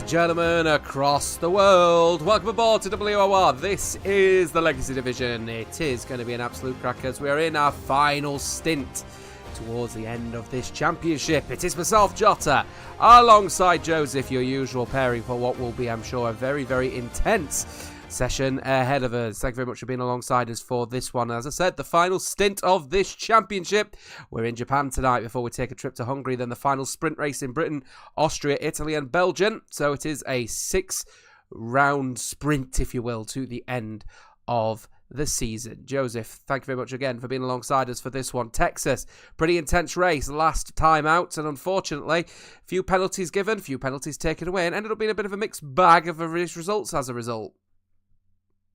gentlemen across the world, welcome aboard to WOR. This is the Legacy Division. It is going to be an absolute cracker as we are in our final stint towards the end of this championship. It is myself, Jota, alongside Joseph, your usual pairing for what will be, I'm sure, a very, very intense session ahead of us. Thank you very much for being alongside us for this one. As I said, the final stint of this championship. We're in Japan tonight before we take a trip to Hungary, then the final sprint race in Britain, Austria, Italy and Belgium. So it is a 6-round sprint, if you will, to the end of the season. Joseph, thank you very much again for being alongside us for this one. Texas, pretty intense race last time out, and unfortunately, few penalties given, few penalties taken away, and ended up being a bit of a mixed bag of results as a result.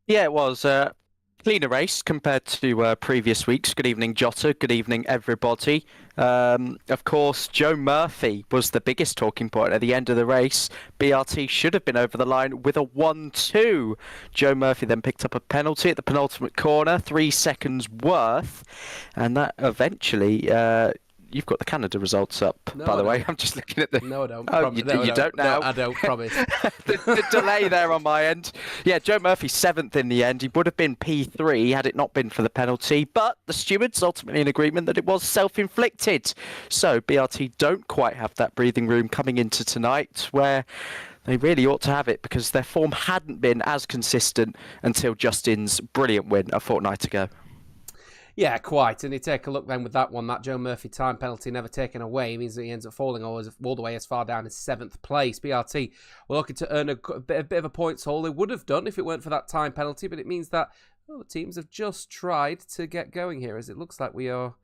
Yeah, it was a cleaner race compared to previous weeks. Good evening, Jota. Good evening, everybody. Of course, Joe Murphy was the biggest talking point at the end of the race. BRT should have been over the line with a 1-2. Joe Murphy then picked up a penalty at the penultimate corner, 3 seconds worth, and that eventually... You've got the Canada results up, by the way. I'm just looking at the... No, I don't. Oh, you don't now? No, I don't, promise. the delay there on my end. Yeah, Joe Murphy 7th in the end. He would have been P3 had it not been for the penalty, but the stewards ultimately in agreement that it was self-inflicted. So BRT don't quite have that breathing room coming into tonight, where they really ought to have it, because their form hadn't been as consistent until Justin's brilliant win a fortnight ago. Yeah, quite. And you take a look then with that one, that Joe Murphy time penalty never taken away means that he ends up falling all the way as far down as 7th place. BRT were looking to earn a bit of a points haul. They would have done if it weren't for that time penalty, but it means that the teams have just tried to get going here, as it looks like we are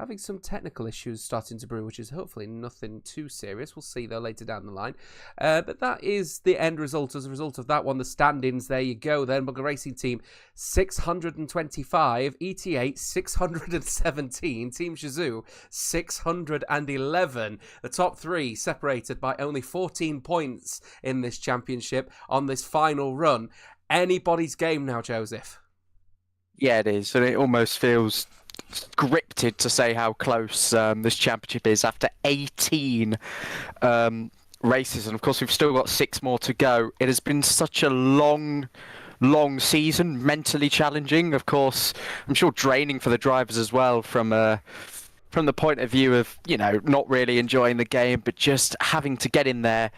having some technical issues starting to brew, which is hopefully nothing too serious. We'll see, though, later down the line. But that is the end result. As a result of that one, the standings, there you go then. Bugger Racing Team, 625. ET8, 617. Team Shizou, 611. The top three separated by only 14 points in this championship on this final run. Anybody's game now, Joseph. Yeah, it is. And it almost feels scripted to say how close this championship is after 18 races, and of course we've still got 6 more to go. It has been such a long season, mentally challenging, of course. I'm sure draining for the drivers as well, from the point of view of, you know, not really enjoying the game, but just having to get in there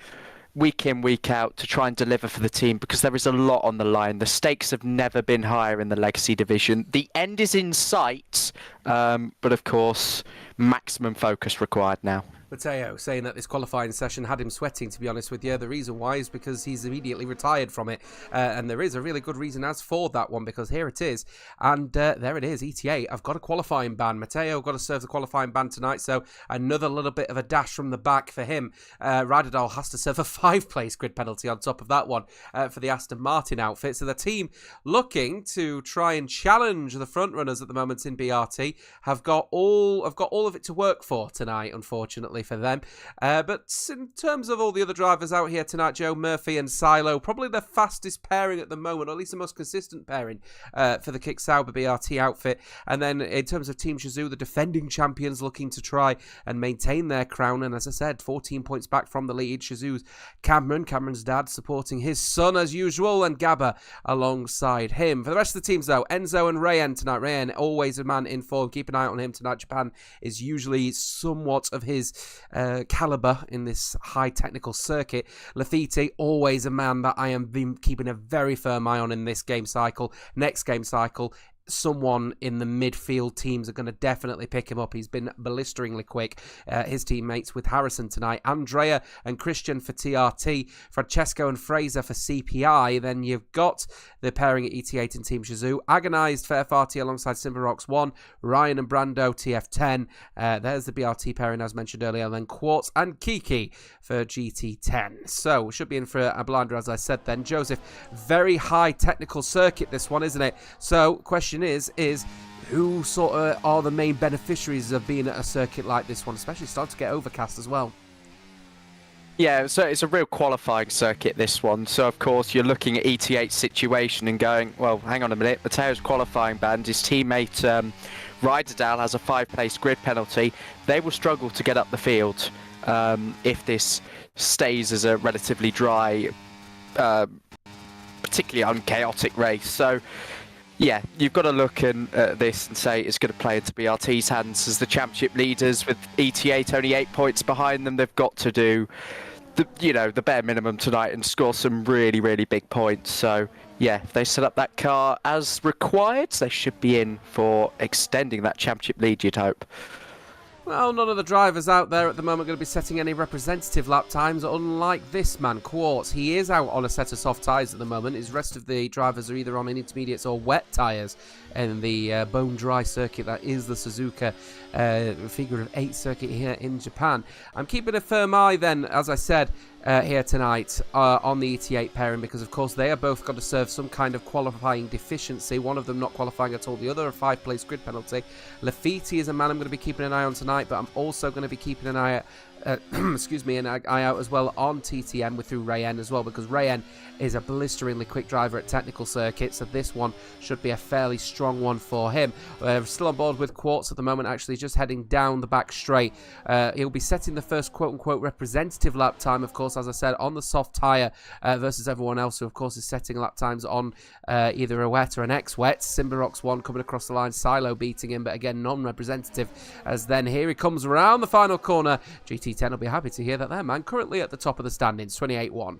week in, week out to try and deliver for the team, because there is a lot on the line. The stakes have never been higher in the Legacy Division. The end is in sight, but of course, maximum focus required now. Mateo saying that this qualifying session had him sweating, to be honest with you. The reason why is because he's immediately retired from it. And there is a really good reason as for that one, because here it is. And there it is, ETA. I've got a qualifying ban. Mateo got to serve the qualifying ban tonight, so another little bit of a dash from the back for him. Radadal has to serve a 5-place grid penalty on top of that one for the Aston Martin outfit. So the team looking to try and challenge the front runners at the moment in BRT have got all of it to work for tonight, unfortunately for them. But in terms of all the other drivers out here tonight, Joe Murphy and Silo, probably the fastest pairing at the moment, or at least the most consistent pairing for the Kick Sauber BRT outfit. And then in terms of Team Shizou, the defending champions looking to try and maintain their crown. And as I said, 14 points back from the lead. Shizou's Cameron's dad supporting his son as usual, and Gabba alongside him. For the rest of the teams though, Enzo and Rayen tonight. Rayen, always a man in form. Keep an eye on him tonight. Japan is usually somewhat of his caliber in this high technical circuit. Lafiti, always a man that I am been keeping a very firm eye on in this game cycle. Next game cycle, someone in the midfield teams are going to definitely pick him up. He's been blisteringly quick. His teammates with Harrison tonight. Andrea and Christian for TRT. Francesco and Fraser for CPI. Then you've got the pairing at ET8 and Team Shizou. Agonized for FRT alongside Simbarox 1. Ryan and Brando TF10. There's the BRT pairing as mentioned earlier. And then Quartz and Kiki for GT10. So we should be in for a blinder, as I said then. Joseph, very high technical circuit this one, isn't it? So question is who sort of are the main beneficiaries of being at a circuit like this one, especially starting to get overcast as well? Yeah, so it's a real qualifying circuit, this one. So, of course, you're looking at ET8's situation and going, well, hang on a minute. Mateo's qualifying band, his teammate Ryderdale has a 5-place grid penalty. They will struggle to get up the field if this stays as a relatively dry, particularly unchaotic race. So, yeah, you've got to look at this and say it's going to play into BRT's hands as the championship leaders with ET8 only 8 points behind them. They've got to do the bare minimum tonight and score some really, really big points. So, yeah, if they set up that car as required, they should be in for extending that championship lead, you'd hope. Well, none of the drivers out there at the moment are going to be setting any representative lap times, unlike this man, Quartz. He is out on a set of soft tyres at the moment. His rest of the drivers are either on intermediates or wet tyres in the bone-dry circuit that is the Suzuka figure of 8 circuit here in Japan. I'm keeping a firm eye then, as I said, here tonight on the ET8 pairing, because of course they are both got to serve some kind of qualifying deficiency, one of them not qualifying at all, the other a 5-place grid penalty. Lafiti is a man I'm going to be keeping an eye on tonight, but I'm also going to be keeping an eye an eye out as well on TTM through Rayen as well, because Rayen is a blisteringly quick driver at technical circuits, so this one should be a fairly strong one for him. We're still on board with Quartz at the moment, actually just heading down the back straight. He'll be setting the first quote-unquote representative lap time, of course, as I said, on the soft tyre versus everyone else who, of course, is setting lap times on either a wet or an ex-wet. Simbarox 1 coming across the line, Silo beating him, but again, non-representative, as then here he comes around the final corner. GT10 will be happy to hear that there, man. Currently at the top of the standings, 28-1.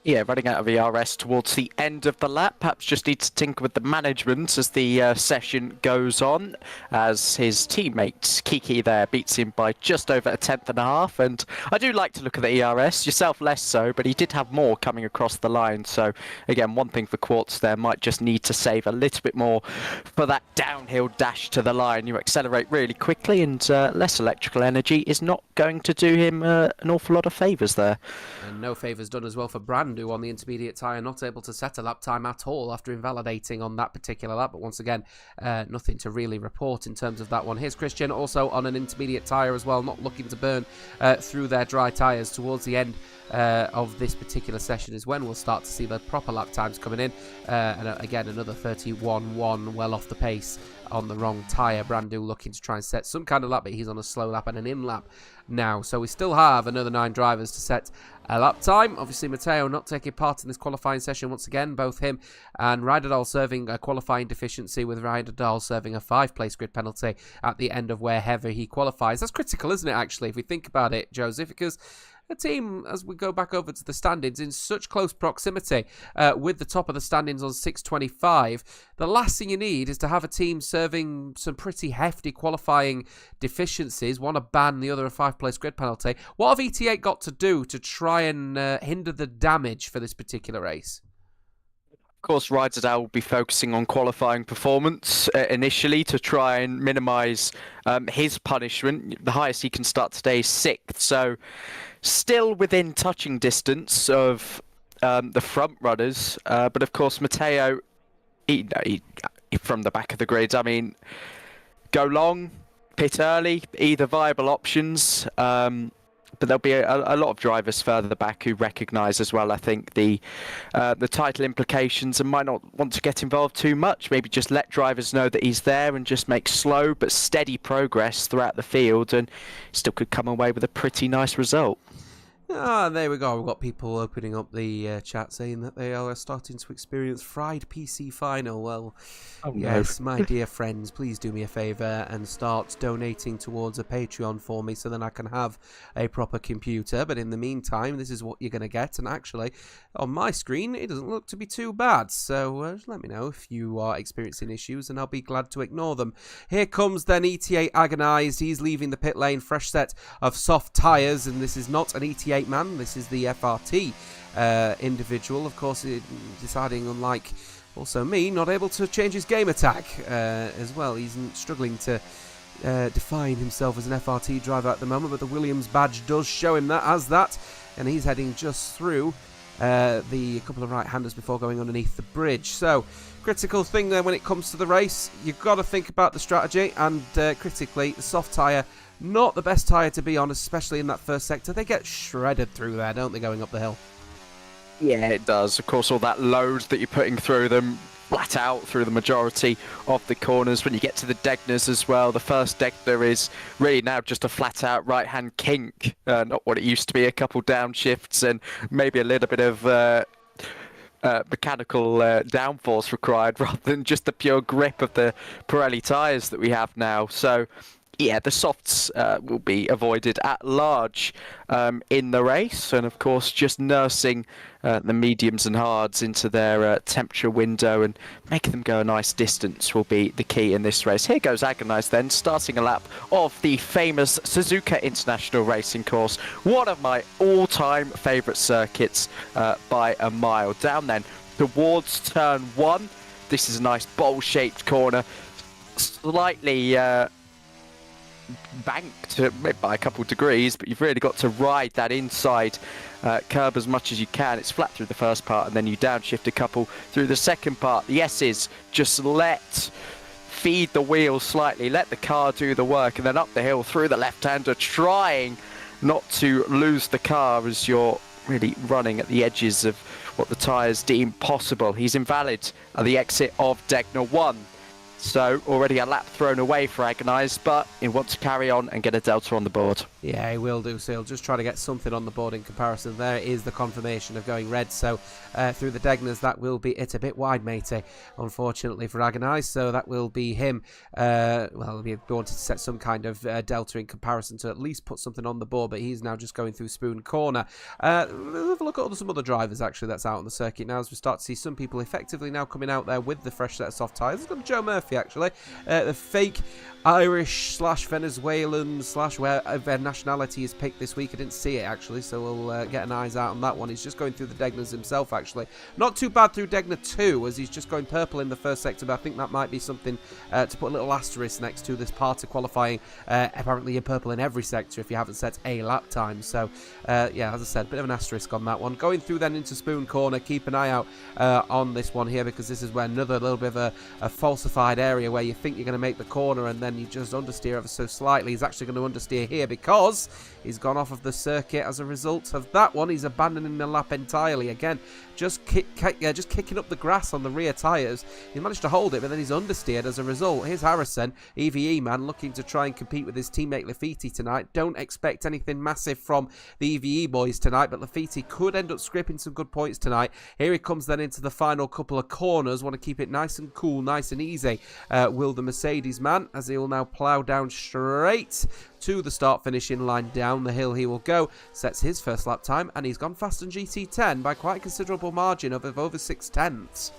Yeah, running out of ERS towards the end of the lap. Perhaps just needs to tinker with the management as the session goes on, as his teammate Kiki there beats him by just over a 1/10.5. And I do like to look at the ERS, yourself less so, but he did have more coming across the line. So again, one thing for Quartz there, might just need to save a little bit more for that downhill dash to the line. You accelerate really quickly, and less electrical energy is not going to do him an awful lot of favours there. And no favours done as well for Brandu on the intermediate tyre, not able to set a lap time at all after invalidating on that particular lap. But once again, nothing to really report in terms of that one. Here's Christian also on an intermediate tyre as well, not looking to burn through their dry tyres. Towards the end of this particular session is when we'll start to see the proper lap times coming in. And again, another 31.1 well off the pace on the wrong tyre. Brandu looking to try and set some kind of lap, but he's on a slow lap and an in lap now. So we still have another 9 drivers to set a lap time. Obviously, Matteo not taking part in this qualifying session once again. Both him and Ryderdal serving a qualifying deficiency, with Ryderdal serving a 5-place grid penalty at the end of wherever he qualifies. That's critical, isn't it, actually, if we think about it, Joseph? Because a team, as we go back over to the standings, in such close proximity with the top of the standings on 625, the last thing you need is to have a team serving some pretty hefty qualifying deficiencies, one a ban, the other a 5-place grid penalty. What have ET8 got to do to try and hinder the damage for this particular race? Of course, Ryderdal will be focusing on qualifying performance initially to try and minimise his punishment. The highest he can start today is 6th, so still within touching distance of the front runners. But of course, Matteo, he from the back of the grid. I mean, go long, pit early, either viable options. But there'll be a lot of drivers further back who recognise as well, I think, the title implications and might not want to get involved too much. Maybe just let drivers know that he's there and just make slow but steady progress throughout the field, and still could come away with a pretty nice result. Ah, there we go. We've got people opening up the chat saying that they are starting to experience fried PC final. Well, yes, my dear friends, please do me a favour and start donating towards a Patreon for me so then I can have a proper computer. But in the meantime, this is what you're going to get. And actually, on my screen, it doesn't look to be too bad. So just let me know if you are experiencing issues and I'll be glad to ignore them. Here comes then ETA Agonised. He's leaving the pit lane, fresh set of soft tyres. And this is not an ETA man, this is the FRT individual, of course, deciding, unlike also me, not able to change his game attack as well. He's struggling to define himself as an FRT driver at the moment, but the Williams badge does show him that as that, and he's heading just through the couple of right-handers before going underneath the bridge. So, critical thing there when it comes to the race, you've got to think about the strategy, and critically, the soft tyre, not the best tyre to be on, especially in that first sector. They get shredded through there, don't they, going up the hill? Yeah, it does. Of course, all that load that you're putting through them flat out through the majority of the corners. When you get to the Degners as well, the first Degner is really now just a flat out right hand kink, not what it used to be, a couple downshifts and maybe a little bit of mechanical downforce required rather than just the pure grip of the Pirelli tyres that we have now. So yeah, the softs will be avoided at large in the race, and of course just nursing the mediums and hards into their temperature window and making them go a nice distance will be the key in this race. Here goes Agonize then, starting a lap of the famous Suzuka International Racing Course, one of my all-time favourite circuits by a mile. Down then towards turn 1. This is a nice bowl-shaped corner, slightly banked by a couple of degrees, but you've really got to ride that inside curb as much as you can. It's flat through the first part and then you downshift a couple through the second part. The S's just feed the wheels slightly, let the car do the work, and then up the hill through the left-hander, trying not to lose the car as you're really running at the edges of what the tyres deem possible. He's invalid at the exit of Degner 1. So already a lap thrown away for Agonize, but he wants to carry on and get a delta on the board. Yeah, he will do, so he'll just try to get something on the board in comparison. There is the confirmation of going red, so through the Degners, that will be it. A bit wide, matey, unfortunately for Agonize, so that will be him. Well, he wanted to set some kind of delta in comparison to at least put something on the board, but he's now just going through Spoon Corner. Let's have a look at some other drivers, actually, that's out on the circuit now, as we start to see some people effectively now coming out there with the fresh set of soft tyres. We've got Joe Murphy, actually, the fake Irish / Venezuelan / where nationality is picked this week. I didn't see it, actually, so we'll get an eyes out on that one. He's just going through the Degners himself, actually. Not too bad through Degner 2, as he's just going purple in the first sector, but I think that might be something to put a little asterisk next to this part of qualifying. Apparently you're purple in every sector if you haven't set a lap time, so yeah, as I said, bit of an asterisk on that one. Going through then into Spoon Corner, keep an eye out on this one here, because this is where another little bit of a falsified area where you think you're going to make the corner and then you just understeer ever so slightly. He's actually going to understeer here because he's gone off of the circuit as a result of that one. He's abandoning the lap entirely. Again, just kicking up the grass on the rear tyres. He managed to hold it, but then he's understeered as a result. Here's Harrison, EVE man, looking to try and compete with his teammate Lafiti tonight. Don't expect anything massive from the EVE boys tonight, but Lafiti could end up scraping some good points tonight. Here he comes then into the final couple of corners. Want to keep it nice and cool, nice and easy. Will the Mercedes man, as he will now plough down straight to the start finishing line. Down the hill he will go, sets his first lap time, and he's gone fast on GT10 by quite a considerable margin of over 6/10.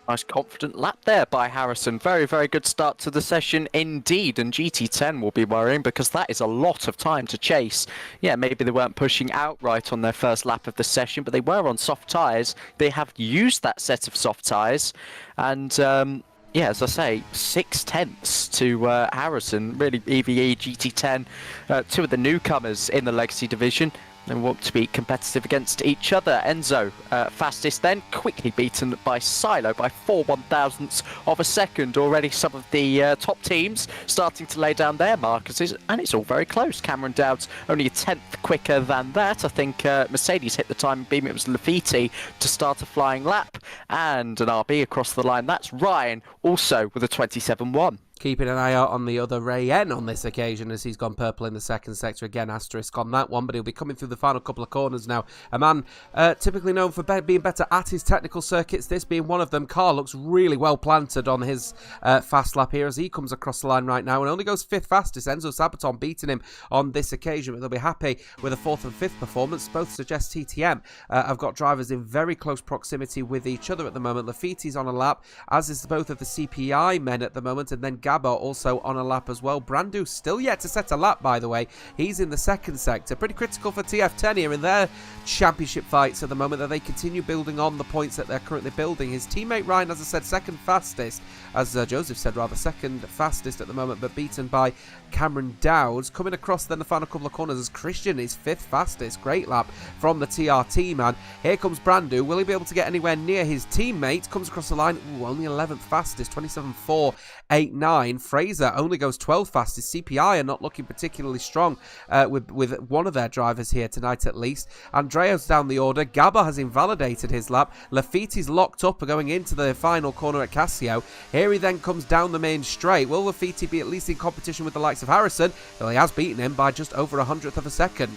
Nice confident lap there by Harrison. Very, very good start to the session indeed. And GT10 will be worrying because that is a lot of time to chase. Yeah, maybe they weren't pushing outright on their first lap of the session, but they were on soft tyres. They have used that set of soft tyres. And yeah, as I say, 6/10 to Harrison. Really, EVE, GT10, two of the newcomers in the Legacy division. They want to be competitive against each other. Enzo, fastest then, quickly beaten by Silo by 4/1000ths of a second. Already some of the top teams starting to lay down their markers, and it's all very close. Cameron Dowd's only a 10th quicker than that. I think Mercedes hit the time beam. It was Lafiti to start a flying lap, and an RB across the line. That's Ryan, also with a 27.1. Keeping an eye out on the other Ray N on this occasion, as he's gone purple in the second sector. Again, asterisk on that one, but he'll be coming through the final couple of corners now. A man typically known for being better at his technical circuits, this being one of them. Car looks really well planted on his fast lap here as he comes across the line right now and only goes 5th fastest. Enzo Sabaton beating him on this occasion, but they'll be happy with a 4th and 5th performance. Both suggest TTM. I've got drivers in very close proximity with each other at the moment. Lafiti's on a lap, as is both of the CPI men at the moment, and then Gabo also on a lap as well. Brandu still yet to set a lap, by the way. He's in the second sector. Pretty critical for TF10 here in their championship fights at the moment, that they continue building on the points that they're currently building. His teammate Ryan, as I said, second fastest, as Joseph said rather, second fastest at the moment, but beaten by Cameron Dowd. Coming across then the final couple of corners as Christian is 5th fastest. Great lap from the TRT man. Here comes Brandu. Will he be able to get anywhere near his teammate? Comes across the line. Ooh, only 11th fastest, 27.489. 9. Fraser only goes 12th fastest. CPI are not looking particularly strong with one of their drivers here tonight at least. Andrea's down the order. Gabba has invalidated his lap. Lafitti's locked up going into the final corner at Casio. Here he then comes down the main straight. Will Lafitti be at least in competition with the likes of Harrison? Well, he has beaten him by just over 100th of a second.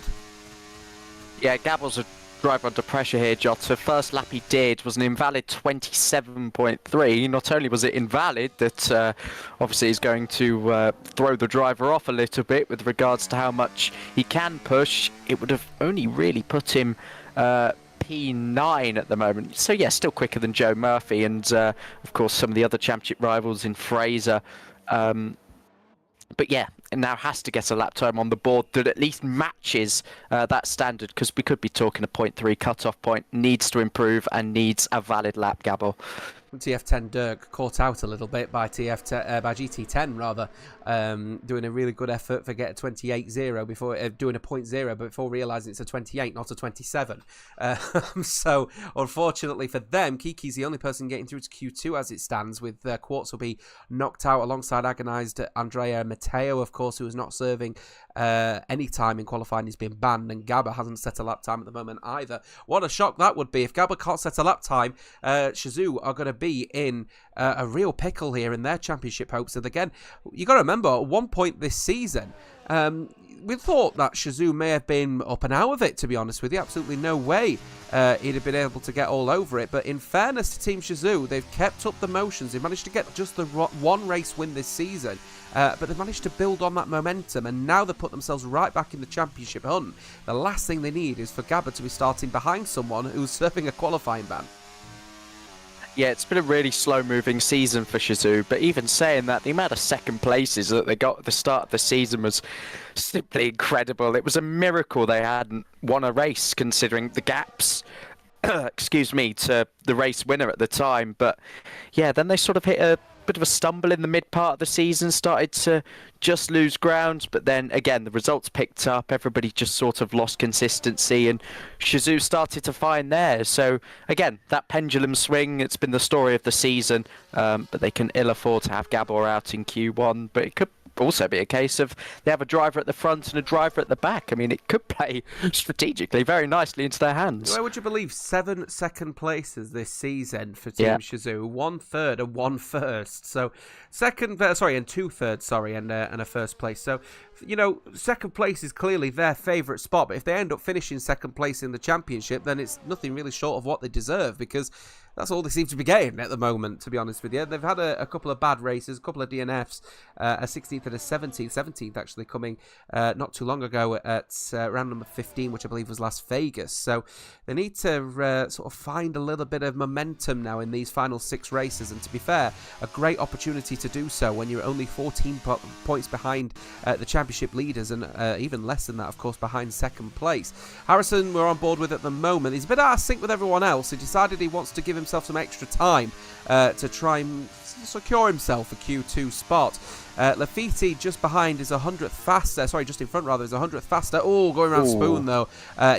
Yeah, Gabba's a driver under pressure here, Jota. First lap he did was an invalid 27.3. Not only was it invalid, that obviously is going to throw the driver off a little bit with regards to how much he can push. It would have only really put him P9 at the moment. So yeah, still quicker than Joe Murphy and of course some of the other championship rivals in Fraser. But yeah, now has to get a lap time on the board that at least matches that standard, because we could be talking a 0.3 cut-off point. Needs to improve and needs a valid lap, Gabbo. TF10 Dirk caught out a little bit by by GT10 rather, doing a really good effort for get a 28.0 before doing a 0.0, but before realising it's a 28, not a 27. So unfortunately for them, Kiki's the only person getting through to Q2 as it stands, with Quartz will be knocked out alongside agonised Andrea Matteo, of course, who is not serving any time in qualifying. He's been banned, and Gabba hasn't set a lap time at the moment either. What a shock that would be if Gabba can't set a lap time. Shazoo are going to be in a real pickle here in their championship hopes. And again, you got to remember, at one point this season, we thought that Shazoo may have been up and out of it, to be honest with you. Absolutely no way he'd have been able to get all over it. But in fairness to Team Shazoo, they've kept up the motions. They've managed to get just the one race win this season. But they've managed to build on that momentum, and now they've put themselves right back in the championship hunt. The last thing they need is for Gabba to be starting behind someone who's serving a qualifying ban. Yeah, it's been a really slow-moving season for Shazoo, but even saying that, the amount of second places that they got at the start of the season was simply incredible. It was a miracle they hadn't won a race, considering the gaps, excuse me, to the race winner at the time. But yeah, then they sort of hit a bit of a stumble in the mid part of the season, started to just lose ground, but then again the results picked up, everybody just sort of lost consistency, and Shazoo started to find theirs. So again, that pendulum swing, it's been the story of the season, but they can ill afford to have Gabor out in Q1, but it could also be a case of they have a driver at the front and a driver at the back. I mean, it could play strategically very nicely into their hands. Where would you believe 7 second places this season for Team Shazoo? 1/3 and 1 first. So and 2/3, and a first place. So, you know, second place is clearly their favourite spot. But if they end up finishing second place in the championship, then it's nothing really short of what they deserve, because that's all they seem to be getting at the moment, to be honest with you. They've had a couple of bad races, a couple of DNFs, a 16th and a 17th actually coming not too long ago at round number 15, which I believe was Las Vegas. So they need to sort of find a little bit of momentum now in these final 6 races. And to be fair, a great opportunity to do so when you're only 14 points behind the championship leaders, and even less than that, of course, behind second place. Harrison, we're on board with at the moment. He's a bit out of sync with everyone else. He decided he wants to give himself some extra time to try and secure himself a Q2 spot. Lafitti just behind is 100th faster. Sorry, just in front rather, is 100th faster. Oh, going around Spoon though.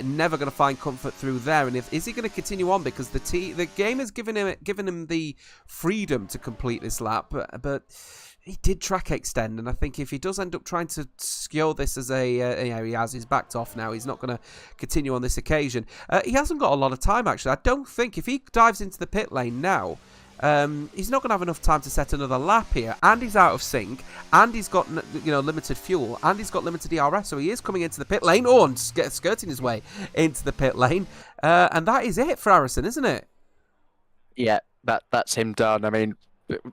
Never going to find comfort through there. And is he going to continue on, because the game has given him the freedom to complete this lap, but he did track extend, and I think if he does end up trying to secure this as he's backed off now, he's not going to continue on this occasion. He hasn't got a lot of time, actually. I don't think if he dives into the pit lane now, he's not going to have enough time to set another lap here, and he's out of sync, and he's got limited fuel, and he's got limited DRS, so he is coming into the pit lane, and skirting his way into the pit lane, and that is it for Harrison, isn't it? Yeah, that's him done. I mean,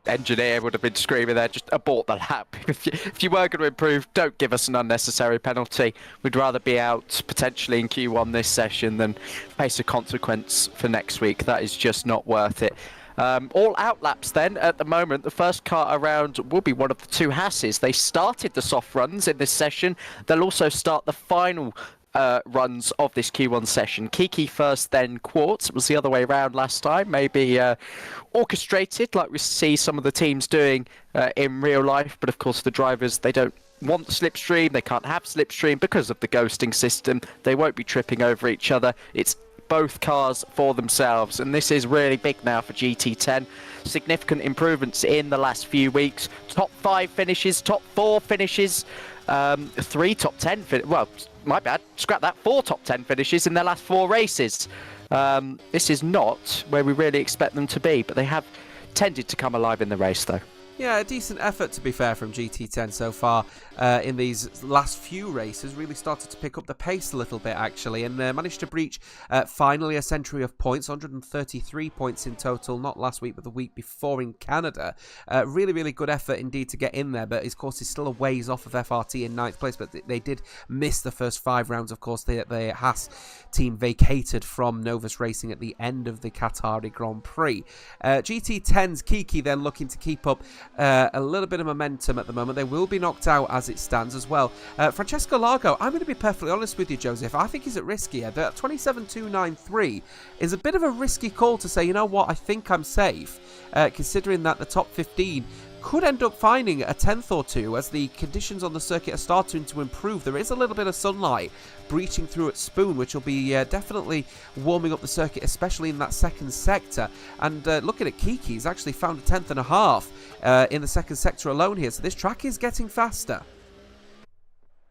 engineer would have been screaming there, just abort the lap. If you were going to improve, don't give us an unnecessary penalty. We'd rather be out potentially in Q1 this session than face a consequence for next week. That is just not worth it. All out laps then at the moment. The first car around will be one of the 2 Hasses. They started the soft runs in this session. They'll also start the final runs of this Q1 session. Kiki first, then Quartz. It was the other way around last time. Maybe orchestrated like we see some of the teams doing in real life, but of course the drivers, they don't want slipstream, they can't have slipstream because of the ghosting system. They won't be tripping over each other. It's both cars for themselves, and this is really big now for GT10. Significant improvements in the last few weeks. Top 5 finishes, top 4 finishes, 3 top 10 well, my bad, scrap that, 4 top 10 finishes in their last 4 races. This is not where we really expect them to be, but they have tended to come alive in the race though. Yeah, a decent effort, to be fair, from GT10 so far in these last few races. Really started to pick up the pace a little bit, actually, and managed to breach finally a century of points, 133 points in total, not last week, but the week before in Canada. Really, really good effort indeed to get in there, but of course, is still a ways off of FRT in 9th place, but they did miss the first 5 rounds. Of course, the Haas team vacated from Novus Racing at the end of the Qatari Grand Prix. GT10's Kiki then looking to keep up a little bit of momentum at the moment. They will be knocked out as it stands as well. Francesco Largo, I'm going to be perfectly honest with you, Joseph. I think he's at risk here. The 27.293 is a bit of a risky call to say, you know what, I think I'm safe, considering that the top 15 could end up finding a 10th or 2 as the conditions on the circuit are starting to improve. There is a little bit of sunlight breaching through at Spoon, which will be definitely warming up the circuit, especially in that second sector. And looking at Kiki, he's actually found a 10th and a half in the second sector alone here. So this track is getting faster.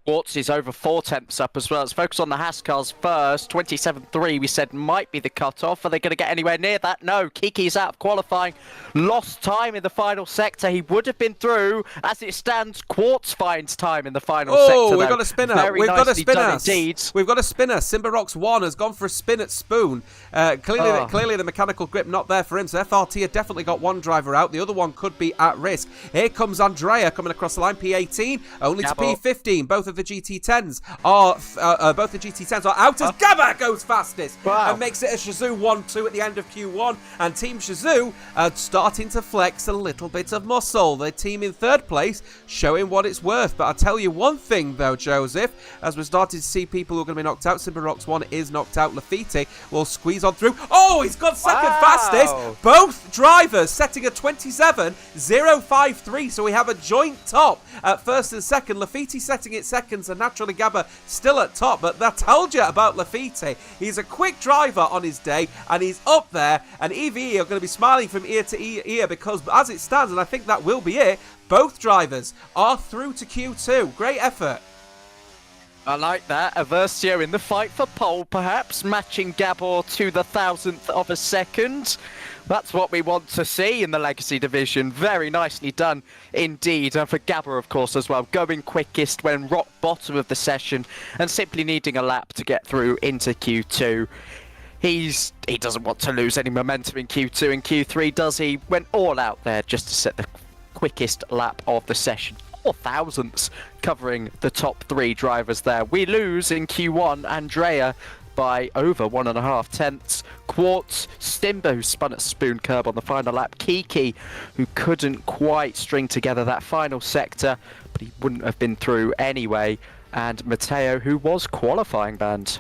Quartz is over 4 tenths up as well. Let's focus on the Haas cars first. 27.3 we said might be the cutoff. Are they going to get anywhere near that? No. Kiki's out of qualifying. Lost time in the final sector. He would have been through. As it stands, Quartz finds time in the final sector. Oh, we've got a spinner. Very we've got a spinner. Indeed. We've got a spinner. Simba Rocks 1 has gone for a spin at Spoon. Clearly the mechanical grip not there for him. So FRT have definitely got one driver out. The other one could be at risk. Here comes Andrea coming across the line. P18 only to P15. Both of the GT10s are out as Gabba goes fastest and makes it a Shazoo 1-2 at the end of Q1. And Team Shazoo are starting to flex a little bit of muscle. The team in 3rd place showing what it's worth. But I'll tell you one thing though, Joseph, as we're starting to see people who are going to be knocked out. Simba Rocks 1 is knocked out. Lafitte will squeeze on through. Oh, he's got second fastest. Both drivers setting a 27.053. So we have a joint top at 1st and 2nd. Lafitte setting it 2nd, so naturally Gabba still at top. But I told you about Lafitte. He's a quick driver on his day, and he's up there. And EVE are going to be smiling from ear to ear because as it stands, and I think that will be it, both drivers are through to Q2. Great effort. I like that. Aversio in the fight for pole, perhaps, matching Gabor to the 1,000th of a second. That's what we want to see in the Legacy Division. Very nicely done indeed. And for Gabor, of course, as well, going quickest when rock bottom of the session and simply needing a lap to get through into Q2. He doesn't want to lose any momentum in Q2 and Q3, does he? Went all out there just to set the quickest lap of the session. 4 thousandths covering the top 3 drivers there. We lose in Q1, Andrea by over 1.5 tenths. Quartz, Stimbo, who spun at Spoon curb on the final lap. Kiki, who couldn't quite string together that final sector, but he wouldn't have been through anyway. And Matteo, who was qualifying banned.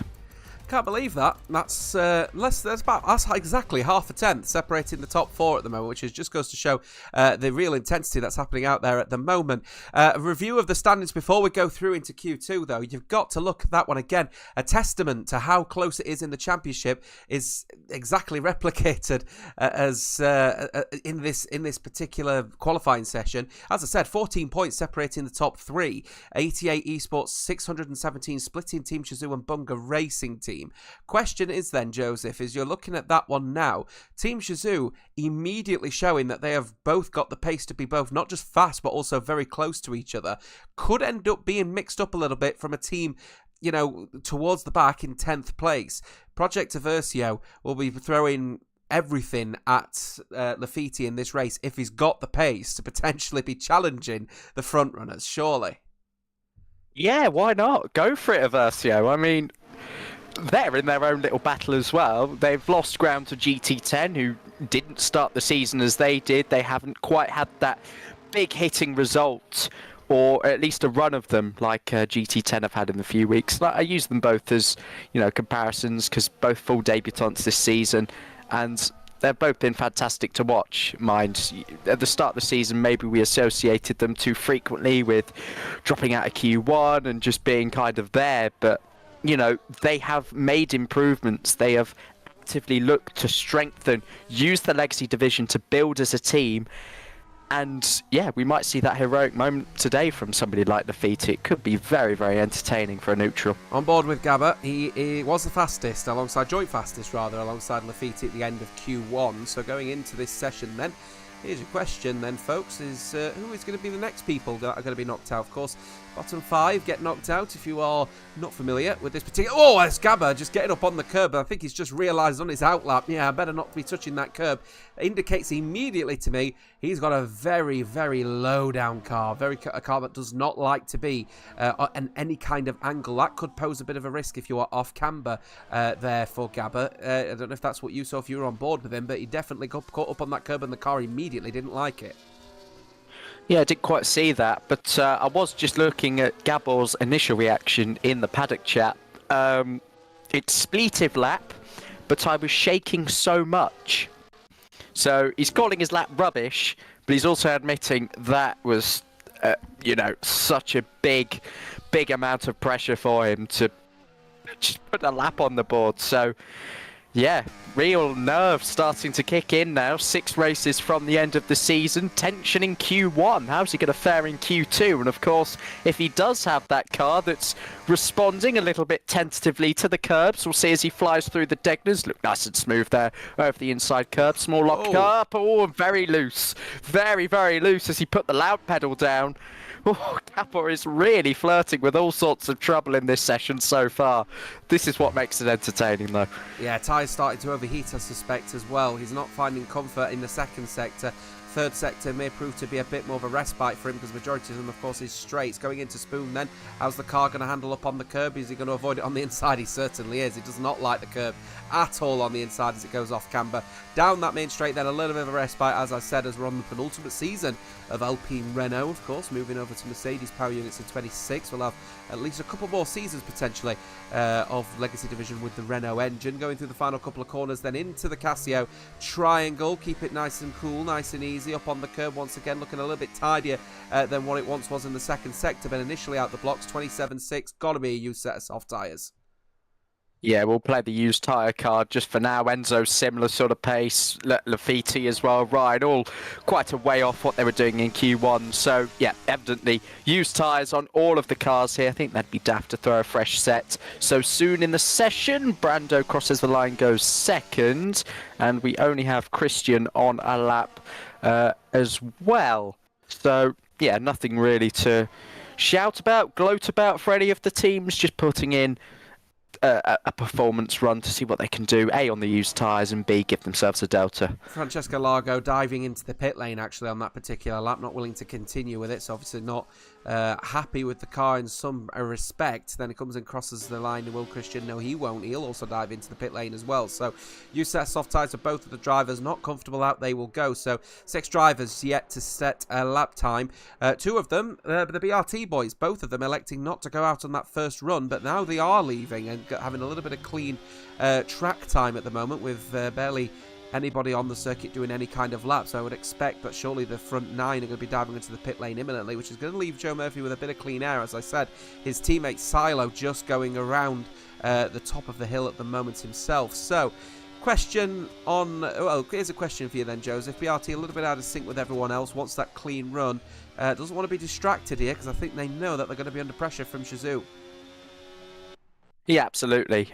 Can't believe that. That's exactly half a tenth separating the top 4 at the moment, which just goes to show the real intensity that's happening out there at the moment. A review of the standings before we go through into Q2, though. You've got to look at that one again. A testament to how close it is in the championship is exactly replicated as in this particular qualifying session. As I said, 14 points separating the top 3. 88 Esports, 617 splitting Team Shazoo and Bunga Racing Team. Question is then, Joseph, is you're looking at that one now. Team Shazoo immediately showing that they have both got the pace to be both not just fast but also very close to each other. Could end up being mixed up a little bit from a team, you know, towards the back in 10th place. Project Aversio will be throwing everything at Lafitte in this race if he's got the pace to potentially be challenging the front runners, surely. Yeah, why not? Go for it, Aversio. I mean, they're in their own little battle as well. They've lost ground to GT10, who didn't start the season as they did. They haven't quite had that big hitting result, or at least a run of them like GT10 have had in a few weeks. I use them both as, you know, comparisons because both full debutants this season, and they've both been fantastic to watch. Mind, at the start of the season, maybe we associated them too frequently with dropping out of Q1 and just being kind of there, but you know, they have made improvements. They have actively looked to strengthen, use the legacy division to build as a team. And yeah, we might see that heroic moment today from somebody like Lafitte. It could be very, very entertaining for a neutral. On board with Gabba, he was the fastest, joint fastest rather, alongside Lafitte at the end of Q1. So going into this session then, here's your question then, folks, is who is going to be the next people that are going to be knocked out? Of course, bottom 5 get knocked out if you are not familiar with this particular... Oh, it's Gabba just getting up on the curb. I think he's just realised on his outlap, yeah, I better not be touching that curb. Indicates immediately to me he's got a very, very low-down car. A car that does not like to be on any kind of angle. That could pose a bit of a risk if you are off camber there for Gabba. I don't know if that's what you saw if you were on board with him, but he definitely got caught up on that curb and the car immediately didn't like it. Yeah, I didn't quite see that, but I was just looking at Gabor's initial reaction in the paddock chat. It's spleetive lap, but I was shaking so much. So he's calling his lap rubbish, but he's also admitting that was, you know, such a big amount of pressure for him to just put a lap on the board. So yeah, real nerves starting to kick in now. 6 races from the end of the season. Tension in Q1. How's he going to fare in Q2? And of course, if he does have that car that's responding a little bit tentatively to the curbs, we'll see as he flies through the Degners. Look nice and smooth there over the inside curb. Small lock up. Oh, very loose. Very, very loose as he put the loud pedal down. Oh, Gabor is really flirting with all sorts of trouble in this session so far. This is what makes it entertaining, though. Yeah, tyres starting to overheat, I suspect, as well. He's not finding comfort in the second sector. Third sector may prove to be a bit more of a respite for him because the majority of them, of course, is straights. Going into Spoon then, how's the car going to handle up on the curb? Is he going to avoid it on the inside? He certainly is. He does not like the curb at all on the inside as it goes off camber. Down that main straight then, a little bit of a respite, as I said, as we're on the penultimate season of Alpine Renault, of course, moving over to Mercedes power units in 26. We'll have at least a couple more seasons potentially of Legacy Division with the Renault engine. Going through the final couple of corners then into the Casio triangle. Keep it nice and cool, nice and easy. Up on the curb once again, looking a little bit tidier than what it once was in the second sector, but initially out the blocks, 27.6. Gotta be a used set of soft tyres. Yeah, we'll play the used tyre card just for now. Enzo, similar sort of pace. Lafitte as well. Ryan, all quite a way off what they were doing in Q1. So, yeah, evidently used tyres on all of the cars here. I think that'd be daft to throw a fresh set so soon in the session. Brando crosses the line, goes second. And we only have Christian on a lap as well. So, yeah, nothing really to shout about, gloat about for any of the teams. Just putting in a performance run to see what they can do, A, on the used tyres, and B, give themselves a delta. Francesco Largo diving into the pit lane actually on that particular lap, not willing to continue with it, so obviously not happy with the car in some respect. Then it comes and crosses the line. Will Christian? No, he won't. He'll also dive into the pit lane as well. So you set soft tyres for both of the drivers. Not comfortable out they will go. So 6 drivers yet to set a lap time. 2 of them, the BRT boys, both of them electing not to go out on that first run, but now they are leaving and having a little bit of clean track time at the moment with barely anybody on the circuit doing any kind of laps. I would expect that surely the front 9 are going to be diving into the pit lane imminently, which is going to leave Joe Murphy with a bit of clean air. As I said, his teammate Silo just going around the top of the hill at the moment himself. So, question on... Well, here's a question for you then, Joseph. BRT a little bit out of sync with everyone else, wants that clean run. Doesn't want to be distracted here because I think they know that they're going to be under pressure from Shizou. Yeah, absolutely.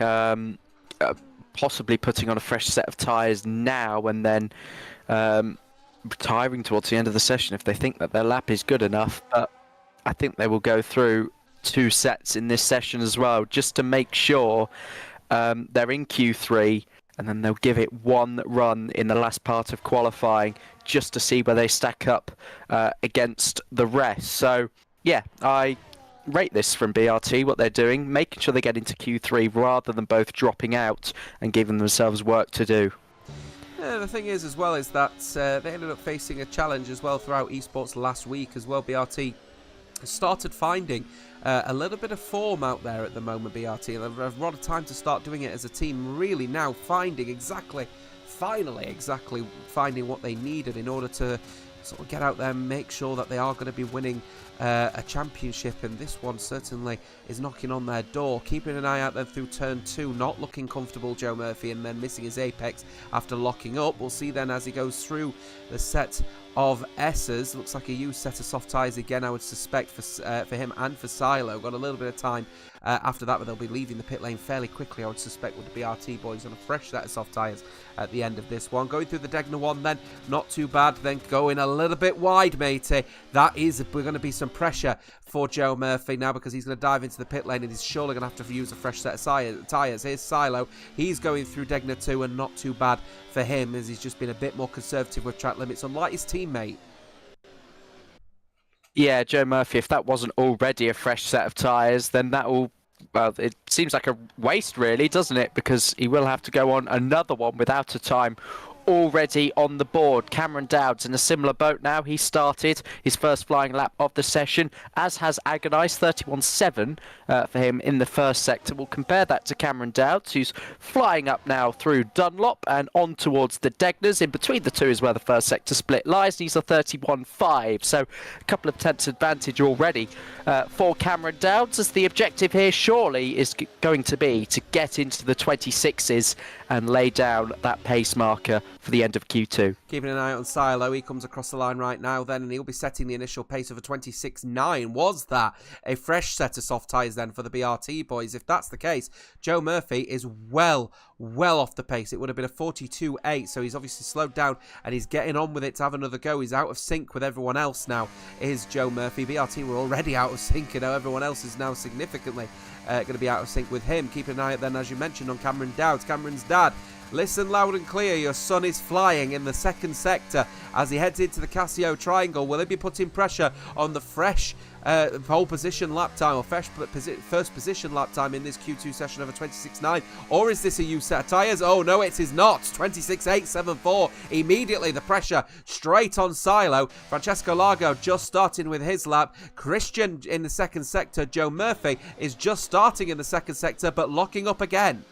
Possibly putting on a fresh set of tyres now and then retiring towards the end of the session if they think that their lap is good enough. But I think they will go through 2 sets in this session as well, just to make sure they're in Q3, and then they'll give it 1 run in the last part of qualifying just to see where they stack up against the rest. So, yeah, I rate this from BRT, what they're doing, making sure they get into Q3 rather than both dropping out and giving themselves work to do. Yeah, the thing is as well is that they ended up facing a challenge as well throughout esports last week as well. BRT started finding a little bit of form out there at the moment, BRT, and they've had a lot of time to start doing it as a team, really now finding exactly finally exactly finding what they needed in order to sort of get out there and make sure that they are going to be winning a championship, and this one certainly is knocking on their door. Keeping an eye out then through turn 2, not looking comfortable, Joe Murphy, and then missing his apex after locking up. We'll see then as he goes through the set of S's. Looks like a used set of soft tyres again, I would suspect, for him and for Silo. Got a little bit of time after that, but they'll be leaving the pit lane fairly quickly, I would suspect, with the BRT boys on a fresh set of soft tyres at the end of this one. Going through the Degner one then, not too bad. Then going a little bit wide, matey. We're going to be some pressure for Joe Murphy now, because he's going to dive into the pit lane and he's surely going to have to use a fresh set of tyres. Here's Silo. He's going through Degner 2, and not too bad for him, as he's just been a bit more conservative with track limits, unlike his teammate. Yeah, Joe Murphy, if that wasn't already a fresh set of tyres, then that will... Well, it seems like a waste, really, doesn't it? Because he will have to go on another one without a time already on the board. Cameron Dowd's in a similar boat now. He started his first flying lap of the session, as has Agonize, 31.7 for him in the first sector. We'll compare that to Cameron Dowd, who's flying up now through Dunlop and on towards the Degners. In between the two is where the first sector split lies, and he's a 31.5. So a couple of tenths advantage already for Cameron Dowd, as the objective here surely is going to be to get into the 26s and lay down that pace marker for the end of Q2. Keeping an eye on Silo, he comes across the line right now then, and he'll be setting the initial pace of a 26.9. Was that a fresh set of soft tyres then for the BRT boys? If that's the case, Joe Murphy is well off the pace. It would have been a 42.8, so he's obviously slowed down and he's getting on with it to have another go. He's out of sync with everyone else now, is Joe Murphy. BRT were already out of sync, you know, everyone else is now significantly going to be out of sync with him. Keep an eye out then, as you mentioned, on Cameron Dowd. Cameron's dad, listen loud and clear, your son is flying in the second sector as he heads into the Casio Triangle. Will he be putting pressure on the fresh pole position lap time, or first position lap time in this Q2 session of a 26.9, or is this a used set of tyres? Oh no, it is not. 26.874. Immediately the pressure straight on Silo. Francesco Largo just starting with his lap. Christian in the second sector. Joe Murphy is just starting in the second sector, but locking up again.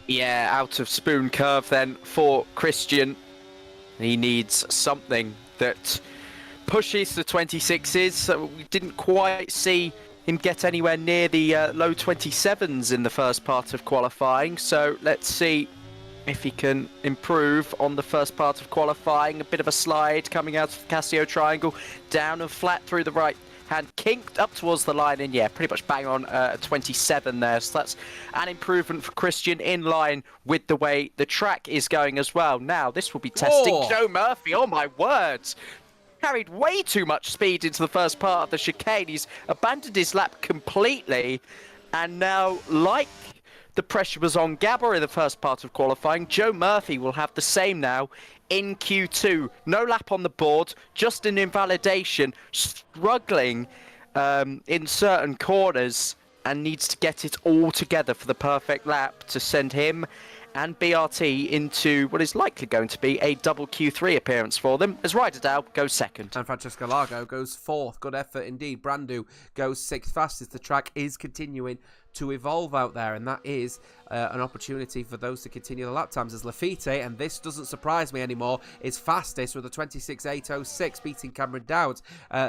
Yeah, out of spoon curve then for Christian. He needs something that pushes the 26s. So we didn't quite see him get anywhere near the low 27s in the first part of qualifying. So let's see if he can improve on the first part of qualifying. A bit of a slide coming out of Casio Triangle, down and flat through the right hand, kinked up towards the line, and yeah, pretty much bang on 27 there. So that's an improvement for Christian, in line with the way the track is going as well. Now this will be testing Joe Murphy. Oh my words, carried way too much speed into the first part of the chicane. He's abandoned his lap completely, and now, like the pressure was on Gabor in the first part of qualifying, Joe Murphy will have the same now in Q2. No lap on the board, just an invalidation, struggling in certain corners, and needs to get it all together for the perfect lap to send him and BRT into what is likely going to be a double Q3 appearance for them, as Ryder goes second. And Francesco Largo goes fourth. Good effort indeed. Brandu goes sixth fastest. The track is continuing to evolve out there, and that is an opportunity for those to continue the lap times, as Lafitte, and this doesn't surprise me anymore, is fastest with a 26.806, beating Cameron Dowd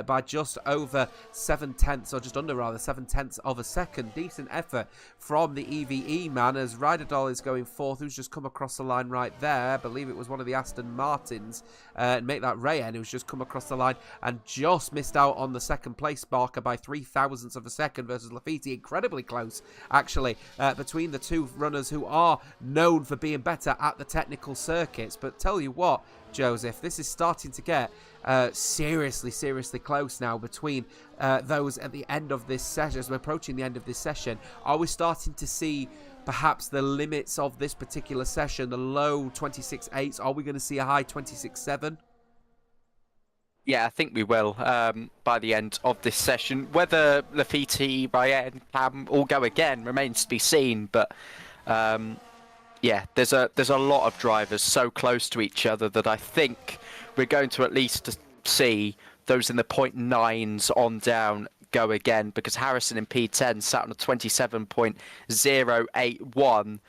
by just over 7 tenths, or just under rather 7 tenths of a second. Decent effort from the EVE man, as Ryder is going fourth, who's just come across the line right there. I believe it was one of the Aston Martins, and make that Rayen, who's just come across the line and just missed out on the second place marker by 0.003 of a second versus Lafitte. Incredibly close, actually, between the two runners who are known for being better at the technical circuits. But tell you what, Joseph, this is starting to get seriously close now between those at the end of this session. As we're approaching the end of this session, are we starting to see perhaps the limits of this particular session, the low 26.8s? Are we going to see a high 26.7? Yeah, I think we will by the end of this session. Whether Lafitte, Ryan, Cam all go again remains to be seen. But yeah, there's a lot of drivers so close to each other that I think we're going to at least see those in the 0.9s on down go again, because Harrison in P10 sat on a 27.081.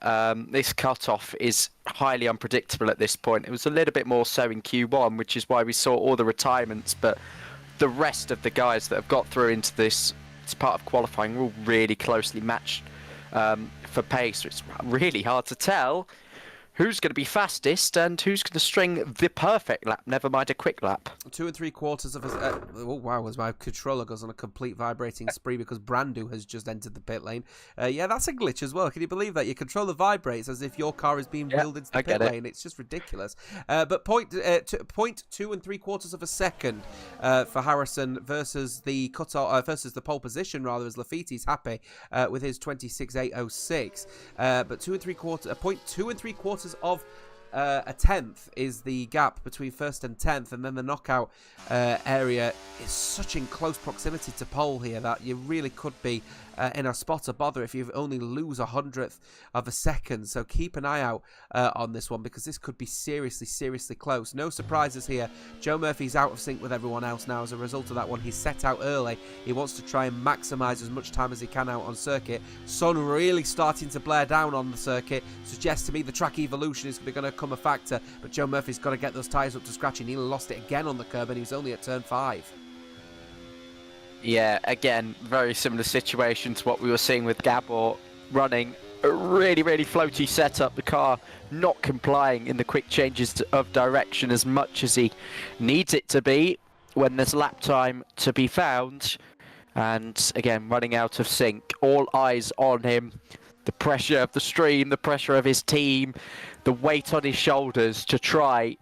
This cutoff is highly unpredictable at this point. It was a little bit more so in Q1, which is why we saw all the retirements, but the rest of the guys that have got through into this part of qualifying are all really closely matched for pace. So it's really hard to tell who's going to be fastest and who's going to string the perfect lap, never mind a quick lap. 2 3/4 of a... oh, wow, as my controller goes on a complete vibrating spree because Brandu has just entered the pit lane. Yeah, that's a glitch as well. Can you believe that? Your controller vibrates as if your car is being wheeled into the pit lane. It's just ridiculous. But 0.2 3/4 of a second for Harrison versus the versus the pole position, rather, as Lafitti's happy with his 26.806. But 2 3/4... 0.2 3/4 of a tenth is the gap between first and 10th, and then the knockout area is such in close proximity to pole here that you really could be in a spot of bother if you only lose 100th of a second. So keep an eye out on this one, because this could be seriously close. No surprises here. Joe Murphy's out of sync with everyone else now as a result of that one. He's set out early. He wants to try and maximise as much time as he can out on circuit. Sun really starting to blare down on the circuit. Suggests to me the track evolution is going to come a factor, but Joe Murphy's got to get those tyres up to scratch. He nearly lost it again on the curb, and he was only at turn 5. Yeah, again, very similar situation to what we were seeing with Gabor, running a really floaty setup. The car not complying in the quick changes of direction as much as he needs it to be when there's lap time to be found. And again, running out of sync. All eyes on him. The pressure of the stream, the pressure of his team, the weight on his shoulders to try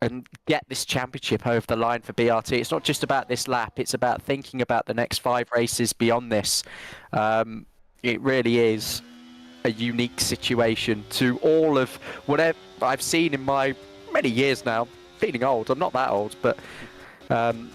and get this championship over the line for BRT. It's not just about this lap, it's about thinking about the next 5 races beyond this. It really is a unique situation to all of whatever I've seen in my many years now. Feeling old, I'm not that old, but time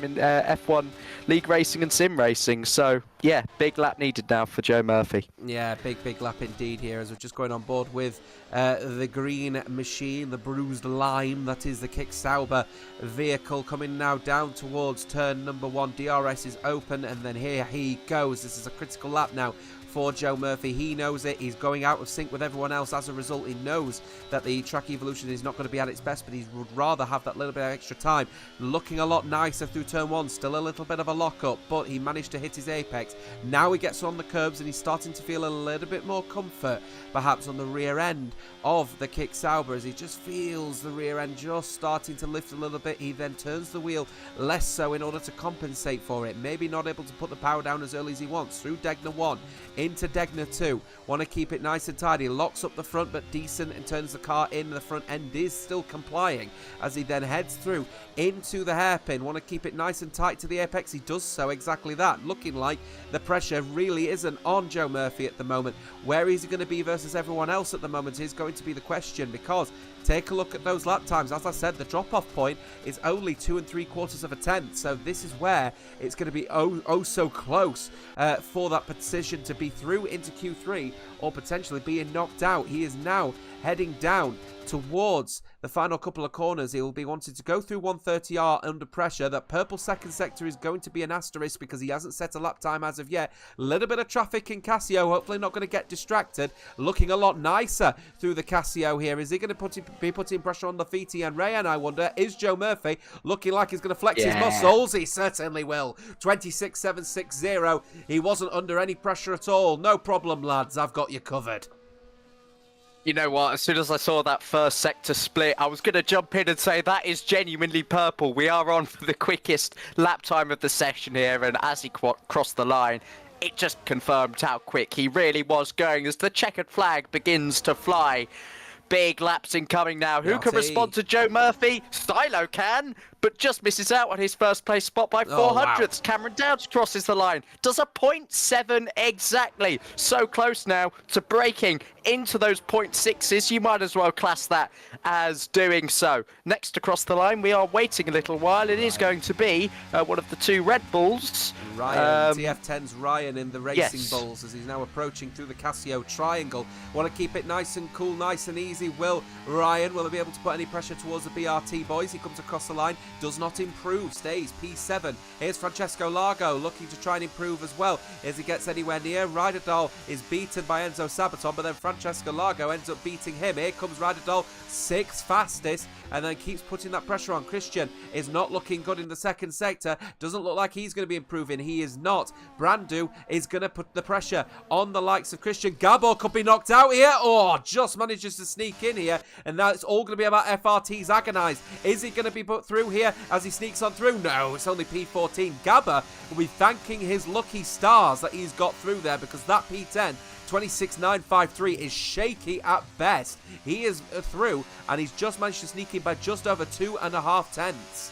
in F1 league racing and sim racing. So yeah, big lap needed now for Joe Murphy. Yeah, big lap indeed here, as we're just going on board with the green machine, the bruised lime that is the Kick Sauber vehicle, coming now down towards turn number 1. DRS is open, and then here he goes. This is a critical lap now for Joe Murphy. He knows it. He's going out of sync with everyone else. As a result, he knows that the track evolution is not going to be at its best, but he would rather have that little bit of extra time. Looking a lot nicer through turn 1. Still a little bit of a lock-up, but he managed to hit his apex. Now he gets on the curbs, and he's starting to feel a little bit more comfort, perhaps on the rear end of the Kick Sauber, as he just feels the rear end just starting to lift a little bit. He then turns the wheel less so in order to compensate for it. Maybe not able to put the power down as early as he wants. Through Degner 1, into Degner 2. Want to keep it nice and tidy. Locks up the front, but decent, and turns the car in. The front end is still complying as he then heads through into the hairpin. Want to keep it nice and tight to the apex. He does so exactly that. Looking like the pressure really isn't on Joe Murphy at the moment. Where is he going to be versus everyone else at the moment is going to be the question, because take a look at those lap times. As I said, the drop-off point is only 2 3/4 of a tenth, so this is where it's going to be oh so close for that position to be through into Q3 or potentially being knocked out. He is now heading down towards the final couple of corners. He will be wanting to go through 130R under pressure. That purple second sector is going to be an asterisk because he hasn't set a lap time as of yet. A little bit of traffic in Casio, hopefully not going to get distracted. Looking a lot nicer through the Casio here. Is he going to be putting pressure on Lafitti and Rayan, I wonder? Is Joe Murphy looking like he's going to flex his muscles? He certainly will. 26.760. He wasn't under any pressure at all. No problem, lads. I've got you covered. You know what, as soon as I saw that first sector split, I was going to jump in and say that is genuinely purple. We are on for the quickest lap time of the session here, and as he crossed the line, it just confirmed how quick he really was going as the checkered flag begins to fly. Big laps incoming now. Who can respond to Joe Murphy? Stylo can, but just misses out on his first place spot by 400ths. Cameron Dowds crosses the line. Does a 0.7 exactly. So close now to breaking into those 0.6s. You might as well class that as doing so. Next to cross the line, we are waiting a little while. It is going to be one of the 2 Red Bulls. Ryan, TF10's Ryan in the Racing Bulls as he's now approaching through the Casio triangle. Want to keep it nice and cool, nice and easy. Will Ryan be able to put any pressure towards the BRT boys? He comes across the line, does not improve, stays P7. Here's Francesco Largo looking to try and improve as well as he gets anywhere near. Ryderdal is beaten by Enzo Sabaton, but then Francesco Largo ends up beating him. Here comes Ryderdal, 6th fastest, and then keeps putting that pressure on. Christian is not looking good in the second sector. Doesn't look like he's going to be improving. He is not. Brandu is going to put the pressure on the likes of Christian. Gabor could be knocked out here. Oh, just manages to sneak in here. And now it's all going to be about FRT's Agonize. Is he going to be put through here as he sneaks on through? No, it's only P14. Gabor will be thanking his lucky stars that he's got through there, because that P10 26.953 is shaky at best. He is through, and he's just managed to sneak in by just over 2.5 tenths.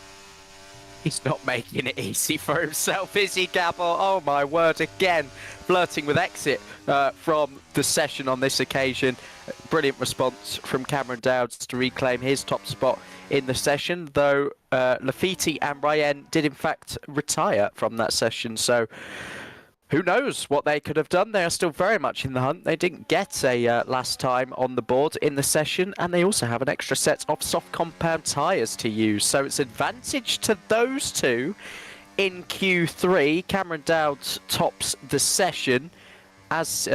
He's not making it easy for himself, is he, Gabor? Oh my word, again, flirting with exit from the session on this occasion. Brilliant response from Cameron Dowds to reclaim his top spot in the session, though Lafiti and Ryan did in fact retire from that session, so who knows what they could have done. They are still very much in the hunt. They didn't get a last time on the board in the session, and they also have an extra set of soft compound tyres to use. So it's advantage to those two in Q3. Cameron Dowd tops the session, as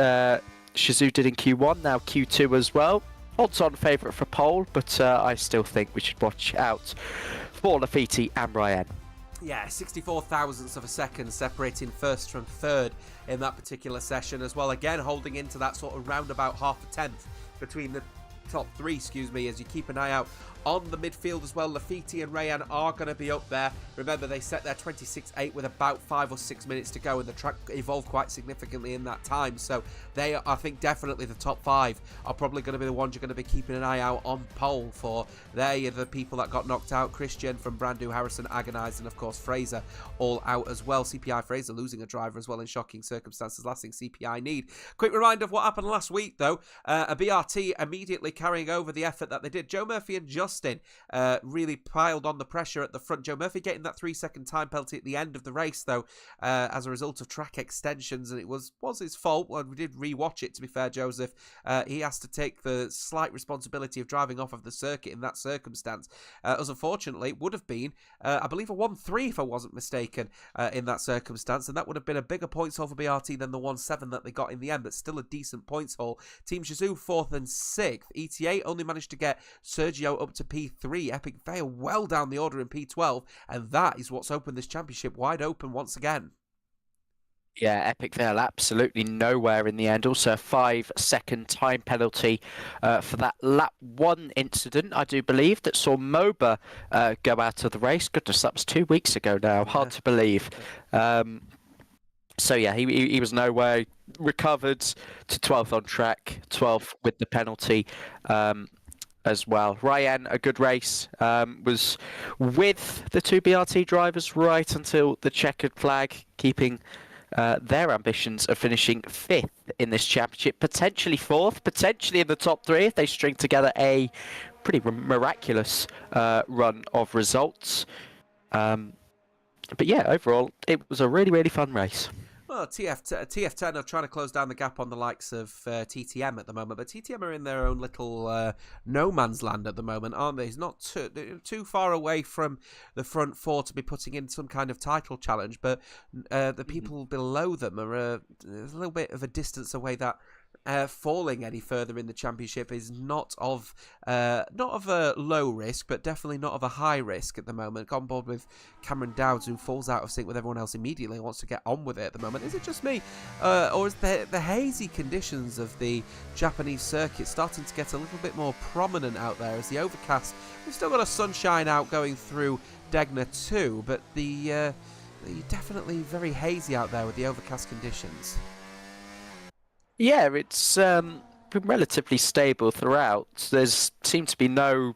Shizou did in Q1, now Q2 as well. Odds-on favourite for pole, but I still think we should watch out for Lafiti and Ryan. Yeah, 64 thousandths of a second separating first from third in that particular session as well. Again, holding into that sort of roundabout half a tenth between the top three, as you keep an eye out on the midfield as well. Lafiti and Rayan are going to be up there. Remember, they set their 26.8 with about 5 or 6 minutes to go, and the track evolved quite significantly in that time. So they are, I think, definitely the top 5 are probably going to be the ones you're going to be keeping an eye out on pole for. They are the people that got knocked out. Christian from Brandu, Harrison, Agonize, and of course Fraser all out as well. CPI Fraser losing a driver as well in shocking circumstances. Last thing CPI need. Quick reminder of what happened last week though. A BRT immediately carrying over the effort that they did. Joe Murphy and Justin really piled on the pressure at the front. Joe Murphy getting that 3-second time penalty at the end of the race though, as a result of track extensions, and it was his fault. Well, we did re-watch it, to be fair, Joseph. He has to take the slight responsibility of driving off of the circuit in that circumstance, as unfortunately it would have been I believe a 1-3 if I wasn't mistaken in that circumstance, and that would have been a bigger points haul for BRT than the 1-7 that they got in the end, but still a decent points haul. Team Shizou 4th and 6th. ETA only managed to get Sergio up to P3. Epic Fail well down the order in P12, and that is what's opened this championship wide open once again. Yeah, Epic Fail absolutely nowhere in the end. Also a 5-second time penalty for that lap 1 incident, I do believe, that saw Moba go out of the race. Goodness, that was 2 weeks ago now. Hard to believe. So yeah, he was nowhere. Recovered to 12th on track, 12th with the penalty as well. Ryan, a good race, was with the 2 BRT drivers right until the checkered flag, keeping their ambitions of finishing 5th in this championship, potentially 4th, potentially in the top 3 if they string together a pretty miraculous run of results. But yeah, overall, it was a really, really fun race. Well, TF10 are trying to close down the gap on the likes of TTM at the moment, but TTM are in their own little no man's land at the moment, aren't they? It's not too far away from the front 4 to be putting in some kind of title challenge, but the people below them are a little bit of a distance away. That falling any further in the championship is not of a low risk, but definitely not of a high risk at the moment. Got on board with Cameron Dowds, who falls out of sync with everyone else immediately and wants to get on with it at the moment. Is it just me, or is the hazy conditions of the Japanese circuit starting to get a little bit more prominent out there? As the overcast, we've still got a sunshine out going through Degner too, but the definitely very hazy out there with the overcast conditions. Yeah, it's been relatively stable throughout. There's seemed to be no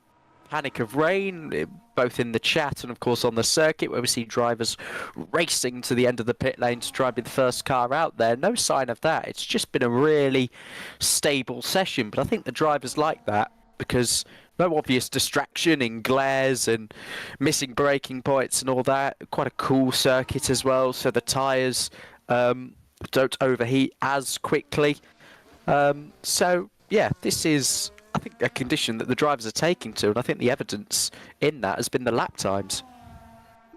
panic of rain, both in the chat and of course on the circuit, where we see drivers racing to the end of the pit lane to try and be the first car out there. No sign of that. It's just been a really stable session, but I think the drivers like that because no obvious distraction in glares and missing braking points and all that. Quite a cool circuit as well, so the tyres don't overheat as quickly. So yeah, this is, I think, a condition that the drivers are taking to, and I think the evidence in that has been the lap times.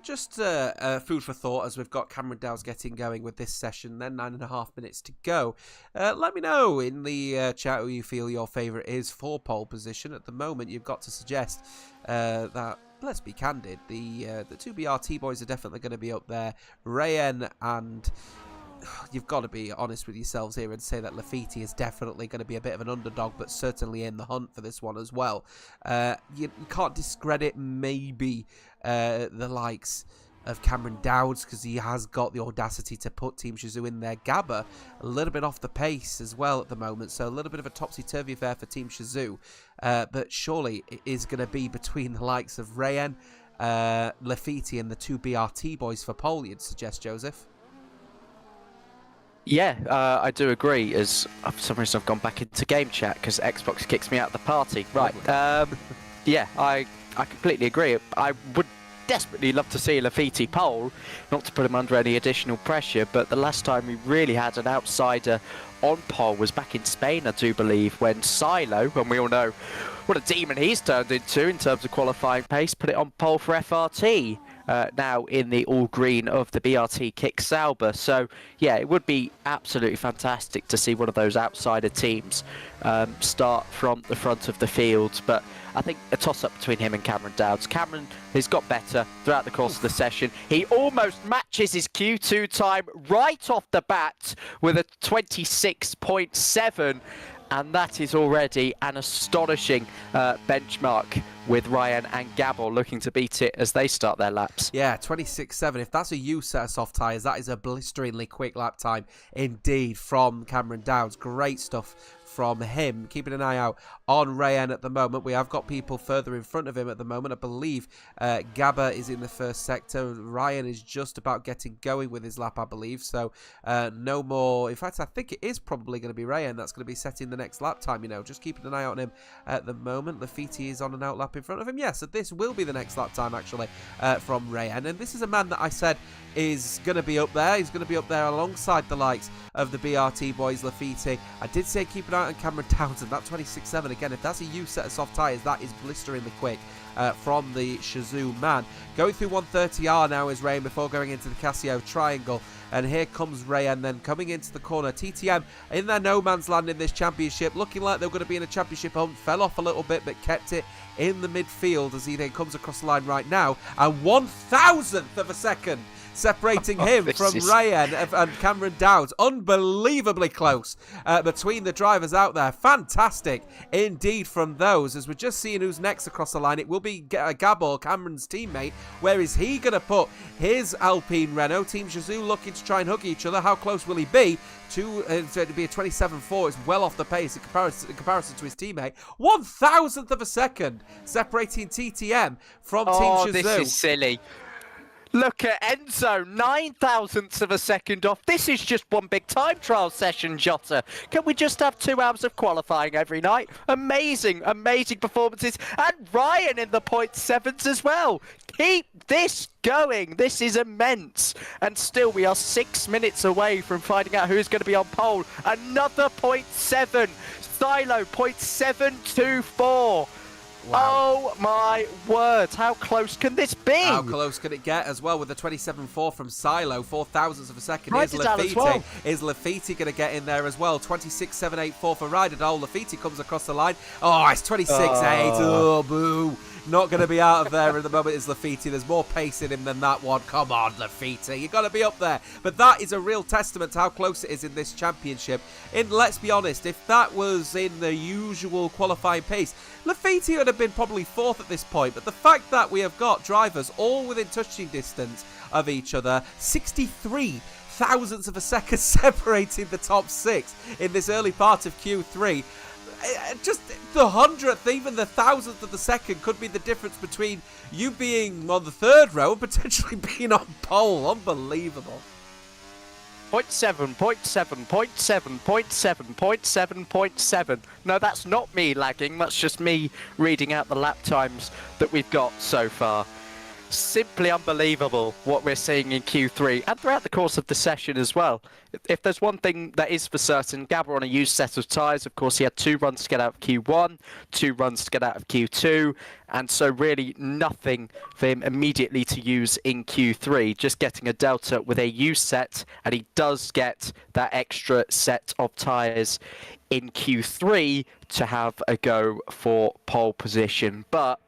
just food for thought as we've got Cameron Dow's getting going with this session, then 9.5 minutes to go. Let me know in the chat who you feel your favourite is for pole position. At the moment, you've got to suggest that, let's be candid, the two BRT boys are definitely going to be up there. Rayen and... You've got to be honest with yourselves here and say that Lafiti is definitely going to be a bit of an underdog, but certainly in the hunt for this one as well. You can't discredit maybe the likes of Cameron Dowds because he has got the audacity to put Team Shazoo in there. Gabba, a little bit off the pace as well at the moment, so a little bit of a topsy-turvy affair for Team Shazoo. But surely it is going to be between the likes of Rayen, Lafiti and the two BRT boys for pole, you'd suggest, Joseph? Yeah, I do agree, as for some reason I've gone back into game chat because Xbox kicks me out of the party. Right, yeah, I completely agree. I would desperately love to see Lafiti pole, not to put him under any additional pressure, but the last time we really had an outsider on pole was back in Spain, I do believe, when Silo, and we all know what a demon he's turned into in terms of qualifying pace, put it on pole for FRT. Now in the all green of the BRT Kick Sauber. So yeah, it would be absolutely fantastic to see one of those outsider teams start from the front of the field. But I think a toss-up between him and Cameron Dowds. Cameron has got better throughout the course of the session. He almost matches his Q2 time right off the bat with a 26.7. And that is already an astonishing benchmark, with Rayen and Gabor looking to beat it as they start their laps. Yeah, 26.7. If that's a U set of soft tyres, that is a blisteringly quick lap time indeed from Cameron Dowds. Great stuff from him. Keeping an eye out on Rayen at the moment. We have got people further in front of him at the moment. I believe Gabba is in the first sector. Rayen is just about getting going with his lap, I believe. So no more. In fact, I think it is probably going to be Rayen that's going to be setting the next lap time. You know, just keeping an eye out on him at the moment. Lafiti is on an out lap in front of him. Yes, so this will be the next lap time actually from Rayen. And this is a man that I said is going to be up there. He's going to be up there alongside the likes of the BRT boys, Lafiti. I did say keep an eye on Cameron Downs, and that 26.7 again. If that's a U set of soft tyres, that is blisteringly quick from the Shazoo man. Going through 130R now is Rayen before going into the Casio Triangle. And here comes Rayen then coming into the corner. TTM in their no man's land in this championship, looking like they're going to be in a championship hunt. Fell off a little bit, but kept it in the midfield as he then comes across the line right now. And 1,000th of a second separating him from Rayen and Cameron Dowds. Unbelievably close between the drivers out there. Fantastic indeed from those. As we're just seeing who's next across the line, it will be Gabor, Cameron's teammate. Where is he going to put his Alpine Renault? Team Shazoo looking to try and hug each other. How close will he be? To be a 27.4. It's well off the pace in comparison to his teammate. 1,000th of a second separating TTM from Team Shazoo. This is silly. Look at Enzo, 9,000ths of a second off. This is just one big time trial session, Jota. Can we just have 2 hours of qualifying every night? Amazing, amazing performances. And Rayen in the 0.7s as well. Keep this going. This is immense. And still, we are 6 minutes away from finding out who's going to be on pole. Another 0.7. Silo, 0.724. Wow. Oh my word, how close can this be? How close can it get as well with the 27.4 from Silo, 4,000ths of a second. Is Lafiti going to get in there as well? 26.784 for Ryderdal. Lafiti comes across the line. Oh, it's 26.8. Oh, boo. Not going to be out of there at the moment is Lafiti. There's more pace in him than that one. Come on, Lafiti. You've got to be up there. But that is a real testament to how close it is in this championship. And let's be honest, if that was in the usual qualifying pace, Lafiti would have been probably 4th at this point. But the fact that we have got drivers all within touching distance of each other, 63,000ths of a second separating the top 6 in this early part of Q3. Just the 100th, even the 1,000th of the second could be the difference between you being on the 3rd row and potentially being on pole. Unbelievable. 0.7, 0.7, 0.7, 0.7, 0.7, 0.7. No, that's not me lagging. That's just me reading out the lap times that we've got so far. simply unbelievable what we're seeing in Q3 and throughout the course of the session as well. If there's one thing that is for certain, Gabor on a used set of tyres. Of course, he had 2 runs to get out of Q1, 2 runs to get out of Q2, and so really nothing for him immediately to use in Q3, just getting a delta with a used set, and he does get that extra set of tyres in Q3 to have a go for pole position. But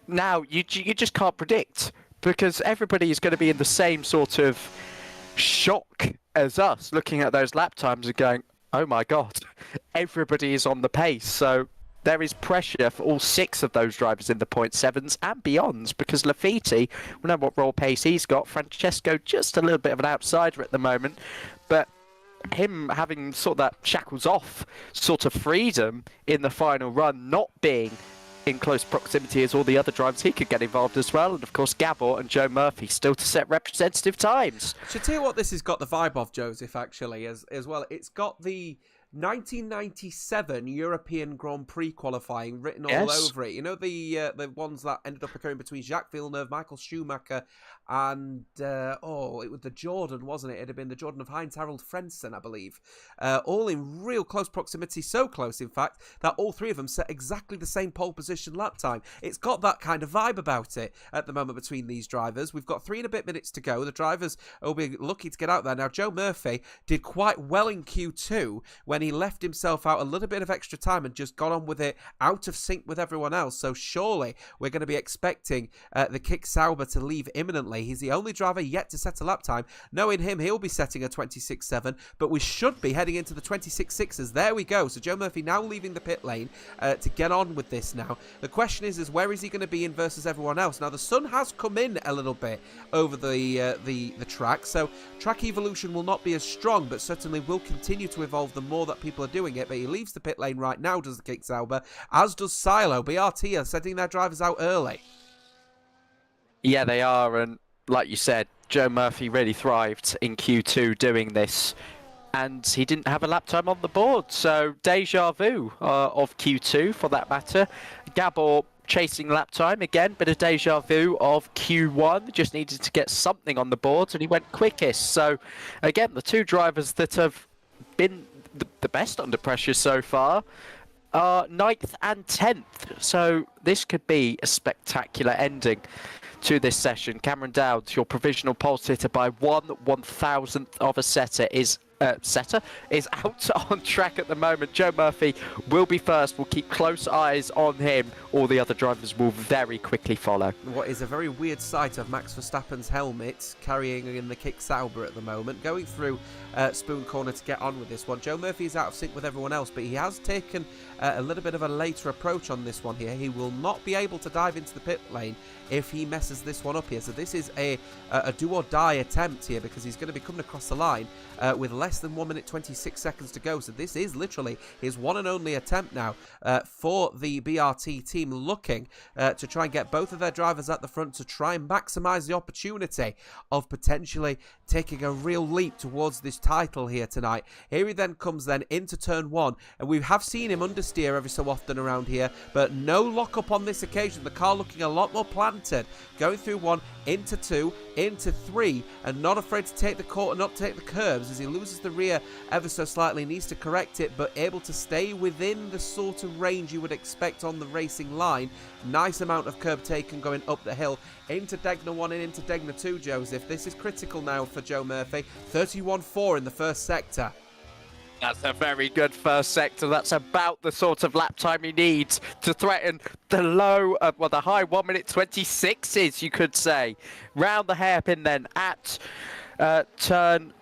now you just can't predict, because everybody is going to be in the same sort of shock as us, looking at those lap times and going, oh my god, everybody is on the pace. So there is pressure for all 6 of those drivers in the 0.7s and beyonds, because Lafiti, we know what raw pace he's got. Francesco just a little bit of an outsider at the moment, but him having sort of that shackles off sort of freedom in the final run, not being in close proximity as all the other drivers, he could get involved as well. And of course Gabor and Joe Murphy still to set representative times. Should tell you what this has got the vibe of, Joseph, actually, as well. It's got the 1997 European Grand Prix qualifying written all over it. You know, the ones that ended up occurring between Jacques Villeneuve, Michael Schumacher, and it was the Jordan, wasn't it? It'd have been the Jordan of Heinz-Harald Frentzen, I believe. All in real close proximity, so close, in fact, that all 3 of them set exactly the same pole position lap time. It's got that kind of vibe about it at the moment between these drivers. We've got 3 and a bit minutes to go. The drivers will be lucky to get out there. Now, Joe Murphy did quite well in Q2 when he left himself out a little bit of extra time and just got on with it out of sync with everyone else. So surely we're going to be expecting the Kick Sauber to leave imminently. He's the only driver yet to set a lap time. Knowing him, he'll be setting a 26.7, but we should be heading into the 26.6s. There we go. So Joe Murphy now leaving the pit lane to get on with this now. The question is where is he going to be in versus everyone else? Now, the sun has come in a little bit over the track, so track evolution will not be as strong, but certainly will continue to evolve the more that people are doing it. But he leaves the pit lane right now, does the Kick Sauber, as does Silo. BRT are setting their drivers out early. Yeah, they are, and like you said, Joe Murphy really thrived in Q2 doing this, and he didn't have a lap time on the board, so deja vu of Q2 for that matter. Gabor chasing lap time again, bit of deja vu of Q1, just needed to get something on the board and he went quickest. So again, the 2 drivers that have been the best under pressure so far are 9th and 10th, so this could be a spectacular ending to this session. Cameron Dowd, your provisional pole sitter by 1/1000th of a setter, is out on track at the moment. Joe Murphy will be first. We'll keep close eyes on him. All the other drivers will very quickly follow. What is a very weird sight of Max Verstappen's helmet carrying in the Kick Sauber at the moment, going through Spoon Corner to get on with this one. Joe Murphy is out of sync with everyone else, but he has taken a little bit of a later approach on this one here. He will not be able to dive into the pit lane if he messes this one up here. So this is a do or die attempt here, because he's going to be coming across the line with less than 1 minute 26 seconds to go. So this is literally his one and only attempt now for the BRT team, looking to try and get both of their drivers at the front to try and maximise the opportunity of potentially taking a real leap towards this title here tonight. Here he then comes then into turn 1, and we have seen him understeer every so often around here, but no lock up on this occasion. The car looking a lot more planted, going through 1 into 2 into 3, and not afraid to take the corner, not take the curbs as he loses the rear ever so slightly, needs to correct it, but able to stay within the sort of range you would expect on the racing line. Nice amount of curb taken going up the hill into Degner 1 and into Degner 2, Joseph. This is critical now for Joe Murphy. 31.4 in the first sector. That's a very good first sector. That's about the sort of lap time he needs to threaten the low, the high 1 minute 26s, you could say. Round the hairpin then at turn,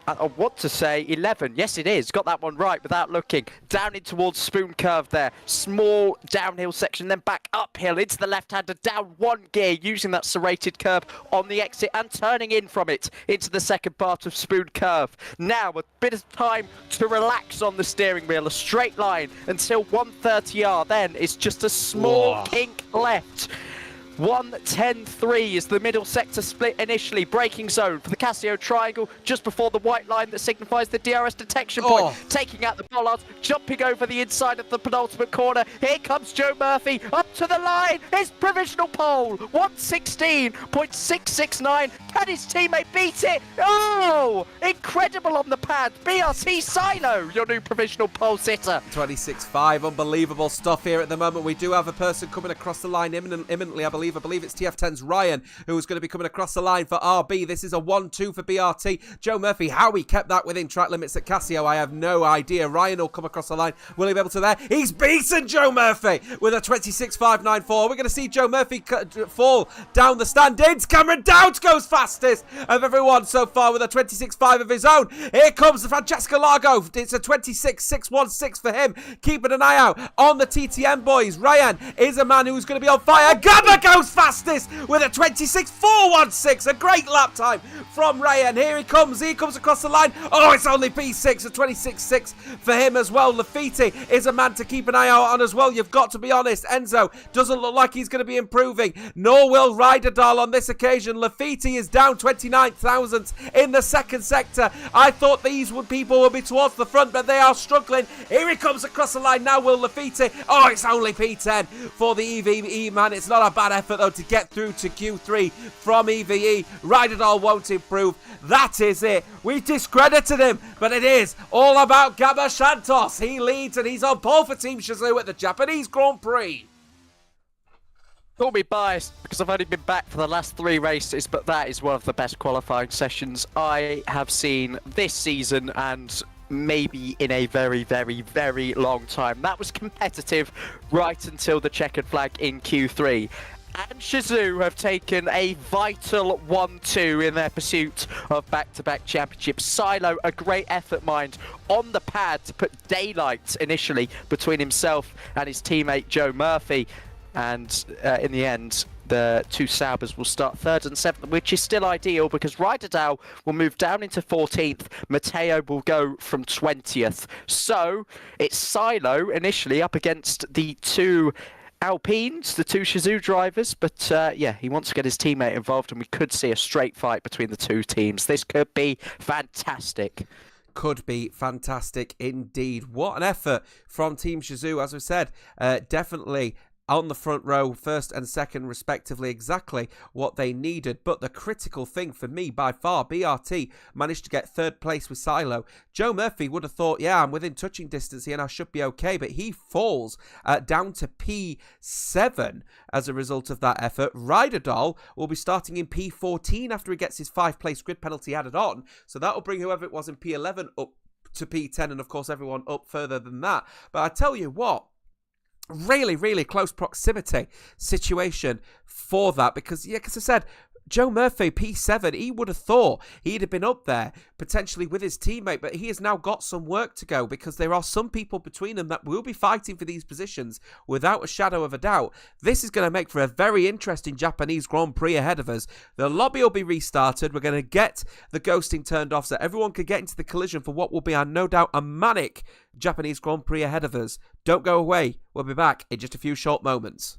I want to say 11. Yes, it is. Got that one right without looking. Down in towards Spoon Curve there. Small downhill section, then back uphill into the left-hander, down 1 gear, using that serrated curve on the exit and turning in from it into the second part of Spoon Curve. Now, a bit of time to relax on the steering wheel. A straight line until 130R. Then it's just a small kink left. 1-10-3 is the middle sector split initially. Braking zone for the Casio triangle just before the white line that signifies the DRS detection point. Taking out the bollards, jumping over the inside of the penultimate corner. Here comes Joe Murphy up to the line. His provisional pole, 1:16.669. Can his teammate beat it? Oh, incredible on the pad. BRC Silo, your new provisional pole sitter. 26.5, unbelievable stuff here at the moment. We do have a person coming across the line imminently, I believe it's TF10's Ryan, who's going to be coming across the line for RB. This is a 1-2 for BRT. Joe Murphy, how he kept that within track limits at Casio, I have no idea. Ryan will come across the line. Will he be able to there? He's beaten Joe Murphy with a 26.594. We're going to see Joe Murphy fall down the standings. Cameron Dowd goes fastest of everyone so far with a 26.5 of his own. Here comes Francesco Largo. It's a 26.616 for him. Keeping an eye out on the TTM boys. Ryan is a man who's going to be on fire. Gabba goes fastest with a 26.416. A great lap time from Ryan. Here he comes. He comes across the line. Oh, it's only P6. A 26.6 for him as well. Lafitte is a man to keep an eye out on as well. You've got to be honest. Enzo doesn't look like he's going to be improving. Nor will Ryderdal on this occasion. Lafitte is down 29 thousandths in the second sector. I thought these people would be towards the front, but they are struggling. Here he comes across the line now, Will Lafitte. Oh, it's only P10 for the EVE, man. It's not a bad effort, though, to get through to Q3 from EVE. Ryderdal won't improve. That is it. We discredited him, but it is all about Gabba Santos. He leads, and he's on pole for Team Shazoo at the Japanese Grand Prix. Call me biased because I've only been back for the last 3 races, but that is one of the best qualifying sessions I have seen this season and maybe in a very, very, very long time. That was competitive right until the checkered flag in Q3. And Shazoo have taken a vital 1-2 in their pursuit of back-to-back championships. Silo, a great effort, mind, on the pad to put daylight initially between himself and his teammate Joe Murphy. And in the end, the two Saubers will start 3rd and 7th, which is still ideal because Ryderdal will move down into 14th. Matteo will go from 20th. So it's Silo initially up against the two Alpines, the two Shazoo drivers, but yeah, he wants to get his teammate involved and we could see a straight fight between the two teams. This could be fantastic. Could be fantastic indeed. What an effort from Team Shazoo, as we said. Definitely on the front row, 1st and 2nd respectively, exactly what they needed. But the critical thing for me by far, BRT managed to get 3rd place with Silo. Joe Murphy would have thought, yeah, I'm within touching distance here and I should be okay, but he falls down to P7 as a result of that effort. Ryderdal will be starting in P14 after he gets his 5th place grid penalty added on, so that will bring whoever it was in P11 up to P10 and of course everyone up further than that. But I tell you what, really, really close proximity situation for that because, yeah, because I said, Joe Murphy, P7, he would have thought he'd have been up there potentially with his teammate, but he has now got some work to go because there are some people between them that will be fighting for these positions without a shadow of a doubt. This is going to make for a very interesting Japanese Grand Prix ahead of us. The lobby will be restarted. We're going to get the ghosting turned off so everyone can get into the collision for what will be, no doubt, a manic Japanese Grand Prix ahead of us. Don't go away. We'll be back in just a few short moments.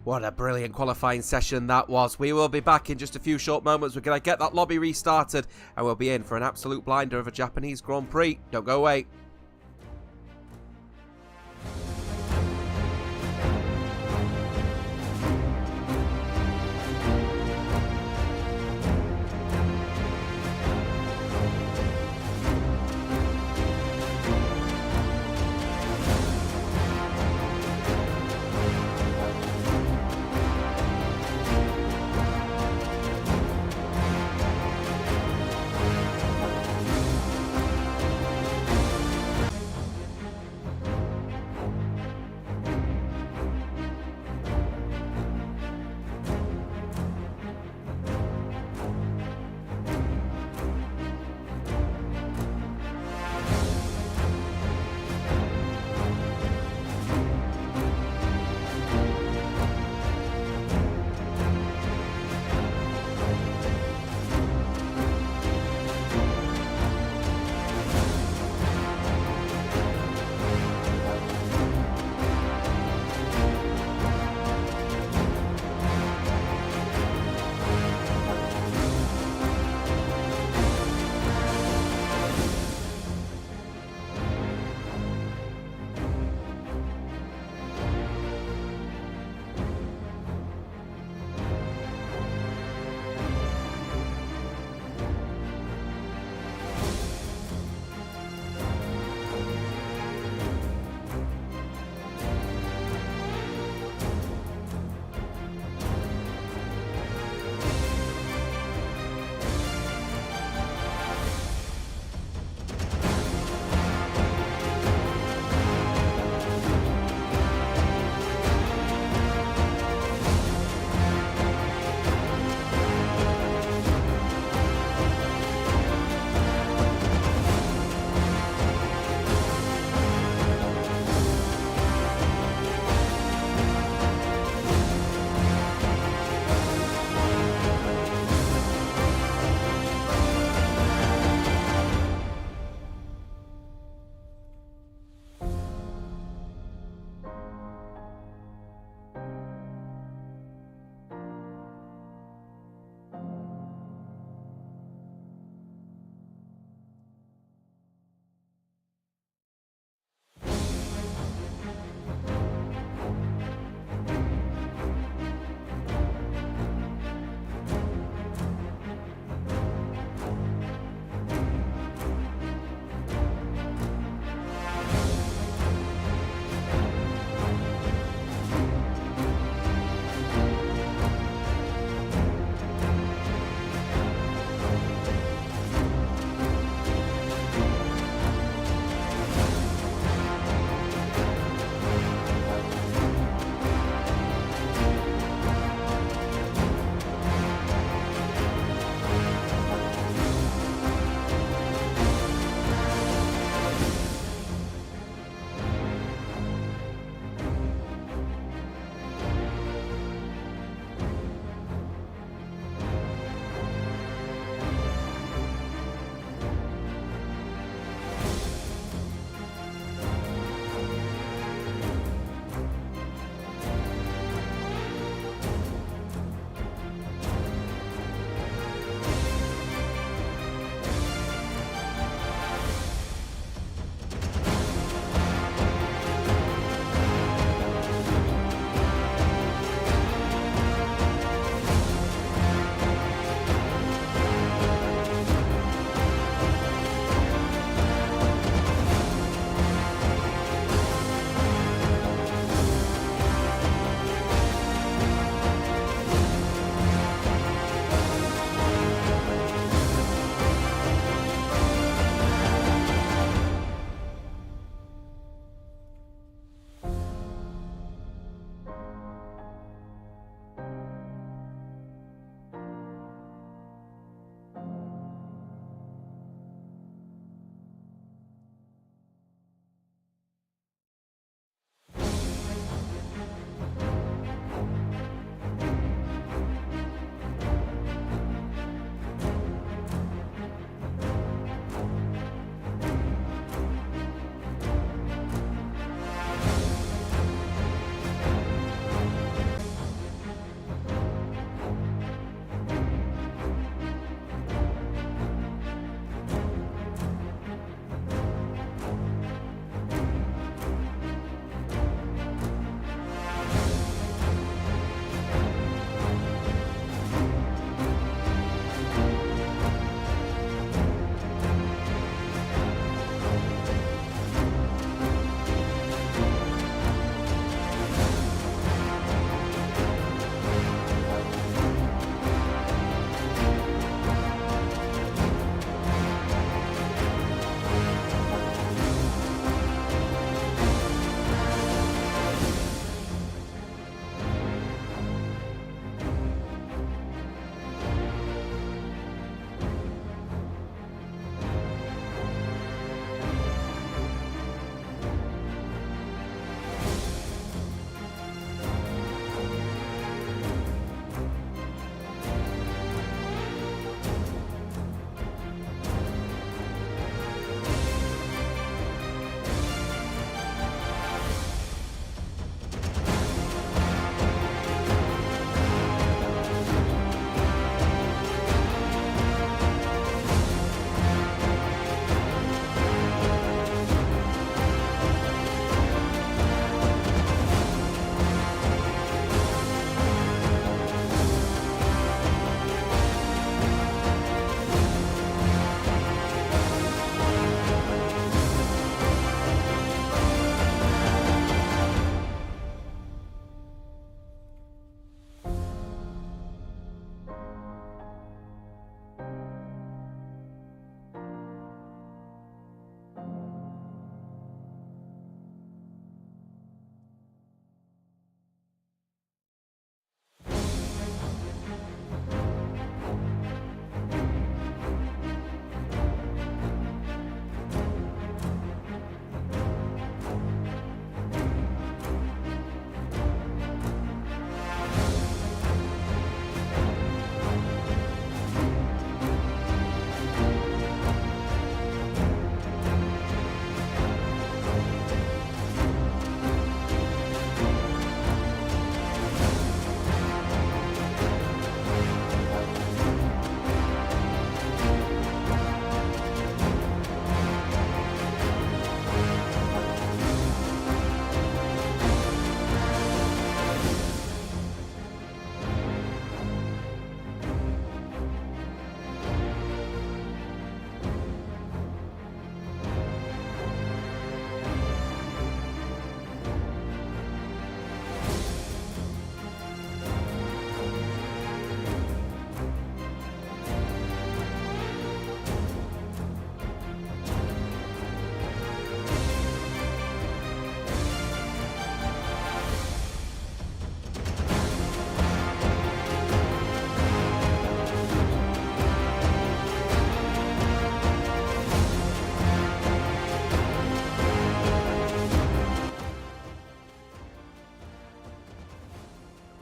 What a brilliant qualifying session that was. We will be back in just a few short moments. We're going to get that lobby restarted and we'll be in for an absolute blinder of a Japanese Grand Prix. Don't go away.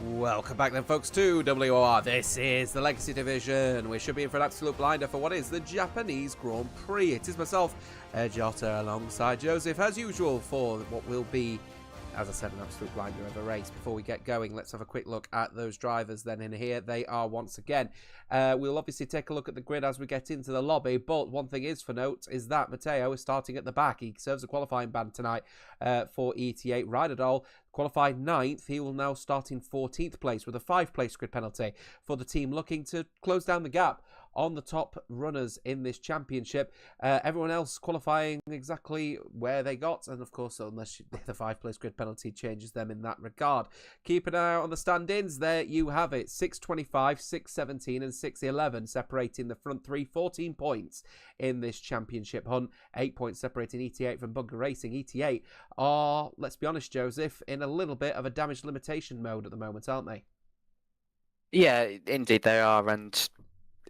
Welcome back then, folks, to WOR. This is the Legacy Division. We should be in for an absolute blinder for what is the Japanese Grand Prix. It is myself, Jota, alongside Joseph, as usual, for what will be, as I said, an absolute blinder of a race. Before we get going, let's have a quick look at those drivers then in here. They are once again. We'll obviously take a look at the grid as we get into the lobby, but one thing is for note is that Matteo is starting at the back. He serves a qualifying ban tonight for ETA. Ryderdal qualified 9th. He will now start in 14th place with a 5-place grid penalty for the team looking to close down the gap on the top runners in this championship. Everyone else qualifying exactly where they got, and of course, unless the 5-place grid penalty changes them in that regard. Keep an eye out on the stand-ins. There you have it. 6:25, 6:17 and 6:11 separating the front three. 14 points in this championship hunt. 8 points separating ET8 from Bunker Racing. ET8 are, let's be honest, Joseph, in a little bit of a damage limitation mode at the moment, aren't they? Yeah, indeed they are, and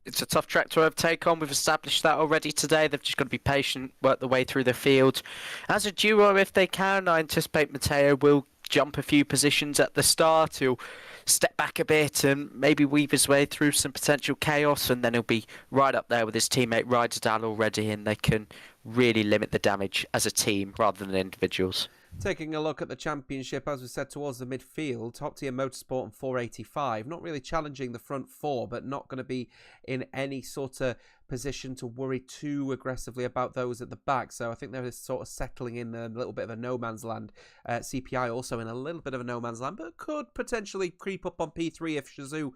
it's a tough track to overtake on. We've established that already today. They've just got to be patient, work their way through the field. As a duo, if they can, I anticipate Matteo will jump a few positions at the start. He'll step back a bit and maybe weave his way through some potential chaos, and then he'll be right up there with his teammate Ryderdal already, and they can really limit the damage as a team rather than individuals. Taking a look at the championship, as we said, towards the midfield, Top Tier Motorsport and 485, not really challenging the front four, but not going to be in any sort of position to worry too aggressively about those at the back. So I think they're sort of settling in a little bit of a no man's land. CPI also in a little bit of a no man's land, but could potentially creep up on P3 if Shazoo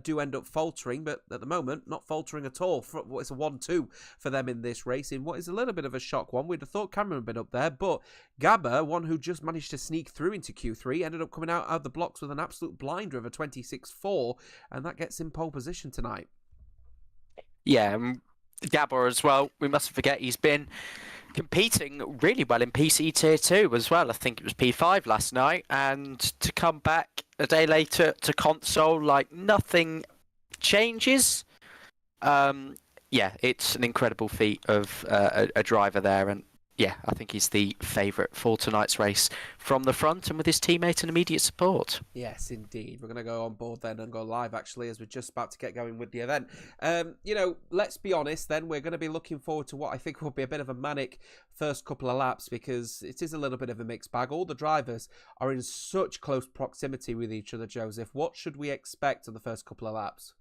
do end up faltering. But at the moment, not faltering at all. It's a 1-2 for them in this race, in what is a little bit of a shock one. We'd have thought Cameron had been up there, but Gabba, one who just managed to sneak through into Q3, ended up coming out of the blocks with an absolute blinder of a 26.4, and that gets him pole position tonight. Yeah, Gabor as well. We mustn't forget he's been competing really well in PC Tier 2 as well. I think it was P5 last night. And to come back a day later to console, like nothing changes. Yeah, it's an incredible feat of a driver there. And yeah, I think he's the favourite for tonight's race from the front and with his teammate and immediate support. Yes, indeed. We're going to go on board then and go live, actually, as we're just about to get going with the event. Let's be honest then. We're going to be looking forward to what I think will be a bit of a manic first couple of laps, because it is a little bit of a mixed bag. All the drivers are in such close proximity with each other, Joseph. What should we expect on the first couple of laps?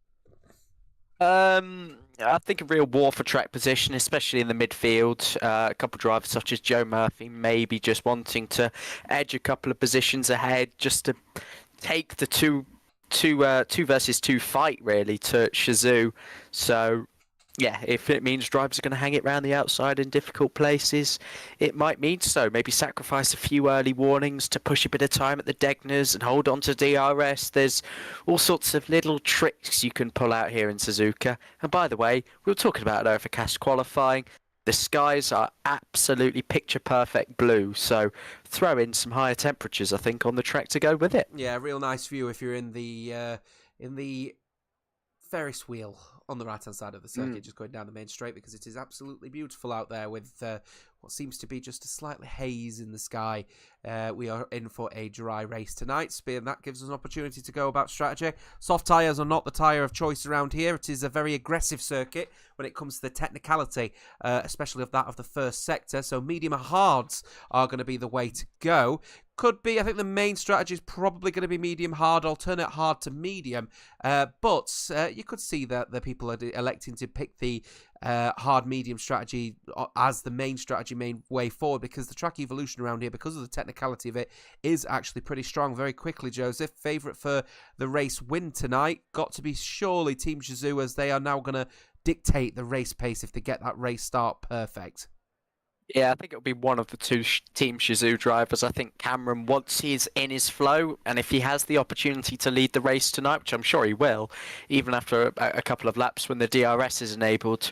I think a real war for track position, especially in the midfield. A couple of drivers such as Joe Murphy maybe just wanting to edge a couple of positions ahead, just to take the two versus two fight really to Shazoo. So yeah, if it means drivers are going to hang it around the outside in difficult places, it might mean so. Maybe sacrifice a few early warnings to push a bit of time at the Degners and hold on to DRS. There's all sorts of little tricks you can pull out here in Suzuka. And by the way, we were talking about overcast qualifying. The skies are absolutely picture-perfect blue, so throw in some higher temperatures, I think, on the track to go with it. Yeah, real nice view if you're in the Ferris wheel on the right-hand side of the circuit, just going down the main straight, because it is absolutely beautiful out there with what seems to be just a slightly haze in the sky. We are in for a dry race tonight, and that gives us an opportunity to go about strategy. Soft tyres are not the tyre of choice around here. It is a very aggressive circuit when it comes to the technicality, especially of that of the first sector. So medium hards are going to be the way to go. Could be, I think the main strategy is probably going to be medium hard, alternate hard to medium. But you could see that the people are electing to pick the hard medium strategy as the main strategy, main way forward, because the track evolution around here, because of the technicality of it, is actually pretty strong. Very quickly, Joseph, favourite for the race win tonight, got to be surely Team Shazoo, as they are now going to dictate the race pace if they get that race start perfect. Yeah, I think it'll be one of the two Team Shazoo drivers. I think Cameron, once he's in his flow, and if he has the opportunity to lead the race tonight, which I'm sure he will, even after a couple of laps when the DRS is enabled,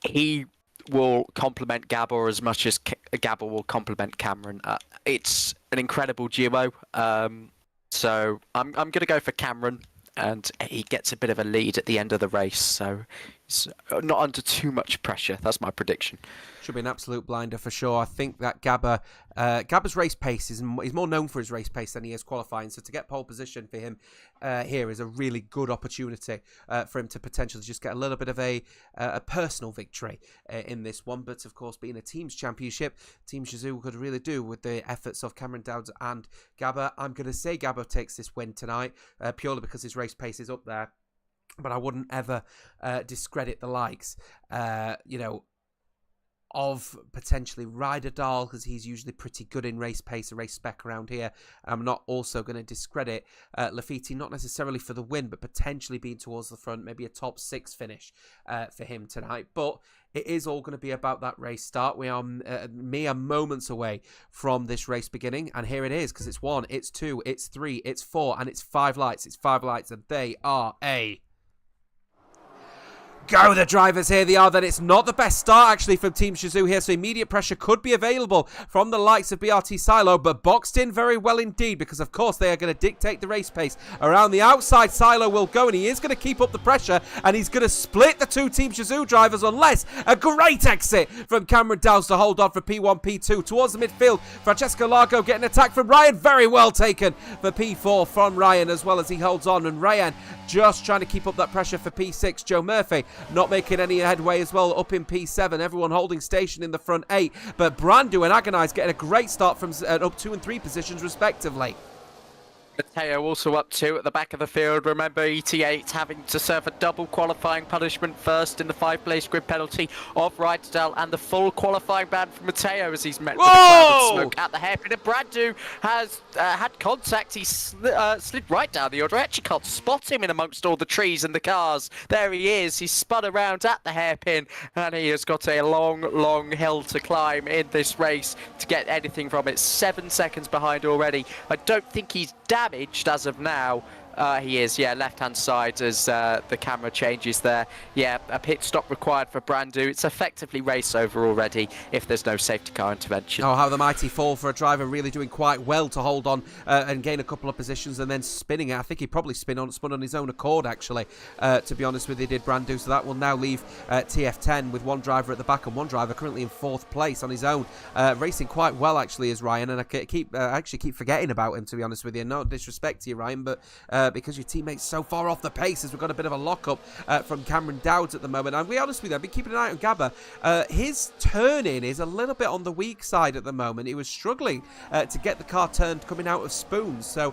he will complement Gabor as much as Gabor will complement Cameron. It's an incredible duo. So I'm going to go for Cameron, and he gets a bit of a lead at the end of the race. So not under too much pressure. That's my prediction. Should be an absolute blinder for sure. I think that Gabba's race pace he's more known for his race pace than he is qualifying. So to get pole position for him here is a really good opportunity for him to potentially just get a little bit of a personal victory in this one. But of course, being a team's championship, Team Shizou could really do with the efforts of Cameron Dowds and Gabba. I'm going to say Gabba takes this win tonight purely because his race pace is up there. But I wouldn't ever discredit the likes, of potentially Ryder Dahl, because he's usually pretty good in race pace and race spec around here. I'm not also going to discredit Lafiti, not necessarily for the win, but potentially being towards the front, maybe a top 6 finish for him tonight. But it is all going to be about that race start. We are mere moments away from this race beginning, and here it is, because it's 1, it's 2, it's 3, it's 4, and it's 5 lights. It's 5 lights, and they are a... Go, the drivers, here they are. Then it's not the best start actually from Team Shizou here, so immediate pressure could be available from the likes of BRT Silo, but boxed in very well indeed, because of course they are going to dictate the race pace. Around the outside, Silo will go, and he is going to keep up the pressure, and he's going to split the 2 Team Shizou drivers, unless a great exit from Cameron Dowds to hold on for P1, P2 towards the midfield. Francesco Largo getting attacked from Ryan, very well taken for P4 from Ryan as well as he holds on, and Ryan just trying to keep up that pressure for P6. Joe Murphy not making any headway as well up in P7. Everyone holding station in the front 8. But Brandu and Agonize getting a great start from up 2 and 3 positions respectively. Mateo also up 2 at the back of the field. Remember, ET8 having to serve a double qualifying punishment first in the 5-place grid penalty of Rydell, and the full qualifying ban for Mateo as he's met with a cloud of smoke at the hairpin. And Brandu has had contact. He slid right down the order. I actually can't spot him in amongst all the trees and the cars. There he is. He's spun around at the hairpin, and he has got a long hill to climb in this race to get anything from it. 7 seconds behind already. I don't think he's damaged as of now. He is, yeah, left-hand side as the camera changes there. Yeah, a pit stop required for Brandu. It's effectively race over already if there's no safety car intervention. Oh, how the mighty fall for a driver, really doing quite well to hold on and gain a couple of positions and then spinning it. I think he probably spun on his own accord, actually, to be honest with you, did Brandu. So that will now leave TF10 with 1 driver at the back and 1 driver currently in 4th place on his own. Racing quite well, actually, is Ryan, and I actually keep forgetting about him, to be honest with you. No disrespect to you, Ryan, but because your teammate's so far off the pace, as we've got a bit of a lock-up from Cameron Dowds at the moment. And we honest with you, I've been keeping an eye on Gabba. His turn-in is a little bit on the weak side at the moment. He was struggling to get the car turned coming out of spoons. So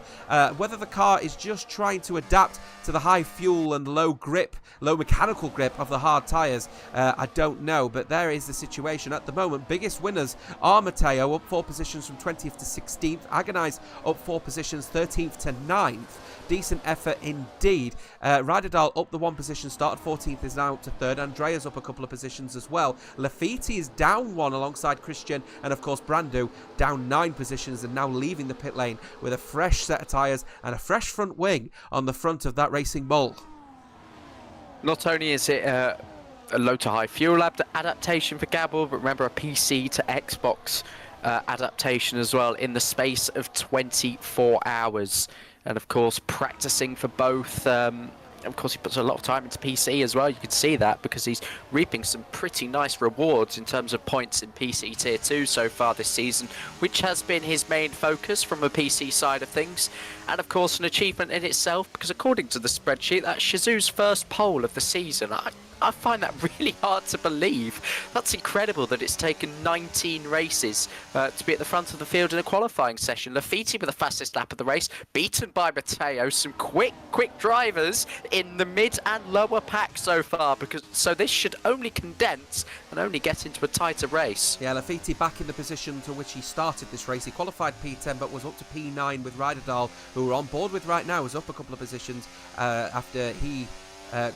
whether the car is just trying to adapt to the high fuel and low mechanical grip of the hard tyres, I don't know. But there is the situation at the moment. Biggest winners are Mateo, up 4 positions from 20th to 16th. Agonize up 4 positions, 13th to 9th. Decent effort indeed. Rydell up the 1 position, started 14th, is now up to 3rd. Andrea's up a couple of positions as well. Lafiti is down 1 alongside Christian, and of course Brandu down 9 positions and now leaving the pit lane with a fresh set of tyres and a fresh front wing on the front of that racing bull. Not only is it a low to high fuel adaptation for Gabble, but remember a PC to Xbox adaptation as well in the space of 24 hours. And of course, practicing for both. Of course, he puts a lot of time into PC as well. You can see that because he's reaping some pretty nice rewards in terms of points in PC Tier 2 so far this season, which has been his main focus from a PC side of things. And of course, an achievement in itself, because according to the spreadsheet, that's Shizou's first pole of the season. I find that really hard to believe. That's incredible that it's taken 19 races to be at the front of the field in a qualifying session. Lafiti with the fastest lap of the race, beaten by Mateo. Some quick drivers in the mid and lower pack so far, so this should only condense and only get into a tighter race. Yeah, Lafiti back in the position to which he started this race. He qualified P10 but was up to P9 with Rydell, who we're on board with right now, was up a couple of positions after he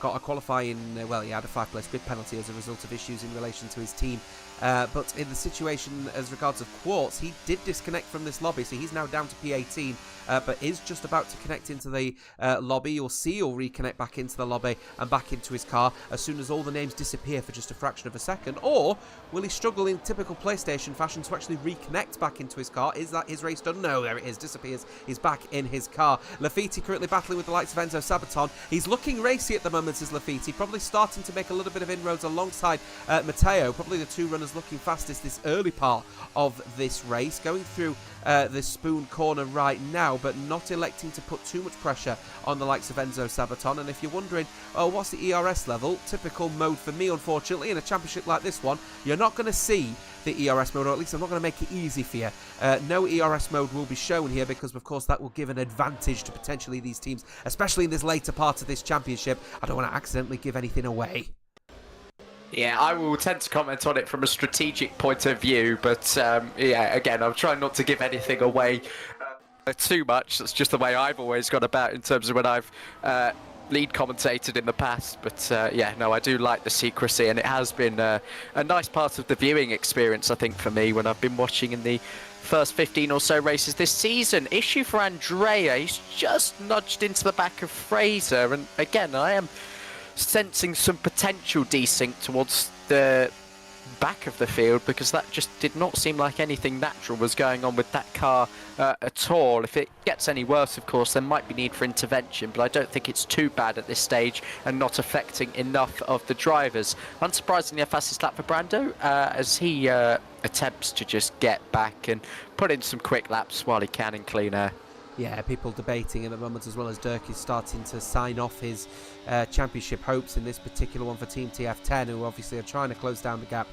got a qualifying, well, he had a 5-place grid penalty as a result of issues in relation to his team But in the situation as regards of Quartz, he did disconnect from this lobby, so he's now down to P18, but is just about to connect into the lobby. You'll see he'll reconnect back into the lobby and back into his car as soon as all the names disappear for just a fraction of a second. Or will he struggle in typical PlayStation fashion to actually reconnect back into his car? Is that his race done? No, there it is, disappears. He's back in his car. Lafiti currently battling with the likes of Enzo Sabaton. He's looking racy at the moment as Lafiti, probably starting to make a little bit of inroads alongside Matteo, probably the two runners looking fastest this early part of this race, going through the spoon corner right now, but not electing to put too much pressure on the likes of Enzo Sabaton. And if you're wondering, oh, what's the ERS level? Typical mode for me, unfortunately, in a championship like this one, you're not going to see the ERS mode, or at least I'm not going to make it easy for you. No ERS mode will be shown here because, of course, that will give an advantage to potentially these teams, especially in this later part of this championship. I don't want to accidentally give anything away. Yeah, I will tend to comment on it from a strategic point of view, but yeah, again, I'm trying not to give anything away too much. That's just the way I've always gone about in terms of when I've lead commentated in the past. But yeah, no, I do like the secrecy, and it has been a nice part of the viewing experience, I think, for me when I've been watching in the first 15 or so races this season. Issue for Andrea, he's just nudged into the back of Fraser, and again, I am sensing some potential desync towards the back of the field, because that just did not seem like anything natural was going on with that car at all. If it gets any worse, of course, there might be need for intervention, but I don't think it's too bad at this stage and not affecting enough of the drivers. Unsurprisingly, a fastest lap for Brando as he attempts to just get back and put in some quick laps while he can in clean air. Yeah, people debating at the moment, as well as Dirk is starting to sign off his championship hopes in this particular one for Team TF10, who obviously are trying to close down the gap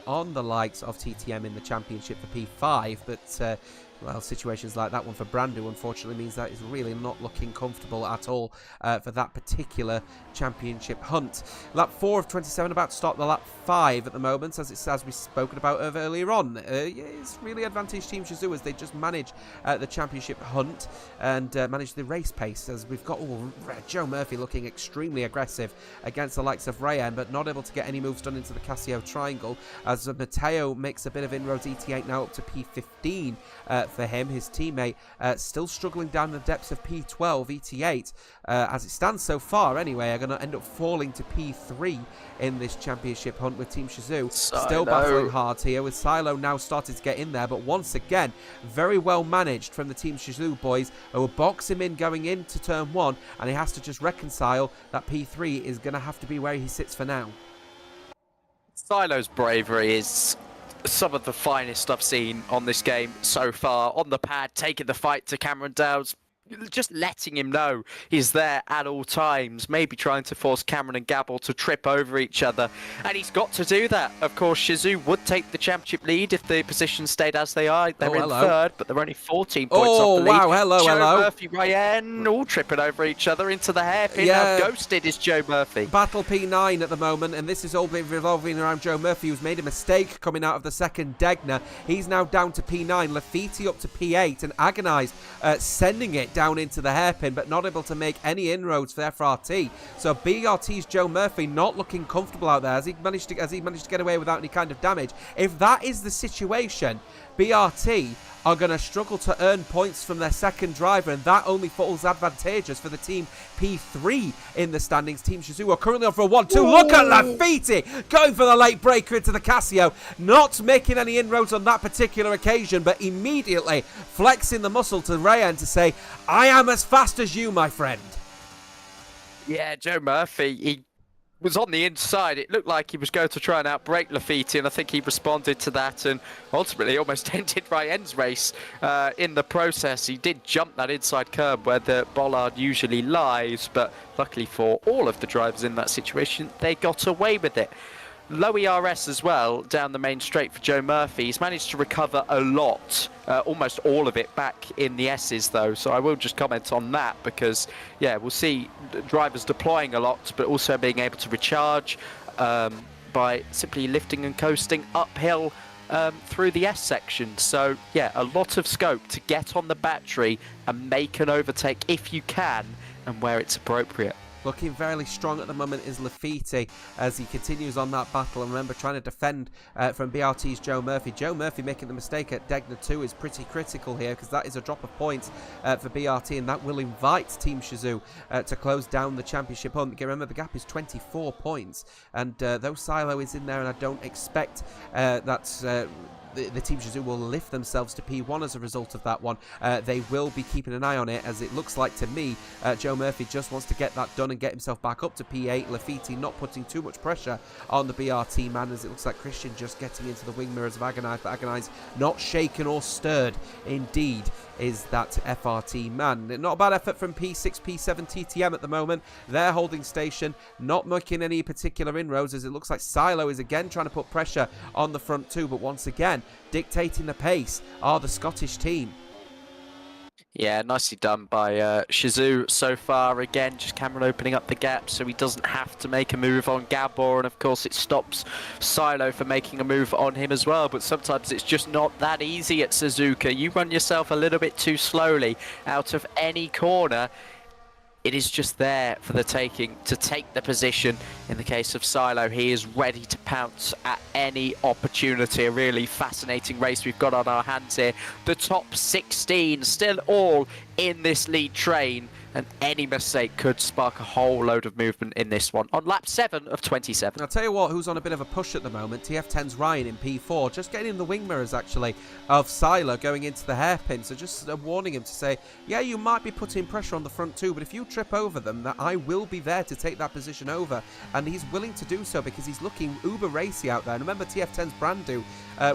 on the likes of TTM in the championship for P5. But, well, situations like that one for Brando, unfortunately, means that is really not looking comfortable at all for that particular championship hunt. Lap 4 of 27, about to start the lap 5 at the moment, as we've spoken about earlier on. It's really advantage Team Shizou as they just manage the championship hunt and manage the race pace, as we've got Joe Murphy looking extremely aggressive against the likes of Rayan, but not able to get any moves done into the Casio triangle, as Matteo makes a bit of inroads. ET8 now up to P15 for him. His teammate still struggling down the depths of P12. ET8, as it stands so far anyway, are going to end up falling to P3 in this championship hunt with Team Shizou. Still battling hard here, with Silo now starting to get in there, but once again, very well managed from the Team Shizou boys, who will box him in going into turn 1, and he has to just reconcile that P3 is going to have to be where he sits for now. Silo's bravery is some of the finest I've seen on this game so far. On the pad, taking the fight to Cameron Dow's, just letting him know he's there at all times, maybe trying to force Cameron and Gabble to trip over each other, and he's got to do that. Of course, Shizou would take the championship lead if the positions stayed as they are. They're in third, but they're only 14 points off the lead. Oh, wow, Joe Murphy, Ryan, all tripping over each other into the hairpin. Yeah. Now ghosted is Joe Murphy. Battle P9 at the moment, and this is all been revolving around Joe Murphy, who's made a mistake coming out of the second Degner. He's now down to P9, Lafiti up to P8, and Agonize sending it down into the hairpin, but not able to make any inroads for FRT. So BRT's Joe Murphy not looking comfortable out there, as he managed to get away without any kind of damage. If that is the situation, BRT are going to struggle to earn points from their second driver, and that only falls advantageous for the team P3 in the standings. Team Shizou are currently on for a 1-2. Look at Lafiti going for the late breaker into the Casio, not making any inroads on that particular occasion, but immediately flexing the muscle to Rayan to say, I am as fast as you, my friend. Yeah, Joe Murphy, he was on the inside. It looked like he was going to try and outbrake Lafiti, and I think he responded to that and ultimately almost ended Ryan's race in the process. He did jump that inside curb where the bollard usually lies, but luckily for all of the drivers in that situation, they got away with it. Low ERS as well down the main straight for Joe Murphy. He's managed to recover a lot, almost all of it back in the S's though, so I will just comment on that because, yeah, we'll see drivers deploying a lot, but also being able to recharge by simply lifting and coasting uphill through the S section. So, yeah, a lot of scope to get on the battery and make an overtake if you can and where it's appropriate. looking very strong at the moment is Lafitte as he continues on that battle. And remember, trying to defend from BRT's Joe Murphy. Joe Murphy making the mistake at Degner 2 is pretty critical here, because that is a drop of points for BRT, and that will invite Team Shizou to close down the championship hunt. Remember, the gap is 24 points, and though Silo is in there, and I don't expect that the Team Shizou will lift themselves to P1 as a result of that one. They will be keeping an eye on it, as it looks like to me Joe Murphy just wants to get that done and get himself back up to P8. Lafitte not putting too much pressure on the BRT man, as it looks like Christian just getting into the wing mirrors of Agonize, but Agonize not shaken or stirred. Indeed is that FRT man. Not a bad effort from P6, P7 TTM at the moment. They're holding station, not making any particular inroads, as it looks like Silo is again trying to put pressure on the front two, but once again dictating the pace are the Scottish team. Yeah, nicely done by Shizou so far. Again, just Cameron opening up the gap so he doesn't have to make a move on Gabor, and of course it stops Silo from making a move on him as well. But sometimes it's just not that easy at Suzuka. You run yourself a little bit too slowly out of any corner. It is just there for the taking, to take the position. In the case of Silo, he is ready to pounce at any opportunity. A really fascinating race we've got on our hands here. The top 16 still all in this lead train, and any mistake could spark a whole load of movement in this one on lap 7 of 27. I'll tell you what, who's on a bit of a push at the moment, TF10's Ryan in P4, just getting in the wing mirrors actually of Silo going into the hairpin, so just warning him to say, yeah, you might be putting pressure on the front two, but if you trip over them, that I will be there to take that position over, and he's willing to do so because he's looking uber racy out there. And remember, TF10's Brandu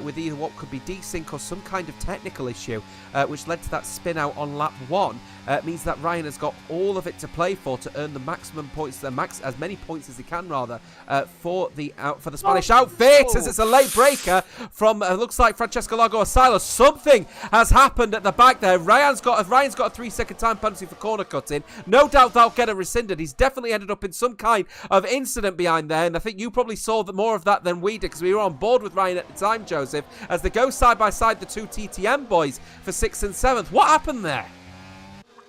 with either what could be desync or some kind of technical issue, which led to that spin out on lap 1, means that Ryan has got all of it to play for to earn the maximum points, as many points as he can rather, for the Spanish outfit, as it's a late breaker from looks like Francesco Lago or Silo. Something has happened at the back there. Ryan's got a 3-second time penalty for corner cutting. No doubt that'll get it rescinded. He's definitely ended up in some kind of incident behind there, and I think you probably saw more of that than we did, because we were on board with Ryan at the time, Joseph, as they go side by side, the two TTM boys for 6th and 7th. What happened there?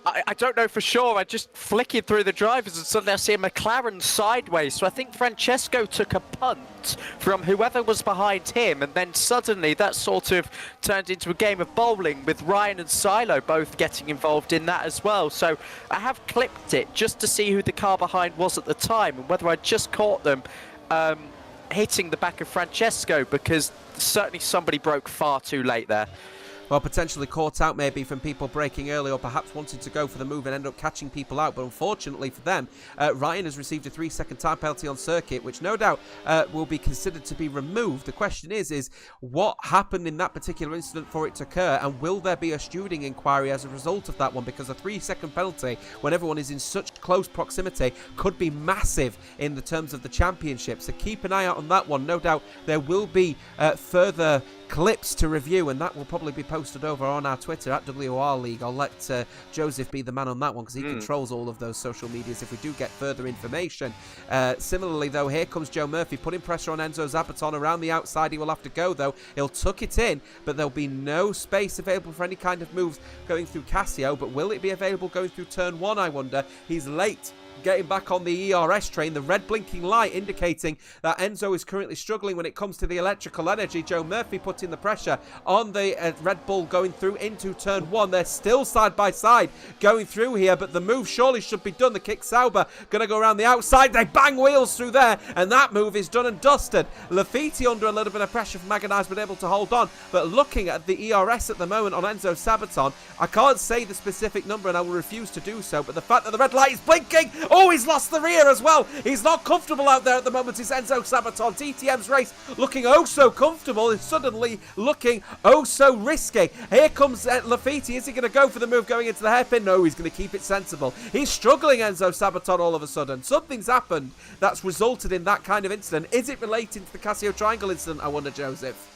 I don't know for sure. I just flicking through the drivers and suddenly I see a McLaren sideways. So I think Francesco took a punt from whoever was behind him, and then suddenly that sort of turned into a game of bowling with Ryan and Silo both getting involved in that as well. So I have clipped it just to see who the car behind was at the time and whether I just caught them hitting the back of Francesco, because certainly somebody broke far too late there. Well, potentially caught out maybe from people breaking early, or perhaps wanted to go for the move and end up catching people out. But unfortunately for them, Ryan has received a 3-second time penalty on circuit, which no doubt will be considered to be removed. The question is what happened in that particular incident for it to occur, and will there be a stewarding inquiry as a result of that one? Because a 3-second penalty when everyone is in such close proximity could be massive in the terms of the championship. So keep an eye out on that one. No doubt there will be further clips to review, and that will probably be posted over on our Twitter at WOR League. I'll let Joseph be the man on that one, because he controls all of those social medias if we do get further information. Similarly though, here comes Joe Murphy putting pressure on Enzo Zabaton around the outside. He will have to go though. He'll tuck it in, but there'll be no space available for any kind of moves going through Casio. But will it be available going through turn 1, I wonder? He's late getting back on the ERS train, the red blinking light indicating that Enzo is currently struggling when it comes to the electrical energy. Joe Murphy putting the pressure on the Red Bull going through into turn 1. They're still side by side going through here, but the move surely should be done. The kick Sauber gonna go around the outside. They bang wheels through there, and that move is done and dusted. Lafitte under a little bit of pressure from Agonize, but able to hold on. But looking at the ERS at the moment on Enzo Sabaton, I can't say the specific number and I will refuse to do so, but the fact that the red light is blinking, oh, he's lost the rear as well. He's not comfortable out there at the moment. It's Enzo Sabaton. TTM's race looking oh so comfortable is suddenly looking oh so risky. Here comes Lafitte. Is he going to go for the move going into the hairpin? No, he's going to keep it sensible. He's struggling, Enzo Sabaton, all of a sudden. Something's happened that's resulted in that kind of incident. Is it relating to the Casio Triangle incident, I wonder, Joseph?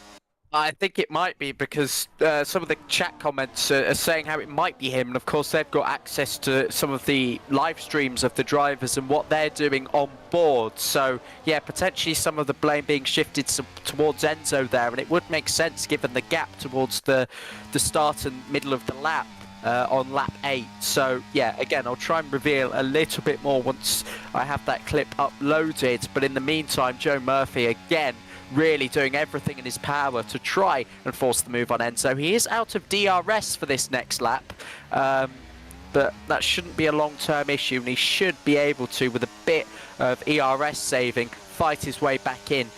I think it might be, because some of the chat comments are saying how it might be him, and of course they've got access to some of the live streams of the drivers and what they're doing on board. So yeah, potentially some of the blame being shifted towards Enzo there, and it would make sense given the gap towards the start and middle of the lap. on lap 8. So yeah, again, I'll try and reveal a little bit more once I have that clip uploaded. But in the meantime, Joe Murphy again really doing everything in his power to try and force the move on Enzo. He is out of DRS for this next lap, but that shouldn't be a long-term issue, and he should be able to, with a bit of ERS saving, fight his way back in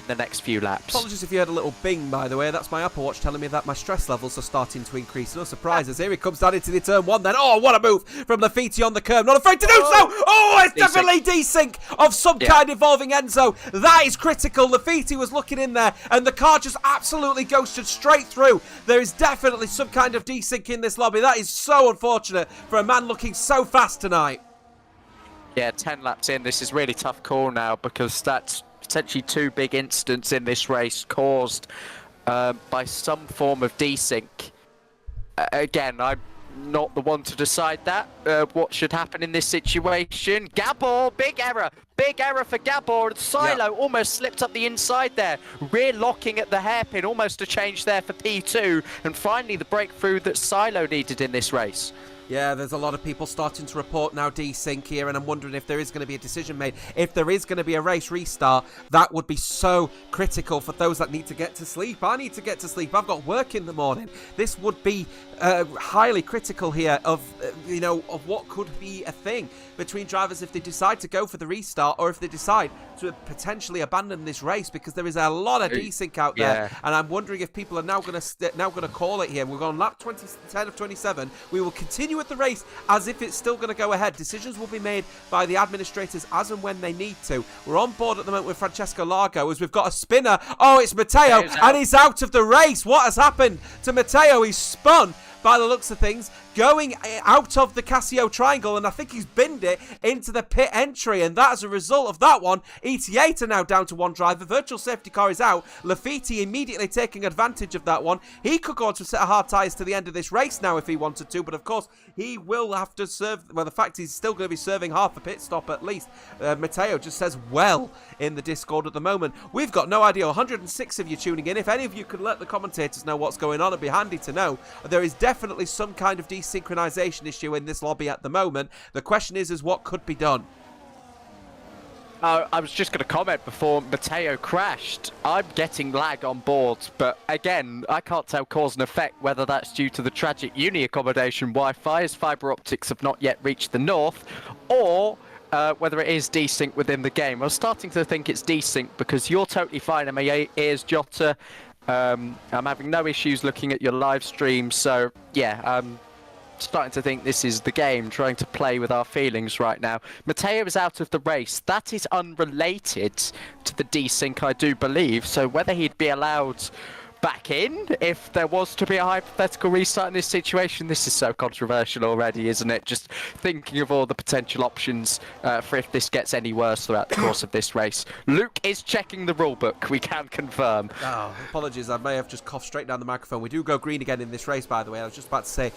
the next few laps. Apologies if you heard a little bing, by the way. That's my Apple Watch telling me that my stress levels are starting to increase. No surprises. Here he comes down into the turn 1 then. Oh, what a move from Lafiti on the curb. Not afraid to do so. Oh, it's definitely desync of some kind involving Enzo. That is critical. Lafiti was looking in there and the car just absolutely ghosted straight through. There is definitely some kind of desync in this lobby. That is so unfortunate for a man looking so fast tonight. Yeah, 10 laps in. This is really tough call now, because that's potentially 2 big incidents in this race caused by some form of desync. Again, I'm not the one to decide that, what should happen in this situation. Gabor, big error for Gabor, and Silo almost slipped up the inside there, rear locking at the hairpin, almost a change there for P2, and finally the breakthrough that Silo needed in this race. Yeah, there's a lot of people starting to report now desync here, and I'm wondering if there is going to be a decision made. If there is going to be a race restart, that would be so critical for those that need to get to sleep. I need to get to sleep. I've got work in the morning. This would be highly critical here of what could be a thing between drivers if they decide to go for the restart, or if they decide to potentially abandon this race, because there is a lot of desync out there, and I'm wondering if people are now going to call it here. We're on lap 10 of 27. We will continue with the race as if it's still going to go ahead. Decisions will be made by the administrators as and when they need to. We're on board at the moment with Francesco Largo as we've got a spinner. Oh, it's Matteo, and he's out of the race. What has happened to Matteo? He's spun by the looks of things, going out of the Casio triangle, and I think he's binned it into the pit entry, and that as a result of that one, ET8 are now down to 1 driver. Virtual safety car is out. Lafiti immediately taking advantage of that one. He could go on to a set of hard tyres to the end of this race now if he wanted to, but of course he will have to serve, well, the fact he's still going to be serving half a pit stop at least. Matteo just says well in the Discord at the moment. We've got no idea. 106 of you tuning in. If any of you could let the commentators know what's going on, it'd be handy to know. There is definitely some kind of desynchronization issue in this lobby at the moment. The question is what could be done? I was just going to comment before Matteo crashed. I'm getting lag on board, but again, I can't tell cause and effect whether that's due to the tragic uni accommodation Wi-Fi, as fibre optics have not yet reached the north, or whether it is desync within the game. I was starting to think it's desync because you're totally fine in my ears, Jota. I'm having no issues looking at your live stream, so yeah, I'm starting to think this is the game trying to play with our feelings right now. Matteo is out of the race. That is unrelated to the desync, I do believe, so whether he'd be allowed back in if there was to be a hypothetical restart in this situation. This is so controversial already, isn't it? Just thinking of all the potential options for if this gets any worse throughout the course of this race. Luke is checking the rulebook, we can confirm. Oh, apologies, I may have just coughed straight down the microphone. We do go green again in this race, by the way. I was just about to say,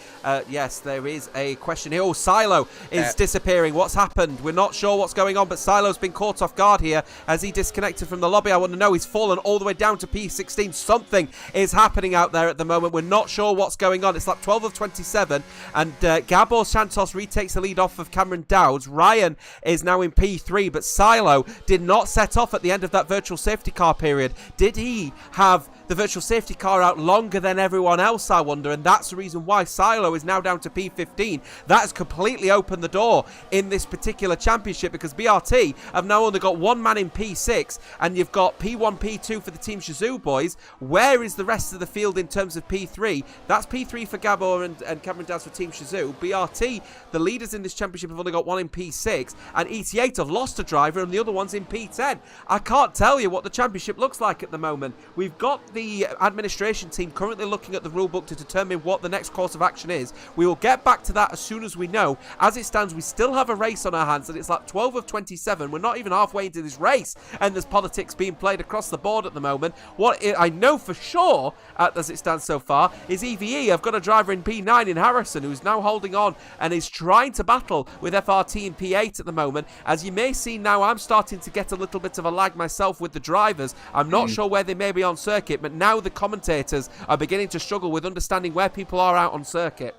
yes, there is a question here. Oh, Silo is disappearing. What's happened? We're not sure what's going on, but Silo's been caught off guard here as he disconnected from the lobby. I want to know, he's fallen all the way down to P16. Something is happening out there at the moment. We're not sure what's going on. It's lap 12 of 27, and Gabor Santos retakes the lead off of Cameron Dowds. Ryan is now in P3, but Silo did not set off at the end of that virtual safety car period. Did he have the virtual safety car out longer than everyone else, I wonder? And that's the reason why Silo is now down to P15. That has completely opened the door in this particular championship, because BRT have now only got one man in P6, and you've got P1, P2 for the Team Shazoo boys. Where is the rest of the field in terms of P3? That's P3 for Gabor and Cameron Downs for Team Shazoo. BRT, the leaders in this championship, have only got one in P6, and ET8 have lost a driver, and the other one's in P10. I can't tell you what the championship looks like at the moment. We've got the administration team currently looking at the rulebook to determine what the next course of action is. We will get back to that as soon as we know. As it stands, we still have a race on our hands, and it's like 12 of 27. We're not even halfway into this race, and there's politics being played across the board at the moment. What I know for sure, as it stands so far, is EVE. I've got a driver in P9 in Harrison who's now holding on and is trying to battle with FRT in P8 at the moment. As you may see now, I'm starting to get a little bit of a lag myself with the drivers. I'm not sure where they may be on circuit, but now the commentators are beginning to struggle with understanding where people are out on circuit.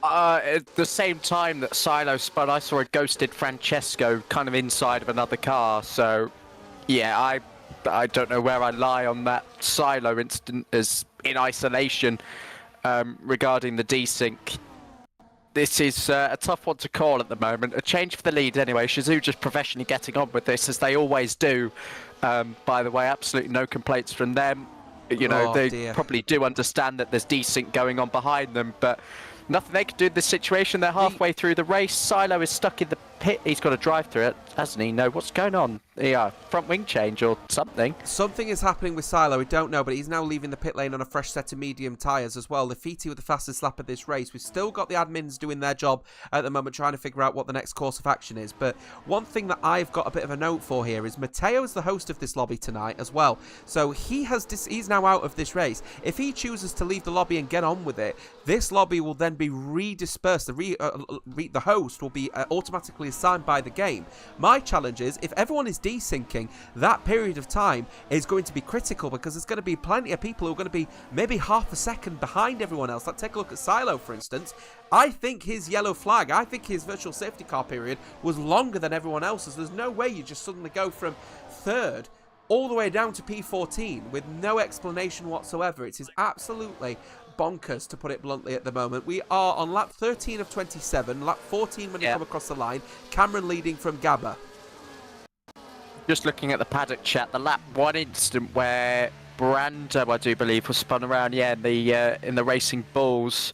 At the same time that Silo spun, I saw a ghosted Francesco kind of inside of another car. So, yeah, I don't know where I lie on that Silo incident as in isolation regarding the desync. This is a tough one to call at the moment. A change for the lead anyway. Shazoo just professionally getting on with this, as they always do. By the way, absolutely no complaints from them. You know, they probably do understand that there's desync going on behind them, but nothing they can do in this situation. They're halfway through the race. Silo is stuck in the pit. He's got to drive through it, hasn't he? No, what's going on? Yeah, front wing change or something. Something is happening with Silo. We don't know, but he's now leaving the pit lane on a fresh set of medium tyres as well. Lafiti with the fastest lap of this race. We've still got the admins doing their job at the moment, trying to figure out what the next course of action is. But one thing that I've got a bit of a note for here is Matteo is the host of this lobby tonight as well. So he's now out of this race. If he chooses to leave the lobby and get on with it, this lobby will then be redispersed. The host will be automatically assigned by the game. My challenge is, if everyone is desyncing, that period of time is going to be critical, because there's going to be plenty of people who are going to be maybe half a second behind everyone else. Like, take a look at Silo, for instance. I think his yellow flag, I think his virtual safety car period was longer than everyone else's. There's no way you just suddenly go from third all the way down to P14 with no explanation whatsoever. It is absolutely bonkers, to put it bluntly, at the moment. We are on lap 13 of 27, lap 14 when you come across the line. Cameron leading from Gabba. Just looking at the paddock chat, the lap 1 instant where Brando, I do believe, was spun around, in the Racing Bulls.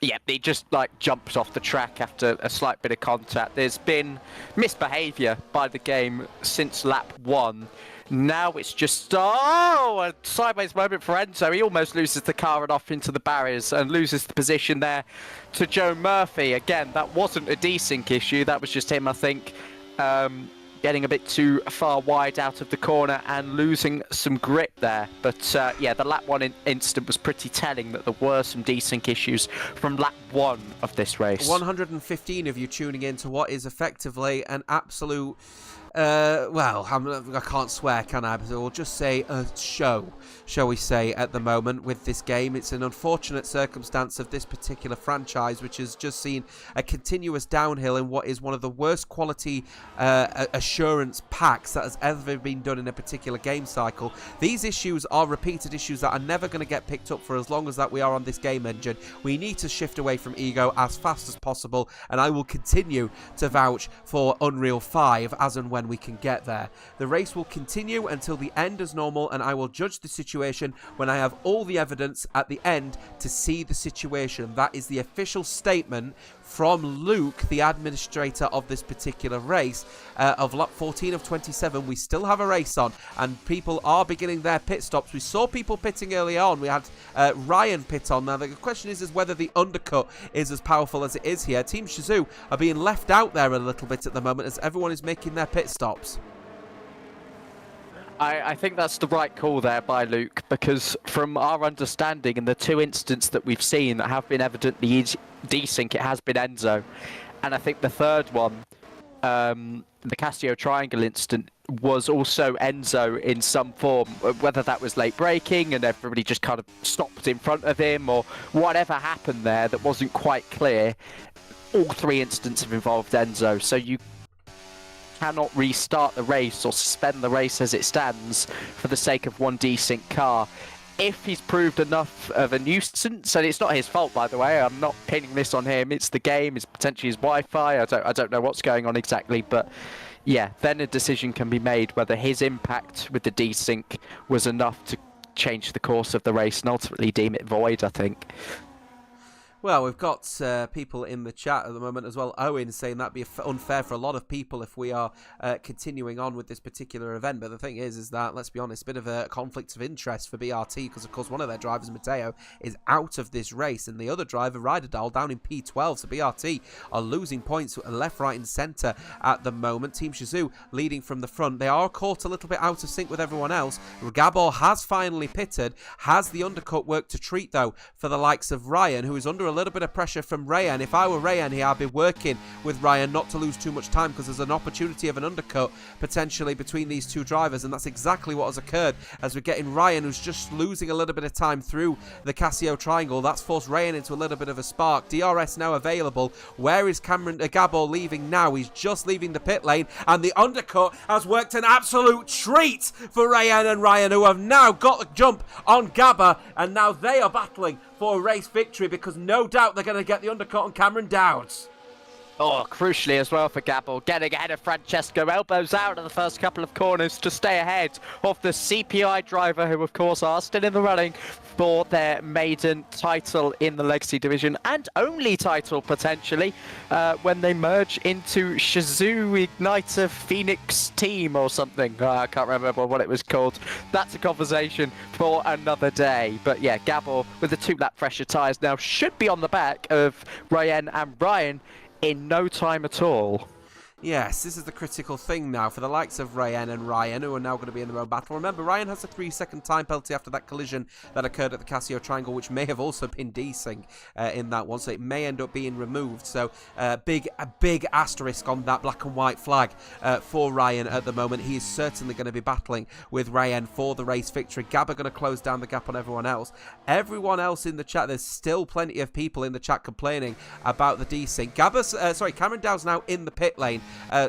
Yeah, he just jumped off the track after a slight bit of contact. There's been misbehaviour by the game since lap 1. Now it's just, a sideways moment for Enzo. He almost loses the car and off into the barriers and loses the position there to Joe Murphy. Again, that wasn't a desync issue. That was just him, I think, getting a bit too far wide out of the corner and losing some grip there. But the lap 1 instant was pretty telling that there were some desync issues from lap 1 of this race. 115 of you tuning in to what is effectively an absolute... I can't swear, can I? But we'll just say a show, shall we say, at the moment with this game. It's an unfortunate circumstance of this particular franchise, which has just seen a continuous downhill in what is one of the worst quality assurance packs that has ever been done in a particular game cycle. These issues are repeated issues that are never going to get picked up for as long as that we are on this game engine. We need to shift away from ego as fast as possible, and I will continue to vouch for Unreal 5 as and when we can get there. The race will continue until the end as normal, and I will judge the situation when I have all the evidence at the end to see the situation. That is the official statement from Luke, the administrator of this particular race, of lap 14 of 27. We still have a race on, and people are beginning their pit stops. We saw people pitting early on. We had Ryan pit on. Now, the question is whether the undercut is as powerful as it is here. Team Shazoo are being left out there a little bit at the moment as everyone is making their pit stops. I think that's the right call there by Luke, because from our understanding in the 2 incidents that we've seen that have been evidently desync, it has been Enzo. And I think the third one, the Castillo Triangle incident, was also Enzo in some form, whether that was late braking and everybody just kind of stopped in front of him or whatever happened there that wasn't quite clear. All 3 incidents have involved Enzo, so you cannot restart the race or suspend the race as it stands for the sake of one desync car. If he's proved enough of a nuisance, and it's not his fault, by the way, I'm not pinning this on him, it's the game, it's potentially his Wi-Fi, I don't know what's going on exactly, but yeah, then a decision can be made whether his impact with the desync was enough to change the course of the race and ultimately deem it void, I think. Well, we've got people in the chat at the moment as well. Owen saying that'd be unfair for a lot of people if we are continuing on with this particular event. But the thing is that, let's be honest, a bit of a conflict of interest for BRT, because, of course, one of their drivers, Matteo, is out of this race. And the other driver, Ryderdal, down in P12. So BRT are losing points left, right and centre at the moment. Team Shazoo leading from the front. They are caught a little bit out of sync with everyone else. Gabor has finally pitted. Has the undercut work to treat, though, for the likes of Ryan, who is under a little bit of pressure from Ryan. If I were Ryan here, I'd be working with Ryan not to lose too much time, because there's an opportunity of an undercut potentially between these two drivers, and that's exactly what has occurred as we're getting Ryan, who's just losing a little bit of time through the Casio triangle. That's forced Ryan into a little bit of a spark. DRS now available. Where is Cameron Gabor leaving now? He's just leaving the pit lane, and the undercut has worked an absolute treat for Ryan and Ryan, who have now got the jump on Gabor, and now they are battling for a race victory, because no doubt they're going to get the undercut on Cameron Dowds. Oh, crucially as well for Gabor, getting ahead of Francesco, elbows out of the first couple of corners to stay ahead of the CPI driver, who of course are still in the running for their maiden title in the Legacy Division, and only title potentially when they merge into Shizou Igniter Phoenix Team or something. I can't remember what it was called. That's a conversation for another day. But yeah, Gabor with the 2-lap fresher tyres now should be on the back of Ryan and Ryan in no time at all. Yes, this is the critical thing now for the likes of Ryan and Ryan, who are now going to be in their own battle. Remember, Ryan has a 3-second time penalty after that collision that occurred at the Casio Triangle, which may have also been desync in that one, so it may end up being removed. So a big asterisk on that black and white flag for Ryan at the moment. He is certainly going to be battling with Ryan for the race victory. Gabor going to close down the gap on everyone else. Everyone else in the chat, there's still plenty of people in the chat complaining about the desync. Cameron Dow's now in the pit lane.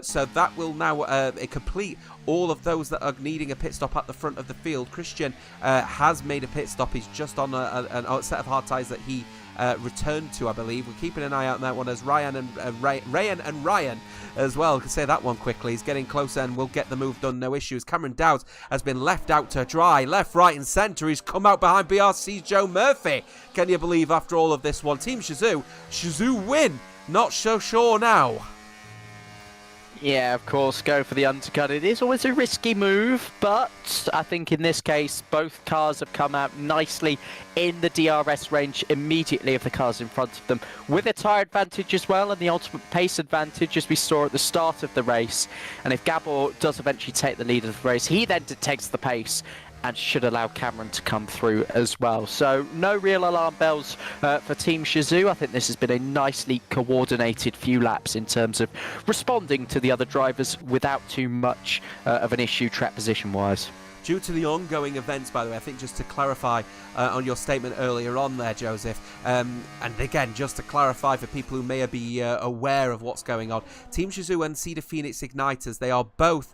So that will now complete all of those that are needing a pit stop at the front of the field. Christian has made a pit stop. He's just on a set of hard tyres that he returned to, I believe. We're keeping an eye out on that one as Ryan and Ryan as well. I can say that one quickly. He's getting closer and will get the move done, no issues. Cameron Dowds has been left out to dry, left, right and centre. He's come out behind BRC's Joe Murphy. Can you believe after all of this one? Team Shizou win. Not so sure now. Yeah, of course, go for the undercut. It is always a risky move, but I think in this case, both cars have come out nicely in the DRS range immediately of the cars in front of them, with a tyre advantage as well, and the ultimate pace advantage, as we saw at the start of the race. And if Gabor does eventually take the lead of the race, he then takes the pace and should allow Cameron to come through as well. So no real alarm bells for Team Shizou. I think this has been a nicely coordinated few laps in terms of responding to the other drivers without too much of an issue track position-wise. Due to the ongoing events, by the way, I think just to clarify on your statement earlier on there, Joseph, and again, just to clarify for people who may be aware of what's going on, Team Shizou and Cedar Phoenix Igniters, they are both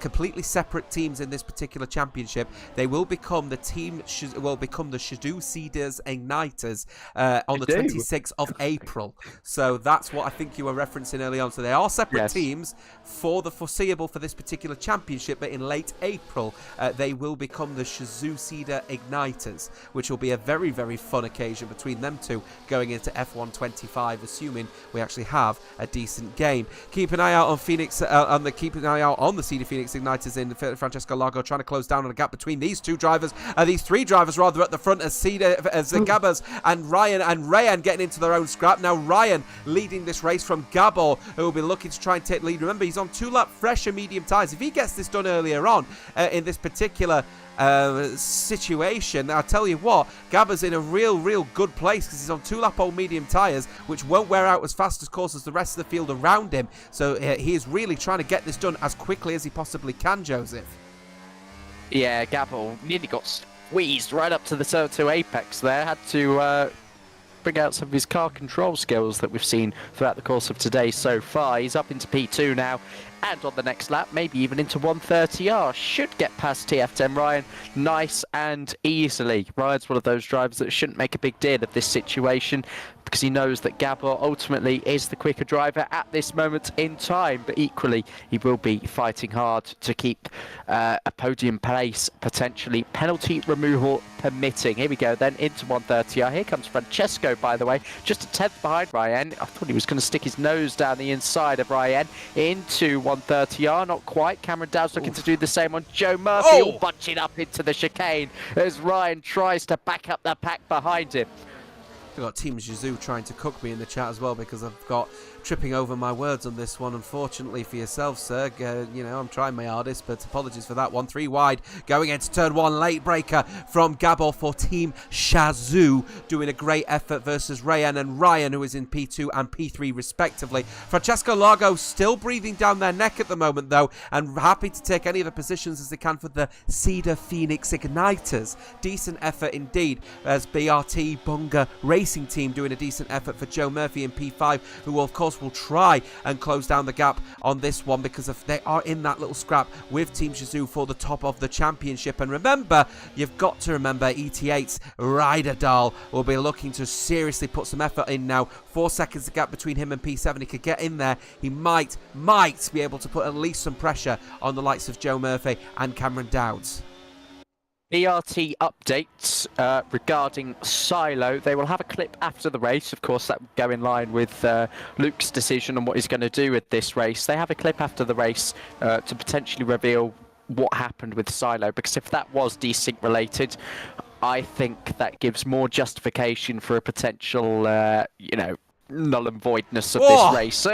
completely separate teams in this particular championship. They will become the Shizou Cedars Igniters on the 26th of April. So that's what I think you were referencing early on. So they are separate teams for the foreseeable for this particular championship, but in late April, they will become the Shizou Cedar Igniters, which will be a very, very fun occasion between them two going into F1 25, assuming we actually have a decent game. Keep an eye out on keep an eye out on the Cedar Phoenix Igniters in Francesco Largo, trying to close down on a gap between these three drivers at the front as Gabors and Ryan and Rayan getting into their own scrap. Now Ryan leading this race from Gabor, who will be looking to try and take the lead. Remember, he's on 2-lap fresher medium tyres. If he gets this done earlier on in this particular situation, I'll tell you what, Gabba's in a real good place, because he's on 2-lap old medium tyres, which won't wear out as fast, of course, as the rest of the field around him. So he is really trying to get this done as quickly as he possibly can, Joseph. Yeah, Gabba nearly got squeezed right up to the to apex there. Had to bring out some of his car control skills that we've seen throughout the course of today so far. He's up into P2 now, and on the next lap, maybe even into 130R. Should get past TF10 Ryan nice and easily. Ryan's one of those drivers that shouldn't make a big deal of this situation, because he knows that Gabor ultimately is the quicker driver at this moment in time, but equally he will be fighting hard to keep a podium place, potentially penalty removal permitting. Here we go then into 130R. Here comes Francesco, by the way, just a 10th behind Ryan. I thought he was going to stick his nose down the inside of Ryan into 130R. Not quite. Cameron Dow's looking to do the same on Joe Murphy, all bunching up into the chicane as Ryan tries to back up the pack behind him. I've got Team Zhu trying to cook me in the chat as well because I've got tripping over my words on this one, unfortunately for yourself, sir. I'm trying my hardest, but apologies for that one. 3 wide, going into turn 1, late breaker from Gabor for Team Zhu, doing a great effort versus Rayan and Ryan, who is in P2 and P3 respectively. Francesco Largo still breathing down their neck at the moment, though, and happy to take any of the positions as they can for the Cedar Phoenix Igniters. Decent effort indeed, as BRT Bunga Racing Team doing a decent effort for Joe Murphy in P5, who of course will try and close down the gap on this one because they are in that little scrap with Team Zhu for the top of the championship. And remember, you've got to remember, ET8's Ryderdal will be looking to seriously put some effort in now. 4 seconds the gap between him and P7. He could get in there. He might be able to put at least some pressure on the likes of Joe Murphy and Cameron Dowds. BRT updates regarding Silo. They will have a clip after the race. Of course, that will go in line with Luke's decision on what he's going to do with this race. They have a clip after the race to potentially reveal what happened with Silo, because if that was desync related, I think that gives more justification for a potential, null and voidness of this race.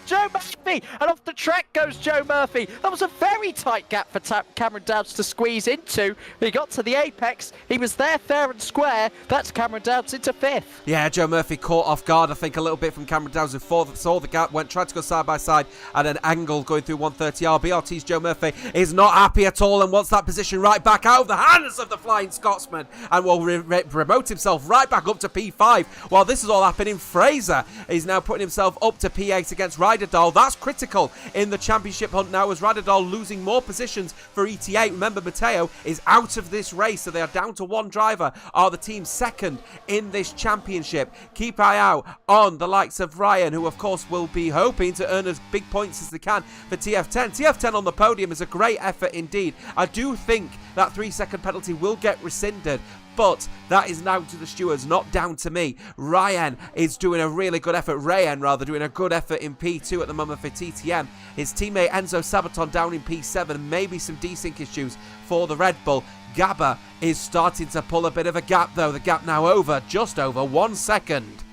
Joe Murphy, and off the track goes Joe Murphy. That was a very tight gap for Cameron Dowds to squeeze into. He got to the apex. He was there fair and square. That's Cameron Dowds into 5th. Yeah, Joe Murphy caught off guard, I think, a little bit from Cameron Dowds, who saw the gap, tried to go side by side at an angle going through 130R. BRT's Joe Murphy is not happy at all and wants that position right back out of the hands of the Flying Scotsman, and will promote himself right back up to P5. While this is all happening, Fraser is now putting himself up to P8 against Ryderdal. That's critical in the championship hunt now, as Ryderdal losing more positions for ET8. Remember, Matteo is out of this race, so they are down to 1 driver, are the team second in this championship. Keep eye out on the likes of Ryan, who of course will be hoping to earn as big points as they can for TF10. TF10 on the podium is a great effort indeed. I do think that 3-second penalty will get rescinded, but that is now to the stewards, not down to me. Ryan is doing a really good effort. Rayan, rather, doing a good effort in P2 at the moment for TTM. His teammate Enzo Sabaton down in P7. Maybe some desync issues for the Red Bull. Gabba is starting to pull a bit of a gap, though. The gap now just over 1 second.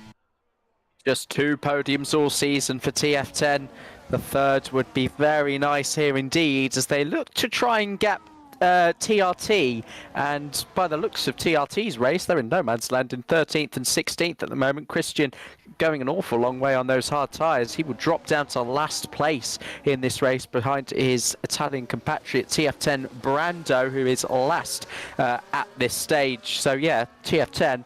Just 2 podiums all season for TF10. The third would be very nice here indeed, as they look to try and gap TRT, and by the looks of TRT's race, they're in no man's land in 13th and 16th at the moment. Christian going an awful long way on those hard tyres. He will drop down to last place in this race behind his Italian compatriot TF10 Brando, who is last at this stage. So yeah, TF10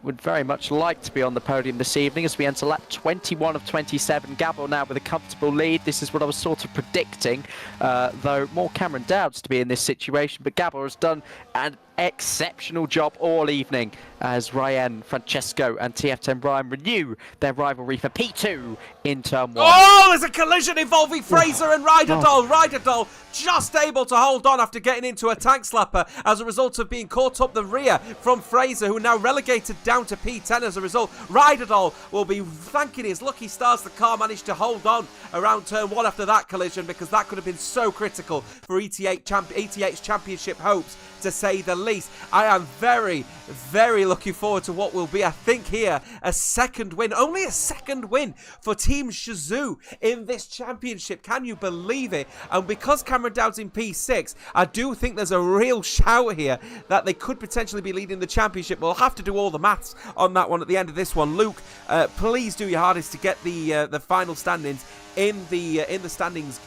would very much like to be on the podium this evening as we enter lap 21 of 27. Gabor now with a comfortable lead. This is what I was sort of predicting, though more Cameron Dowds to be in this situation, but Gabor has done an exceptional job all evening as Ryan, Francesco and TF10 Brian renew their rivalry for P2 in turn 1. Oh, there's a collision involving Fraser and Ryderdal. Ryderdal just able to hold on after getting into a tank slapper as a result of being caught up the rear from Fraser, who now relegated down to P10 as a result. Ryderdal will be thanking his lucky stars the car managed to hold on around turn 1 after that collision, because that could have been so critical for ET8's championship hopes, to say the least. I am very, very looking forward to what will be, I think here, a second win. Only a second win for Team Zhu in this championship. Can you believe it? And because Cameron Dowd's in P6, I do think there's a real shout here that they could potentially be leading the championship. We'll have to do all the maths on that one at the end of this one. Luke, please do your hardest to get the final standings in the standings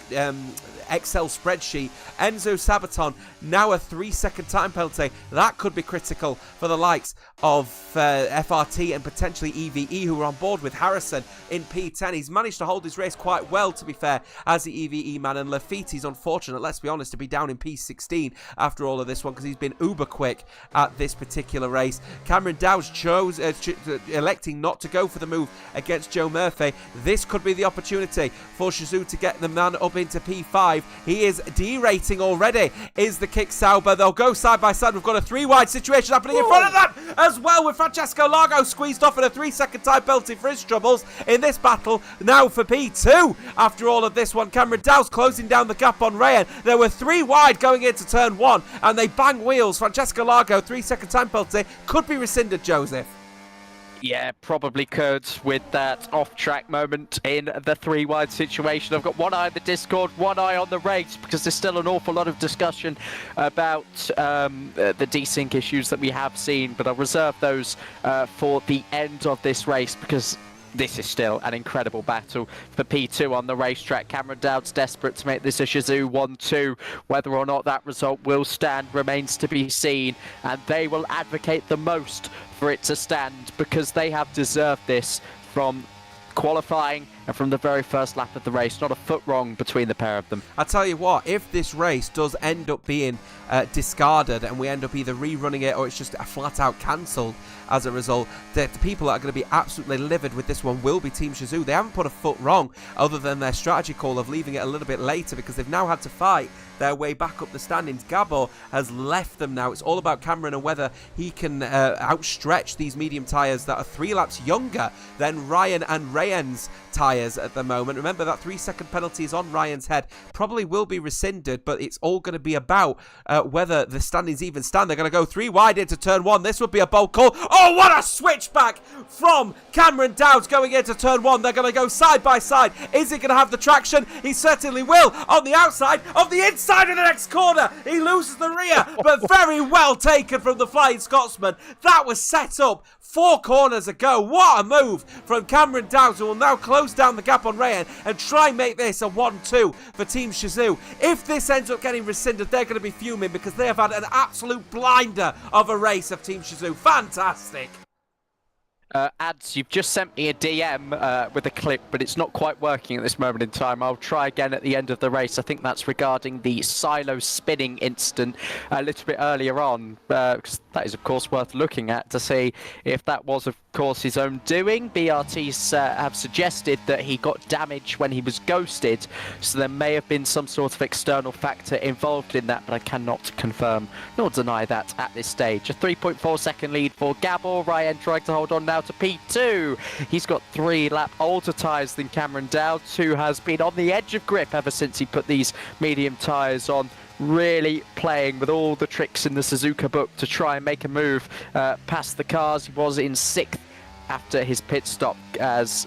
Excel spreadsheet. Enzo Sabaton now a 3-second time penalty. That could be critical for the likes of FRT and potentially EVE, who are on board with Harrison in P10. He's managed to hold his race quite well, to be fair, as the EVE man, and Lafitti's unfortunate, let's be honest, to be down in P16 after all of this one, because he's been uber quick at this particular race. Cameron Dowds electing not to go for the move against Joe Murphy. This could be the opportunity for Zhu to get the man up into P5. He is derating already, is the kick Sauber. They'll go side by side. We've got a 3-wide situation happening in front of them as well, with Francesco Largo squeezed off in a 3-second time penalty for his troubles in this battle. Now for P2 after all of this one. Cameron Dowds closing down the gap on Rayan. There were 3 wide going into turn 1 and they bang wheels. Francesco Largo, 3-second time penalty, could be rescinded, Joseph. Yeah, probably could with that off-track moment in the 3-wide situation. I've got one eye on the Discord, one eye on the race, because there's still an awful lot of discussion about the desync issues that we have seen, but I'll reserve those for the end of this race, because this is still an incredible battle for P2 on the racetrack. Cameron Dowd's desperate to make this a Shizou 1-2. Whether or not that result will stand remains to be seen, and they will advocate the most for it to stand, because they have deserved this from qualifying and from the very first lap of the race. Not a foot wrong between the pair of them. I tell you what, if this race does end up being discarded and we end up either rerunning it or it's just flat out cancelled as a result, the people that are going to be absolutely livid with this one will be Team Shizou. They haven't put a foot wrong other than their strategy call of leaving it a little bit later, because they've now had to fight their way back up the standings. Gabor has left them now. It's all about Cameron and whether he can outstretch these medium tyres that are 3 laps younger than Ryan and Rayan's tyres at the moment. Remember, that 3-second penalty is on Ryan's head. Probably will be rescinded, but it's all going to be about whether the standings even stand. They're going to go 3 wide into turn 1. This would be a bold call. Oh, what a switchback from Cameron Dowds going into turn 1. They're going to go side by side. Is he going to have the traction? He certainly will. On the outside, of the inside of the next corner, he loses the rear, but very well taken from the Flying Scotsman. That was set up 4 corners ago. What a move from Cameron Dowds, who will now close down the gap on Rayan and try and make this a 1-2 for Team Shizou. If this ends up getting rescinded, they're going to be fuming, because they have had an absolute blinder of a race of Team Shizou. Fantastic. Ads, you've just sent me a DM with a clip, but it's not quite working at this moment in time. I'll try again at the end of the race. I think that's regarding the silo spinning incident a little bit earlier on, because that is, of course, worth looking at to see if that was, of course, his own doing. BRTs have suggested that he got damage when he was ghosted, so there may have been some sort of external factor involved in that, but I cannot confirm nor deny that at this stage. A 3.4-second lead for Gabor. Ryan trying to hold on now to P2. He's got 3 lap older tyres than Cameron Dowds, who has been on the edge of grip ever since he put these medium tyres on, really playing with all the tricks in the Suzuka book to try and make a move past the cars. He was in 6th after his pit stop as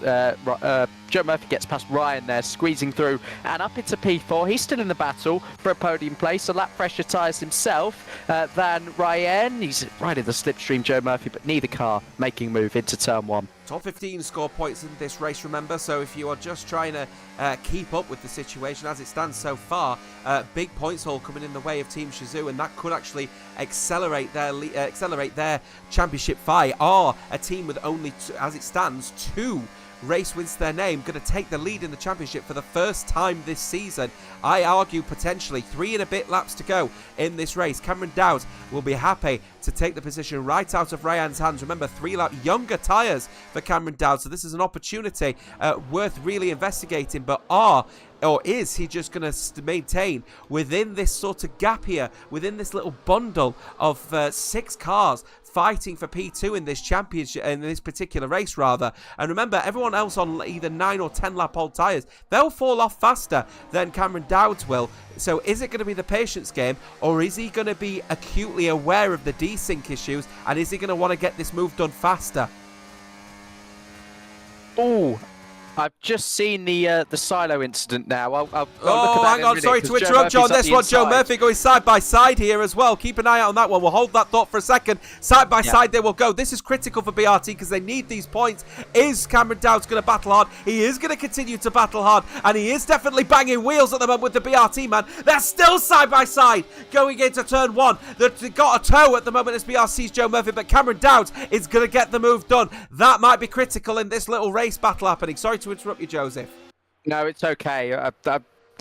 Joe Murphy gets past Ryan there, squeezing through and up into P4. He's still in the battle for a podium place, a lap fresher tyres himself than Ryan. He's right in the slipstream, Joe Murphy, but neither car making a move into turn 1. Top 15 score points in this race, remember, so if you are just trying to keep up with the situation as it stands so far, big points haul coming in the way of Team Shizou, and that could actually accelerate their championship fight. Are a team with only, as it stands, 2 race wins to their name, going to take the lead in the championship for the first time this season. I argue potentially 3 and a bit laps to go in this race. Cameron Dowds will be happy to take the position right out of Ryan's hands. Remember, 3 lap younger tyres for Cameron Dowds, so this is an opportunity worth really investigating. But is he just going to maintain within this sort of gap here, within this little bundle of 6 cars fighting for P2 in this championship, in this particular race rather? And remember, everyone else on either 9 or 10 lap old tyres, they'll fall off faster than Cameron Dowds will. So is it going to be the patience game, or is he going to be acutely aware of the desync issues, and is he going to want to get this move done faster? Oh, I've just seen the silo incident now. I'll look at oh, that hang on, sorry to interrupt you on this one. Joe Murphy going side by side here as well. Keep an eye out on that one. We'll hold that thought for a second. Side by side they will go. This is critical for BRT because they need these points. Is Cameron Dowds going to battle hard? He is going to continue to battle hard, and he is definitely banging wheels at the moment with the BRT man. They're still side by side going into turn 1. They've got a toe at the moment as BRC's Joe Murphy, but Cameron Dowds is going to get the move done. That might be critical in this little race battle happening. Sorry to interrupt you, Joseph. No, it's okay.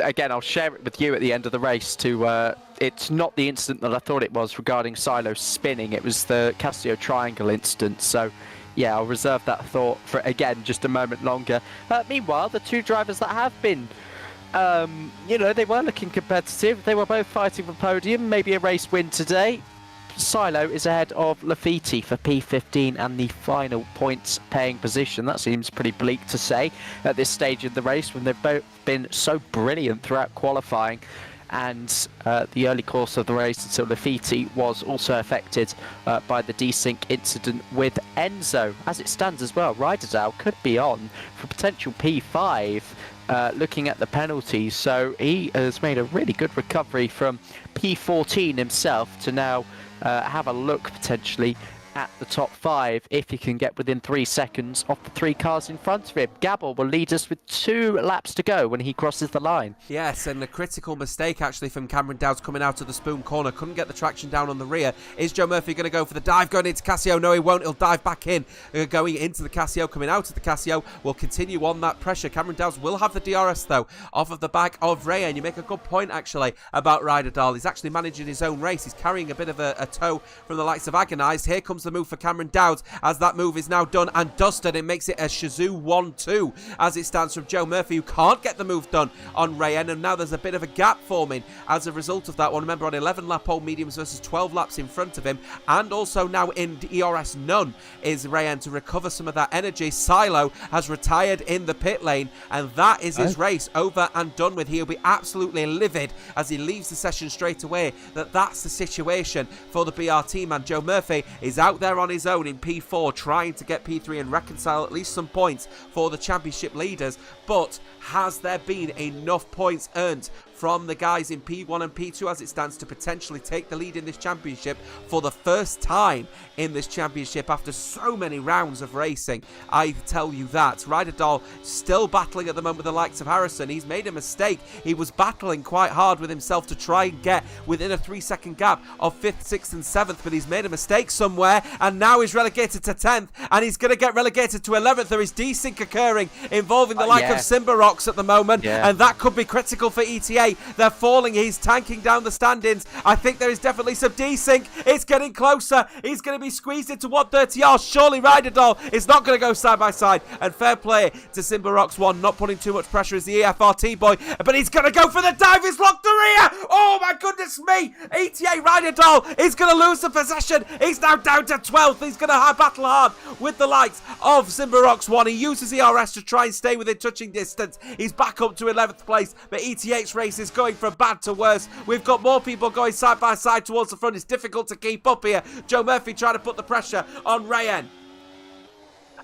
Again, I'll share it with you at the end of the race. It's not the incident that I thought it was regarding silo spinning. It was the Casio Triangle incident. So, yeah, I'll reserve that thought for, again, just a moment longer. Meanwhile, the 2 drivers that have been, they were looking competitive. They were both fighting for podium, maybe a race win today. Silo is ahead of Lafitte for P15 and the final points paying position. That seems pretty bleak to say at this stage of the race when they've both been so brilliant throughout qualifying. and the early course of the race until Lafiti was also affected by the desync incident with Enzo. As it stands as well, Ryderdale could be on for potential P5 looking at the penalties, so he has made a really good recovery from P14 himself to now have a look potentially at the top 5 if he can get within 3 seconds of the 3 cars in front of him. Gabor will lead us with 2 laps to go when he crosses the line. Yes, and a critical mistake actually from Cameron Dowds coming out of the spoon corner. Couldn't get the traction down on the rear. Is Joe Murphy going to go for the dive going into Casio? No, he won't. He'll dive back in. Going into the Casio, coming out of the Casio, will continue on that pressure. Cameron Dowds will have the DRS though off of the back of Ray, and you make a good point actually about Ryderdale. He's actually managing his own race. He's carrying a bit of a tow from the likes of Agonised. Here comes the move for Cameron Dowds as that move is now done and dusted. It makes it a Shazoo 1-2 as it stands from Joe Murphy, who can't get the move done on Rayen, and now there's a bit of a gap forming as a result of that one. Remember, on 11 lap old mediums versus 12 laps in front of him, and also now in ERS none is Rayen to recover some of that energy. Silo has retired in the pit lane, and that is his race over and done with. He'll be absolutely livid as he leaves the session straight away. That's the situation for the BR team, and Joe Murphy is out there on his own in P4 trying to get P3 and reconcile at least some points for the championship leaders. But has there been enough points earned from the guys in P1 and P2 as it stands to potentially take the lead in this championship for the first time in this championship after so many rounds of racing? I tell you that. Ryderdale still battling at the moment with the likes of Harrison. He's made a mistake. He was battling quite hard with himself to try and get within a 3-second gap of 5th, 6th and 7th, but he's made a mistake somewhere and now he's relegated to 10th, and he's going to get relegated to 11th. There is desync occurring involving the like of Simba Rocks at the moment, and that could be critical for ETA. They're falling. He's tanking down the standings. I think there is definitely some desync. It's getting closer. He's going to be squeezed into 130R. Surely Ryderdale is not going to go side by side. And fair play to Simba Rocks 1, not putting too much pressure as the EFRT boy. But he's going to go for the dive. He's locked the rear. Oh my goodness me. ETA Ryderdale is going to lose the possession. He's now down to 12th. He's going to battle hard with the likes of Simba Rocks 1. He uses ERS to try and stay within touching distance. He's back up to 11th place. But ETA's race is going from bad to worse. We've got more people going side by side towards the front. It's difficult to keep up here. Joe Murphy trying to put the pressure on Rayen.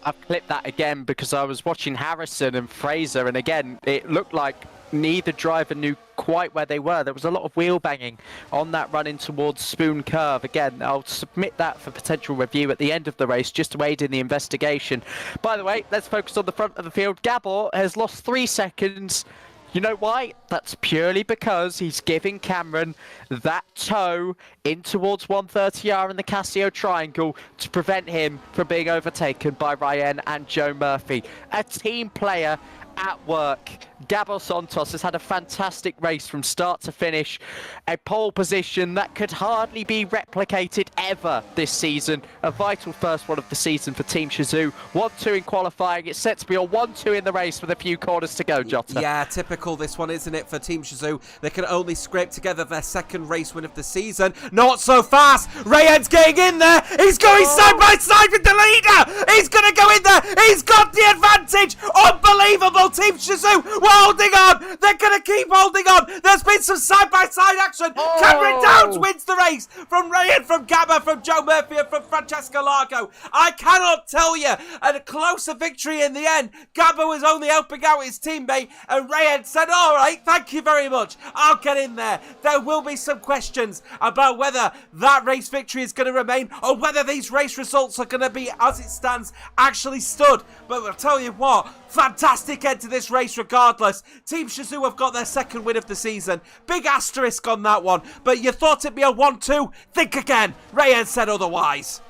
I've clipped that again because I was watching Harrison and Fraser, and again, it looked like neither driver knew quite where they were. There was a lot of wheel banging on that run in towards Spoon Curve. Again, I'll submit that for potential review at the end of the race just to aid in the investigation. By the way, let's focus on the front of the field. Gabor has lost 3 seconds. You know why? That's purely because he's giving Cameron that tow in towards 130R in the Casio triangle to prevent him from being overtaken by Ryan and Joe Murphy. A team player at work. Gabor Santos has had a fantastic race from start to finish. A pole position that could hardly be replicated ever this season. A vital first one of the season for Team Shazoo. 1-2 in qualifying. It's set to be a 1-2 in the race with a few corners to go, Jota. Yeah, typical this one, isn't it, for Team Shazoo? They can only scrape together their second race win of the season. Not so fast. Rayen's getting in there. He's going side by side with the leader. He's going to go in there. He's got the advantage. Unbelievable. Team Shazoo, we're holding on. They're going to keep holding on. There's been some side-by-side action. Cameron Downs wins the race from Rayen, from Gabba, from Joe Murphy, and from Francesco Largo. I cannot tell you a closer victory in the end. Gabba was only helping out his teammate, and Rayen said, all right, thank you very much. I'll get in there. There will be some questions about whether that race victory is going to remain or whether these race results are going to be, as it stands, actually stood. But I'll tell you what, fantastic end to this race regardless. Team Shazoo have got their second win of the season. Big asterisk on that one. But you thought it'd be a 1-2? Think again. Rayen said otherwise.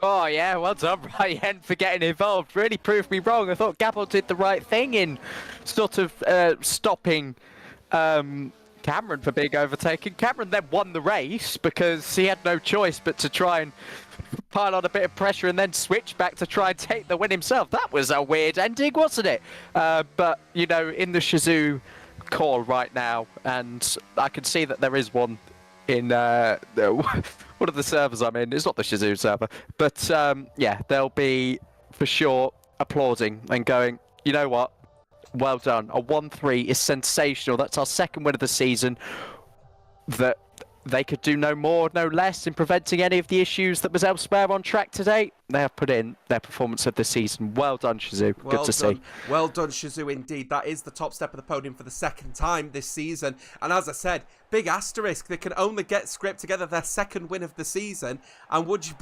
Oh yeah, well done Ryan for getting involved. Really proved me wrong. I thought Gabor did the right thing in sort of stopping Cameron for being overtaken. Cameron then won the race because he had no choice but to try and pile on a bit of pressure and then switch back to try and take the win himself. That was a weird ending, wasn't it? But, you know, in the Shazoo call right now, and I can see that there is one in one of the servers I'm in. It's not the Shazoo server. But, yeah, they'll be, for sure, applauding and going, you know what? Well done. A 1-3 is sensational. That's our second win of the season. that they could do no more, no less in preventing any of the issues that was elsewhere on track today. They have put in their performance of the season. Well done, Shazoo. Good to see. Well done, Shazoo, indeed. That is the top step of the podium for the second time this season. And as I said, big asterisk. They can only get Script together their second win of the season. And would you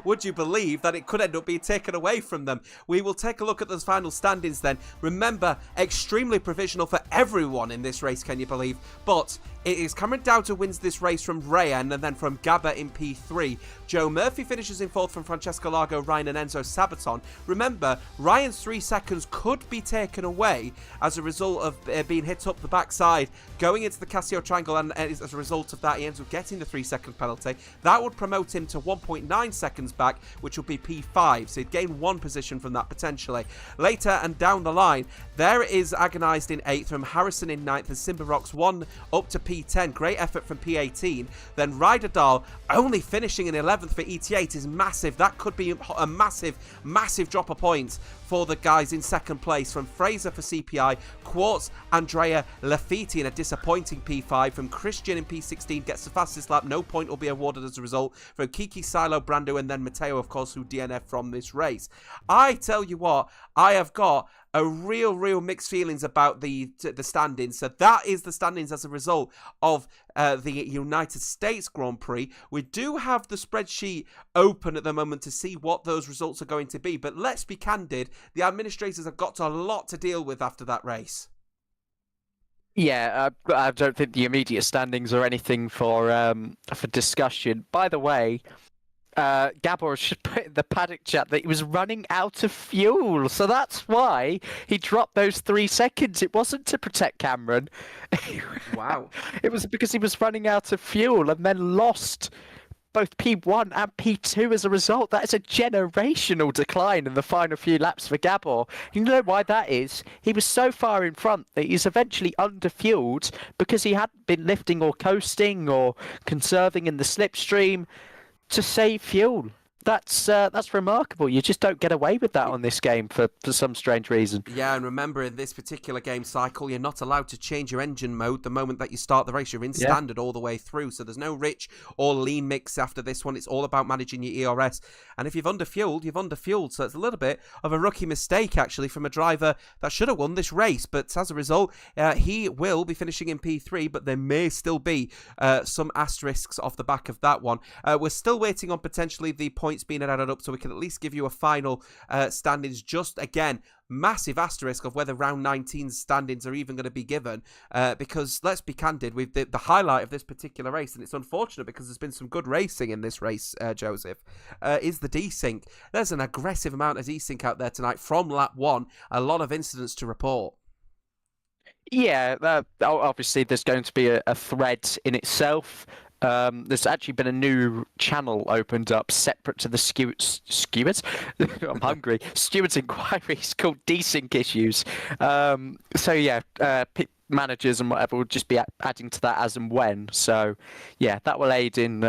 would you believe that it could end up being taken away from them? We will take a look at those final standings then. Remember, extremely provisional for everyone in this race, can you believe? But it is Cameron Dowder wins this race from Rayan and then from Gabba in P3. Joe Murphy finishes in fourth from Francesco Largo, Ryan and Enzo Sabaton. Remember, Ryan's 3 seconds could be taken away as a result of being hit up the backside, going into the Casio Triangle, and as a result of that, he ends up getting the 3-second penalty. That would promote him to 1.9 seconds back, which would be P5, so he'd gain 1 position from that potentially. Later and down the line, there is Agonised in 8th from Harrison in 9th and Simba Rocks 1 up to P10. Great effort from P18. Then Ryder Dahl only finishing in 11th for ET8 is massive. That could be a massive drop of points for the guys in second place. From Fraser for CPI, Quartz, Andrea Lafitte in a disappointing P5. From Christian in P16 gets the fastest lap. No point will be awarded as a result. From Kiki, Silo, Brando, and then Matteo, of course, who DNF from this race. I tell you what, I have got a real mixed feelings about the standings. So that is the standings as a result of the United States Grand Prix. We do have the spreadsheet open at the moment to see what those results are going to be. But let's be candid, the administrators have got a lot to deal with after that race. Yeah, I don't think the immediate standings are anything for discussion. By the way, Gabor should put in the paddock chat that he was running out of fuel, so that's why he dropped those 3 seconds. It wasn't to protect Cameron. Wow. It was because he was running out of fuel and then lost both P1 and P2 as a result. That is a generational decline in the final few laps for Gabor. You know why that is? He was so far in front that he's eventually underfueled because he hadn't been lifting or coasting or conserving in the slipstream to save fuel. That's remarkable. You just don't get away with that on this game for some strange reason. Yeah, and remember, in this particular game cycle, you're not allowed to change your engine mode the moment that you start the race. You're in standard all the way through, so there's no rich or lean mix after this one. It's all about managing your ERS. And if you've underfueled, you've underfueled. So it's a little bit of a rookie mistake, actually, from a driver that should have won this race. But as a result, he will be finishing in P3, but there may still be some asterisks off the back of that one. We're still waiting on potentially the points being added up so we can at least give you a final standings. Just again, massive asterisk of whether round 19's standings are even going to be given, because let's be candid, with the highlight of this particular race, and it's unfortunate because there's been some good racing in this race, Joseph, is the desync. There's an aggressive amount of desync out there tonight from lap 1. A lot of incidents to report. Yeah, obviously there's going to be a thread in itself. There's actually been a new channel opened up separate to the stewards. I'm hungry. Stewards inquiries called Desync Issues. So yeah, managers and whatever will just be adding to that as and when. So yeah, that will aid in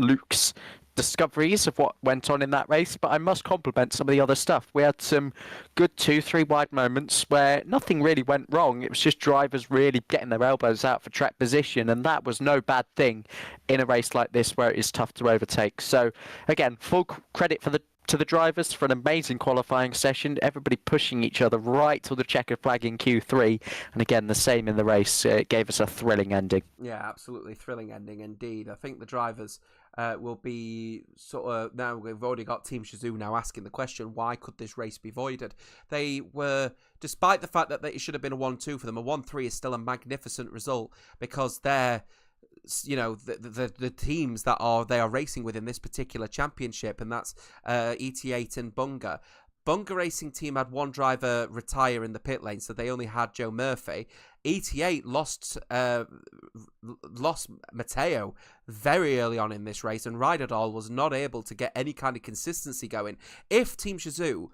Luke's discoveries of what went on in that race, but I must compliment some of the other stuff. We had some good 2-3 wide moments where nothing really went wrong. It was just drivers really getting their elbows out for track position, and that was no bad thing in a race like this where it is tough to overtake. So again, full credit to the drivers for an amazing qualifying session, everybody pushing each other right to the checkered flag in Q3, and again the same in the race. It gave us a thrilling ending. Yeah, absolutely thrilling ending indeed. I think the drivers will be sort of, now we've already got Team Shazoo now asking the question, why could this race be voided? They were, despite the fact that it should have been a 1-2 for them, a 1-3 is still a magnificent result because they're, you know, the teams that they are racing with in this particular championship, and that's ET8 and Bunga. Bunga Racing Team had one driver retire in the pit lane, so they only had Joe Murphy. ET8 lost Matteo very early on in this race, and Ryderdal was not able to get any kind of consistency going. If Team Shazoo,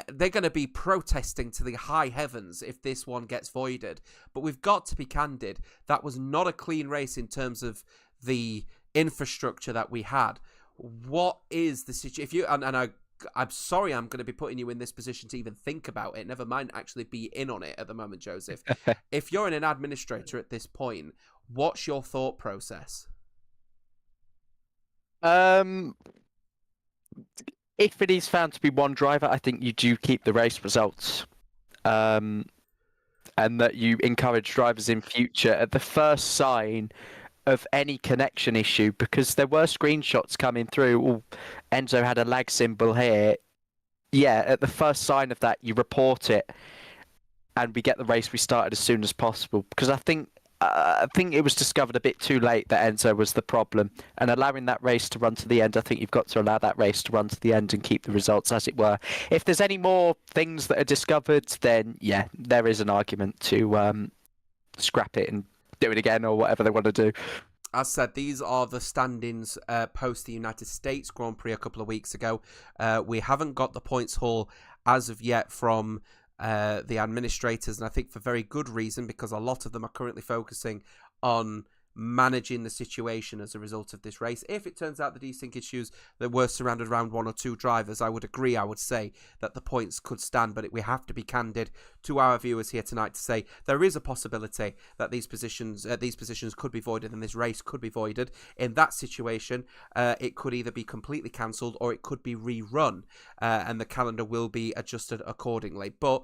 they're going to be protesting to the high heavens if this one gets voided. But we've got to be candid. That was not a clean race in terms of the infrastructure that we had. What is the situation? If you I'm sorry I'm going to be putting you in this position to even think about it. Never mind actually be in on it at the moment, Joseph. If you're an administrator at this point, What's your thought process? If it is found to be one driver, I think you do keep the race results. And that you encourage drivers in future at the first sign of any connection issue, because there were screenshots coming through. Oh, Enzo had a lag symbol here. Yeah, at the first sign of that, you report it, and we get the race restarted as soon as possible. Because I think it was discovered a bit too late that Enzo was the problem, and allowing that race to run to the end, I think you've got to allow that race to run to the end and keep the results as it were. If there's any more things that are discovered, then yeah, there is an argument to scrap it and do it again or whatever they want to do. As said, these are the standings post the United States Grand Prix a couple of weeks ago. We haven't got the points haul as of yet from the administrators, and I think for very good reason, because a lot of them are currently focusing on managing the situation as a result of this race. If it turns out the desync issues that were surrounded around one or two drivers, I would agree. I would say that the points could stand, but we have to be candid to our viewers here tonight to say there is a possibility that these positions could be voided and this race could be voided. In that situation, it could either be completely cancelled or it could be rerun, and the calendar will be adjusted accordingly. But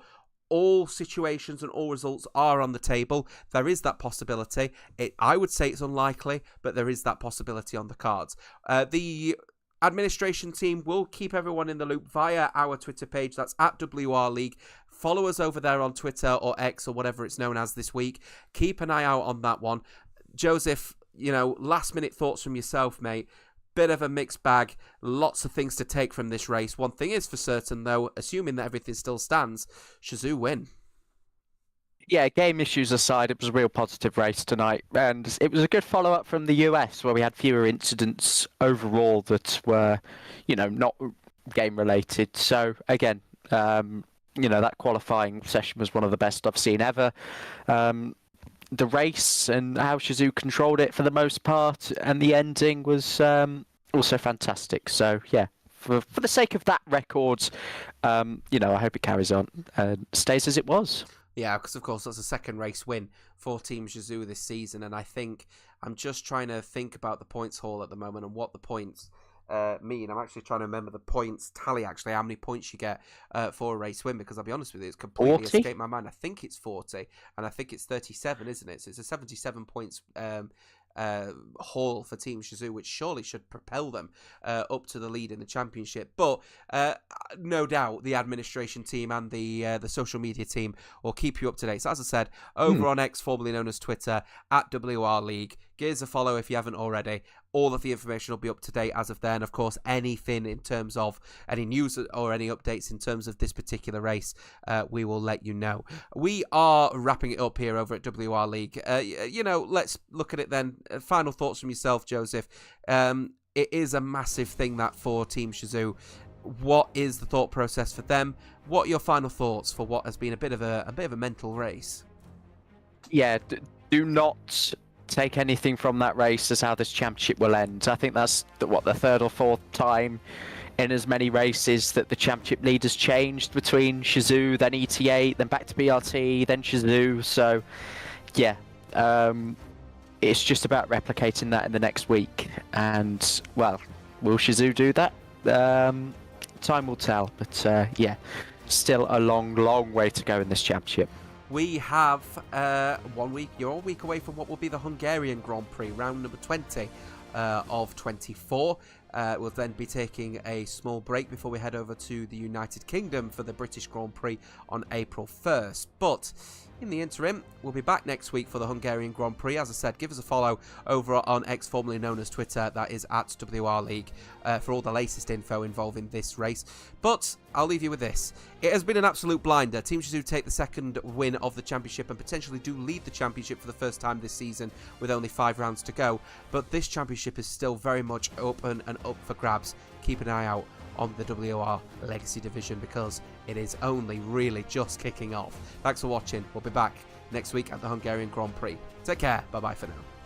all situations and all results are on the table. There is that possibility. I would say it's unlikely, but there is that possibility on the cards. The administration team will keep everyone in the loop via our Twitter page. That's at WR League. Follow us over there on Twitter or X or whatever it's known as this week. Keep an eye out on that one. Joseph, last minute thoughts from yourself, mate. Bit of a mixed bag, lots of things to take from this race. One thing is for certain, though, assuming that everything still stands, Shazoo win. Yeah, game issues aside, it was a real positive race tonight, and it was a good follow-up from the US, where we had fewer incidents overall that were, not game-related. So, again, that qualifying session was one of the best I've seen ever. The race and how Shazoo controlled it for the most part, and the ending was also fantastic. So yeah, for the sake of that record, I hope it carries on and stays as it was. Yeah, because of course that's a second race win for Team Shazoo this season, and I think I'm just trying to think about the points haul at the moment and what the points mean. I'm actually trying to remember the points tally, actually, how many points you get for a race win, because I'll be honest with you, it's completely 40? escaped my mind. I think it's 40, and I think it's 37, isn't it? So it's a 77 points haul for Team Shazoo, which surely should propel them up to the lead in the championship. But no doubt the administration team and the social media team will keep you up to date. So as I said, over on X, formerly known as Twitter, at WR League, give us a follow if you haven't already. All of the information will be up to date as of then. Of course, anything in terms of any news or any updates in terms of this particular race, we will let you know. We are wrapping it up here over at WR League. Let's look at it then. Final thoughts from yourself, Joseph. It is a massive thing that for Team Shazoo. What is the thought process for them? What are your final thoughts for what has been a bit of a mental race? Yeah, do not take anything from that race as how this championship will end. I think that's the third or fourth time in as many races that the championship leaders changed between Shazoo, then ETA, then back to BRT, then Shazoo. So yeah, it's just about replicating that in the next week. And well, will Shazoo do that? Time will tell. But yeah, still a long way to go in this championship. We have 1 week. You're a week away from what will be the Hungarian Grand Prix, round number 20 of 24. We'll then be taking a small break before we head over to the United Kingdom for the British Grand Prix on April 1st. But in the interim, we'll be back next week for the Hungarian Grand Prix. As I said, give us a follow over on X, formerly known as Twitter. That is at WR League for all the latest info involving this race. But I'll leave you with this. It has been an absolute blinder. Team Shazoo take the second win of the championship and potentially do lead the championship for the first time this season with only 5 rounds to go. But this championship is still very much open and up for grabs. Keep an eye out on the WOR Legacy Division because it is only really just kicking off. Thanks for watching. We'll be back next week at the Hungarian Grand Prix. Take care. Bye-bye for now.